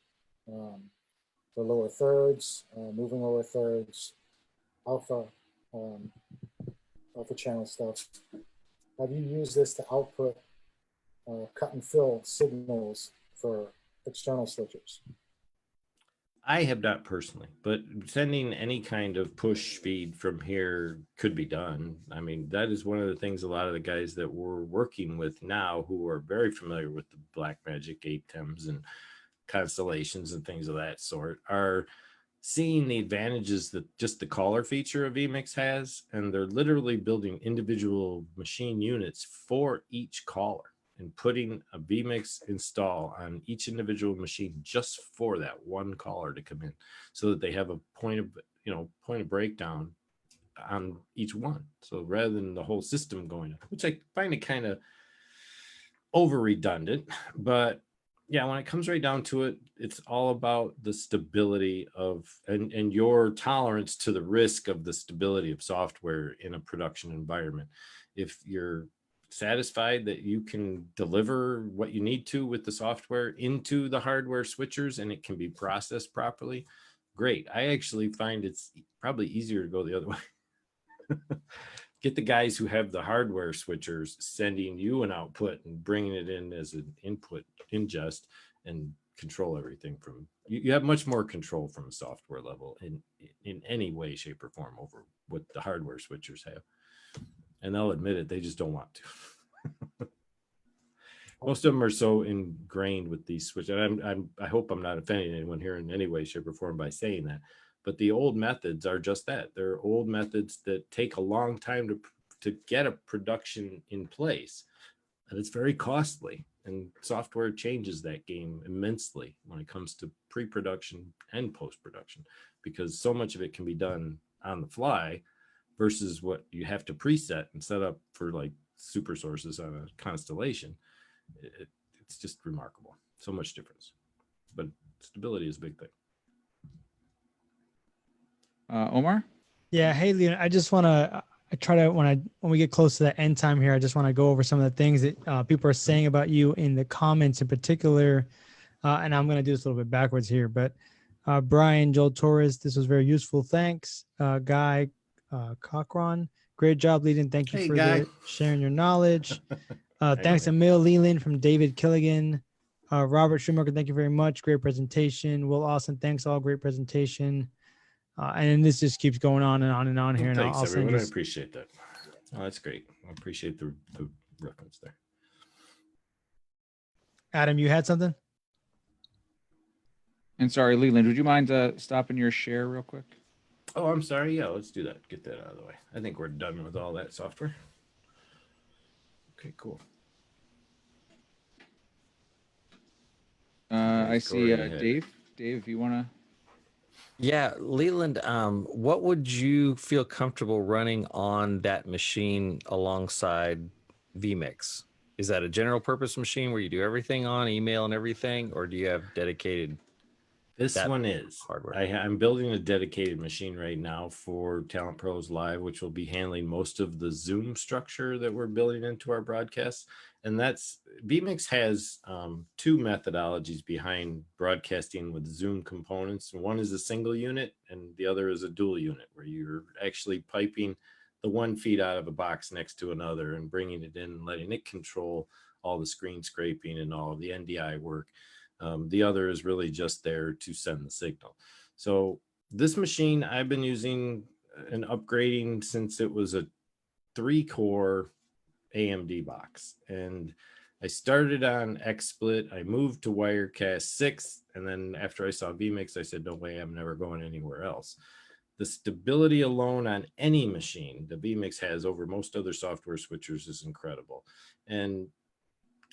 the lower thirds, moving lower thirds, alpha channel stuff. Have you used this to output cut and fill signals for external switchers? I have not personally, but sending any kind of push feed from here could be done. I mean, that is one of the things a lot of the guys that we're working with now who are very familiar with the Blackmagic ATEMs and constellations and things of that sort are seeing the advantages that just the caller feature of VMix has, and they're literally building individual machine units for each caller and putting a VMix install on each individual machine just for that one caller to come in, so that they have a point of breakdown on each one. So rather than the whole system going, which I find it kind of over redundant, but yeah, when it comes right down to it, it's all about the stability of and your tolerance to the risk of the stability of software in a production environment. If you're satisfied that you can deliver what you need to with the software into the hardware switchers and it can be processed properly, great. I actually find it's probably easier to go the other way. Get the guys who have the hardware switchers sending you an output and bringing it in as an input ingest and control everything from you have much more control from a software level in any way, shape, or form over what the hardware switchers have. And they'll admit it, they just don't want to. Most of them are so ingrained with these switches. I hope I'm not offending anyone here in any way, shape, or form by saying that. But the old methods are just that. They're old methods that take a long time to get a production in place. And it's very costly. And software changes that game immensely when it comes to pre-production and post-production, because so much of it can be done on the fly versus what you have to preset and set up for like super sources on a constellation. It's just remarkable. So much difference. But stability is a big thing. Omar? Yeah. Hey, Leland, I just want to, I try to, when we get close to the end time here, I just want to go over some of the things that people are saying about you in the comments in particular. And I'm going to do this a little bit backwards here, but Brian, Joel Torres, this was very useful. Thanks. Guy Cochran, great job, Leland. Thank you for sharing your knowledge. Thanks to Emil Leland from David Killigan. Robert Schumacher, thank you very much. Great presentation. Will Austin, thanks all. Great presentation. And this just keeps going on and on and on here. Thanks, and everyone. I appreciate that. Oh, that's great. I appreciate the reference there. Adam, you had something? And sorry, Leland, would you mind stopping your share real quick? Oh, I'm sorry. Yeah, let's do that. Get that out of the way. I think we're done with all that software. Okay, cool. I see Dave. Dave, if you want to. Yeah, Leland, what would you feel comfortable running on that machine alongside VMix? Is that a general purpose machine where you do everything on email and everything, or do you have dedicated This that one is hardware. I'm building a dedicated machine right now for Talent Pros Live, which will be handling most of the Zoom structure that we're building into our broadcasts. And that's VMix has two methodologies behind broadcasting with Zoom components. One is a single unit and the other is a dual unit, where you're actually piping the one feed out of a box next to another and bringing it in and letting it control all the screen scraping and all of the NDI work. The other is really just there to send the signal. So this machine I've been using and upgrading since it was a 3-core AMD box. And I started on XSplit. I moved to Wirecast 6. And then after I saw VMix, I said, no way, I'm never going anywhere else. The stability alone on any machine that VMix has over most other software switchers is incredible. And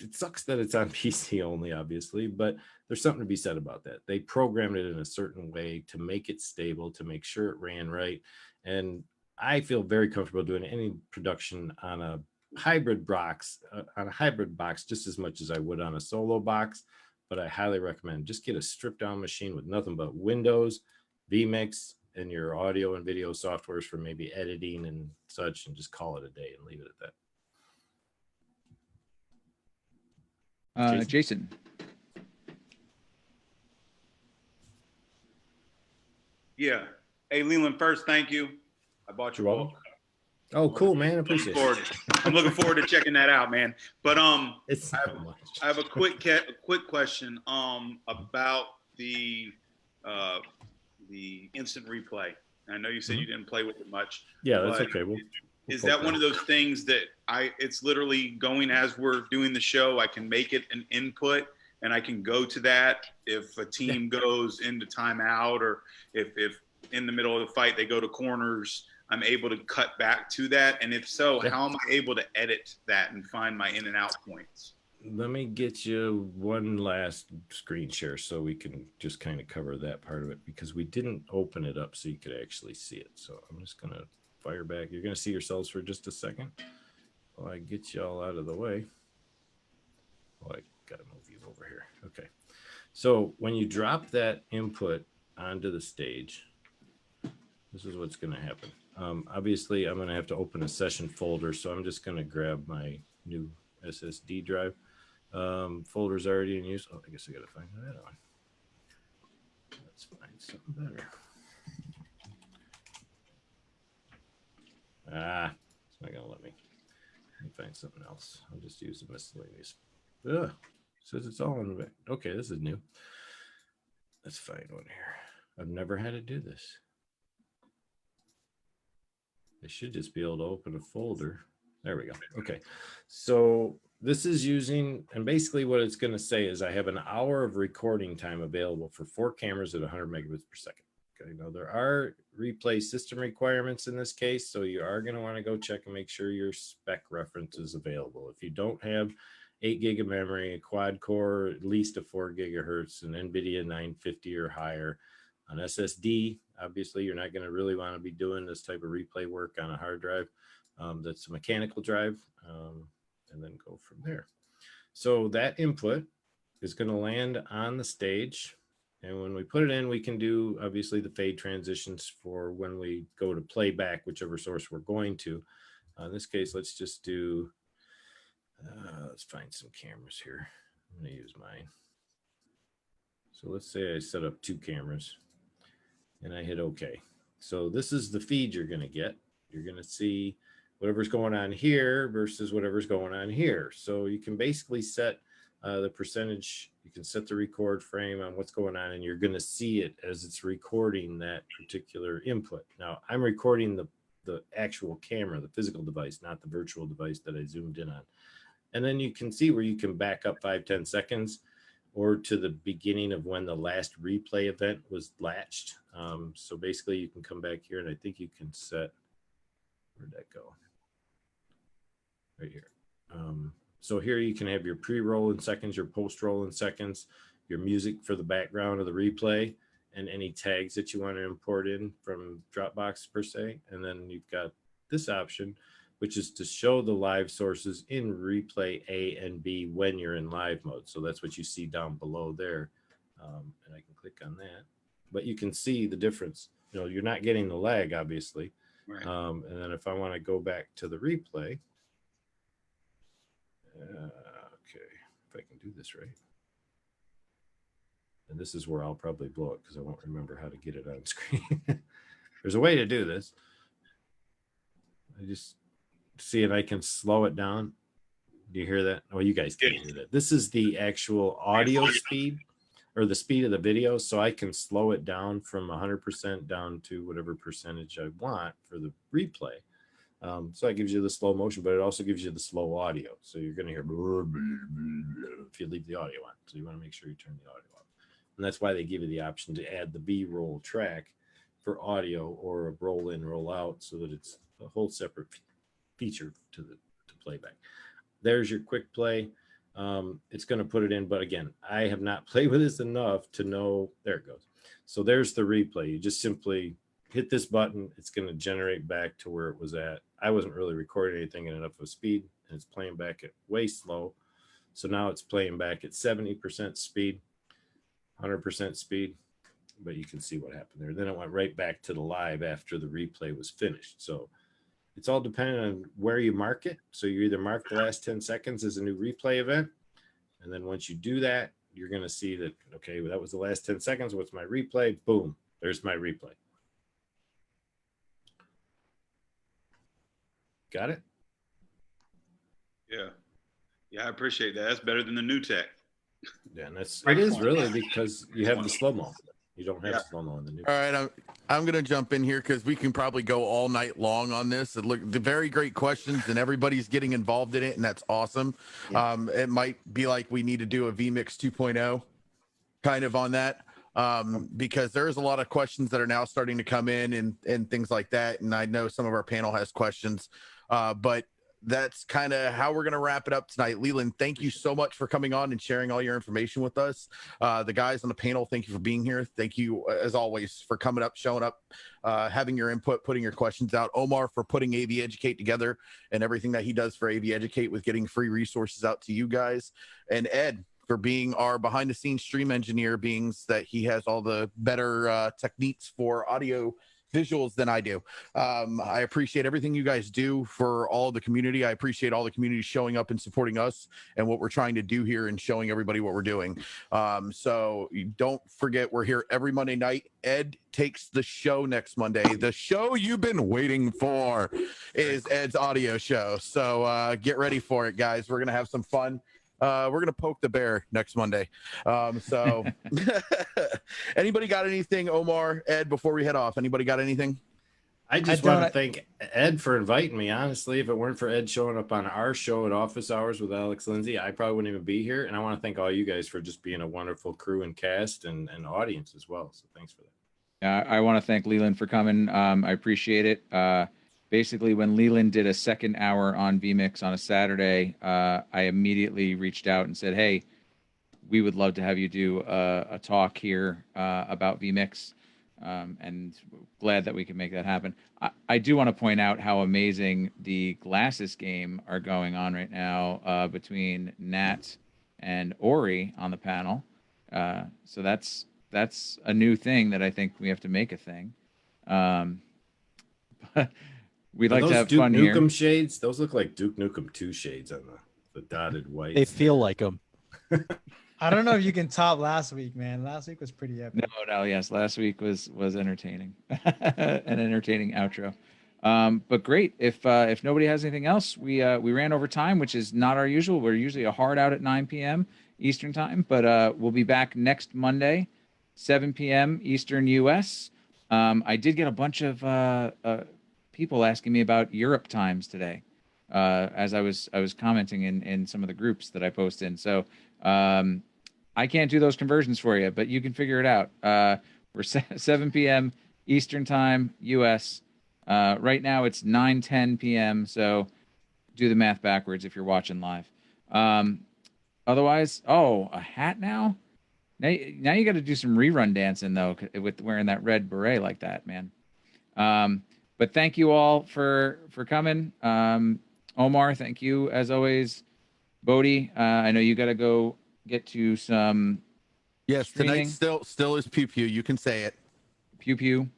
it sucks that it's on PC only, obviously, but there's something to be said about that. They programmed it in a certain way to make it stable, to make sure it ran right. And I feel very comfortable doing any production on a hybrid box, just as much as I would on a solo box. But I highly recommend just get a stripped down machine with nothing but Windows, VMix, and your audio and video softwares for maybe editing and such, and just call it a day and leave it at that. Jason. Yeah. Hey, Leland, first, thank you. I bought your book. Oh, cool, man. Appreciate it. I'm looking forward to checking that out, man. But it's I have a quick question about the instant replay. I know you said you didn't play with it much. Yeah, that's okay. Is that one of those things that it's literally going as we're doing the show? I can make it an input and I can go to that if a team goes into timeout, or if in the middle of the fight they go to corners, I'm able to cut back to that. And if so, how am I able to edit that and find my in and out points? Let me get you one last screen share so we can just kind of cover that part of it, because we didn't open it up so you could actually see it. So I'm just going to fire back. You're going to see yourselves for just a second while I get you all out of the way. Oh, I got to move you over here. Okay. So when you drop that input onto the stage, this is what's going to happen. Obviously, I'm going to have to open a session folder, so I'm just going to grab my new SSD drive. Folder's already in use. Oh, I guess I got to find that one. Let's find something better. It's not going to let me. Let me find something else. I'll just use the miscellaneous. Ugh, says it's all in the back. Okay, this is new. Let's find one here. I've never had to do this. I should just be able to open a folder. There we go. Okay, so this is using, and basically what it's going to say is I have an hour of recording time available for 4 cameras at 100 megabits per second. Okay, now there are replay system requirements in this case, so you are going to want to go check and make sure your spec reference is available. If you don't have 8 gig of memory, a quad core, at least a 4 gigahertz, an NVIDIA 950 or higher, an SSD, obviously you're not going to really want to be doing this type of replay work on a hard drive. That's a mechanical drive, and then go from there. So that input is going to land on the stage. And when we put it in, we can do obviously the fade transitions for when we go to playback, whichever source we're going to. In this case, let's just do, let's find some cameras here. I'm going to use mine. So let's say I set up 2 cameras and I hit OK. So this is the feed you're going to get. You're going to see whatever's going on here versus whatever's going on here. So you can basically set the percentage, you can set the record frame on what's going on, and you're going to see it as it's recording that particular input. Now, I'm recording the actual camera, the physical device, not the virtual device that I zoomed in on. And then you can see where you can back up 5-10 seconds or to the beginning of when the last replay event was latched. So basically you can come back here, and I think you can set, where'd that go? Right here. So here you can have your pre-roll in seconds, your post-roll in seconds, your music for the background of the replay, and any tags that you want to import in from Dropbox per se. And then you've got this option, which is to show the live sources in replay A and B when you're in live mode. So that's what you see down below there. And I can click on that, but you can see the difference. You know, you're not getting the lag, obviously. Right. And then if I want to go back to the replay, okay, if I can do this right. And this is where I'll probably blow it because I won't remember how to get it on screen. There's a way to do this. I just see if I can slow it down. Do you hear that? Oh, you guys can't hear that. This is the actual audio speed or the speed of the video. So I can slow it down from 100% down to whatever percentage I want for the replay. So that gives you the slow motion, but it also gives you the slow audio. So you're going to hear if you leave the audio on. So you want to make sure you turn the audio off. And that's why they give you the option to add the B-roll track for audio or a roll in, roll out, so that it's a whole separate feature to playback. There's your quick play. It's going to put it in, but again, I have not played with this enough to know. There it goes. So there's the replay. You just simply hit this button. It's going to generate back to where it was at. I wasn't really recording anything at enough of speed, and it's playing back at way slow. So now it's playing back at 70% speed, 100% speed, but you can see what happened there. Then it went right back to the live after the replay was finished. So it's all dependent on where you mark it. So you either mark the last 10 seconds as a new replay event. And then once you do that, you're going to see that, okay, well, that was the last 10 seconds. What's my replay? Boom, there's my replay. Got it? Yeah. Yeah, I appreciate that. That's better than the new tech. Yeah, and it is really because you have the slow-mo. You don't have slow-mo in the new. All right, I'm going to jump in here because we can probably go all night long on this. Look, the very great questions, and everybody's getting involved in it, and that's awesome. Yeah. It might be like we need to do a VMix 2.0 kind of on that, because there's a lot of questions that are now starting to come in and things like that. And I know some of our panel has questions, but that's kind of how we're going to wrap it up tonight. Leland, thank you so much for coming on and sharing all your information with us. The guys on the panel, thank you for being here. Thank you, as always, for coming up, showing up, having your input, putting your questions out. Omar for putting AV Educate together and everything that he does for AV Educate with getting free resources out to you guys. And Ed for being our behind-the-scenes stream engineer, being that he has all the better techniques for audio visuals than I do. I appreciate everything you guys do for all the community. I appreciate all the community showing up and supporting us and what we're trying to do here and showing everybody what we're doing. So don't forget, we're here every Monday night. Ed takes the show next Monday. The show you've been waiting for is Ed's audio show. So get ready for it, guys. We're going to have some fun. We're going to poke the bear next Monday. So anybody got anything, Omar, Ed, before we head off? Anybody got anything? I just want to thank Ed for inviting me. Honestly, if it weren't for Ed showing up on our show at office hours with Alex Lindsay, I probably wouldn't even be here. And I want to thank all you guys for just being a wonderful crew and cast and audience as well. So thanks for that. I want to thank Leland for coming. I appreciate it. Basically, when Leland did a second hour on VMix on a Saturday, I immediately reached out and said, hey, we would love to have you do a talk here about VMix, and glad that we can make that happen. I do want to point out how amazing the Glasses game are going on right now between Nat and Ori on the panel. So that's a new thing that I think we have to make a thing. But we'd like to have Duke fun Nukem here. shades? Those look like Duke Nukem 2 shades on the dotted white. They feel like them. I don't know if you can top last week, man. Last week was pretty epic. No, yes. Last week was entertaining. An entertaining outro. But great. If nobody has anything else, we ran over time, which is not our usual. We're usually a hard out at 9 p.m. Eastern time, but we'll be back next Monday, 7 p.m. Eastern US. I did get a bunch of people asking me about Europe times today, as I was commenting in some of the groups that I post in. So I can't do those conversions for you, but you can figure it out. We're 7 p.m. Eastern time, US. Right now it's 9:10 p.m. So do the math backwards if you're watching live. Otherwise, a hat now. Now you got to do some rerun dancing though, with wearing that red beret like that, man. But thank you all for coming. Omar, thank you as always. Bodhi, I know you got to go get to some Yes, streaming. tonight still is Pew Pew. You can say it. Pew Pew,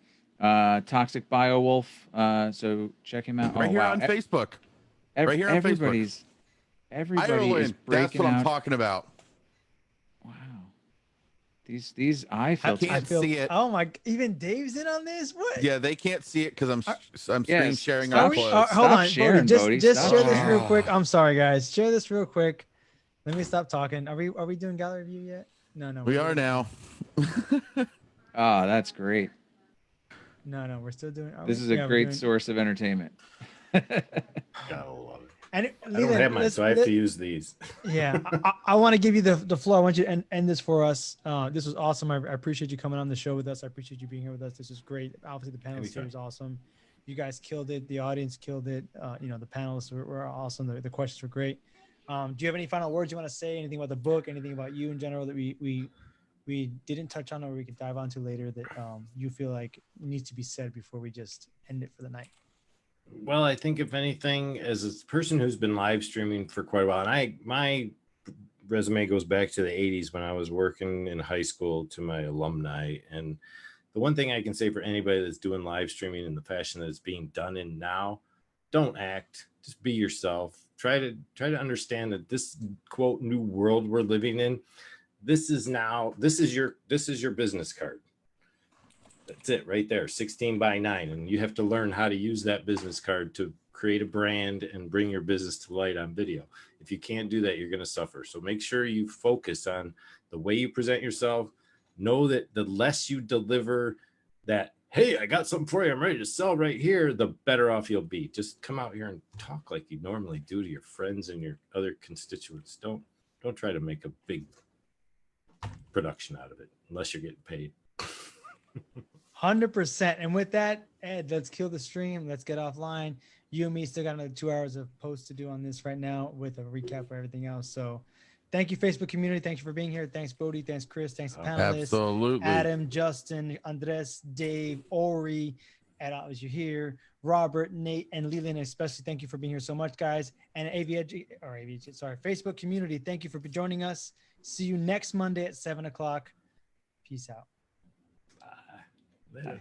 Toxic Bio Wolf. So check him out. Right oh here wow, on Facebook. Right here on everybody's everybody is Ireland. That's breaking what I'm out. talking about. Wow, these eye I filters. can't see it. Oh my! Even Dave's in on this. What? Yeah, they can't see it because I'm screen Yes, sharing stop our sh- clothes. Hold Stop on, sharing, Bodie. Bodie. Just Stop share this sharing. real quick. I'm sorry, guys. Share this real quick. Let me stop talking. Are we doing gallery view yet? No. We are now. Oh, that's great. No, we're still doing. This is a great source of entertainment. Gotta love it. And I don't have mine, so I have to use these. Yeah, I want to give you the floor. I want you to end this for us. This was awesome. I appreciate you coming on the show with us. I appreciate you being here with us. This is great. Obviously, the panel here is awesome. You guys killed it. The audience killed it. The panelists were awesome. The questions were great. Do you have any final words you want to say? Anything about the book? Anything about you in general that we didn't touch on or we could dive onto later that you feel like needs to be said before we just end it for the night? Well, I think if anything, as a person who's been live streaming for quite a while, and my resume goes back to the 80s when I was working in high school to my alumni. And the one thing I can say for anybody that's doing live streaming in the fashion that it's being done in now, don't act, just be yourself. Try to understand that this quote new world we're living in, this is your business card. That's it right there, 16:9. And you have to learn how to use that business card to create a brand and bring your business to light on video. If you can't do that, you're going to suffer. So make sure you focus on the way you present yourself. Know that the less you deliver that, hey, I got something for you, I'm ready to sell right here, the better off you'll be. Just come out here and talk like you normally do to your friends and your other constituents. Don't try to make a big production out of it unless you're getting paid. 100%. And with that, Ed, let's kill the stream. Let's get offline. You and me still got another 2 hours of post to do on this right now with a recap for everything else. So thank you, Facebook community. Thanks for being here. Thanks, Bodie. Thanks, Chris. Thanks, panelists. Absolutely. Adam, Justin, Andres, Dave, Ori, Ed, as you hear, Robert, Nate, and Leland, especially thank you for being here so much, guys. And Facebook community, thank you for joining us. See you next Monday at 7 o'clock. Peace out. Later.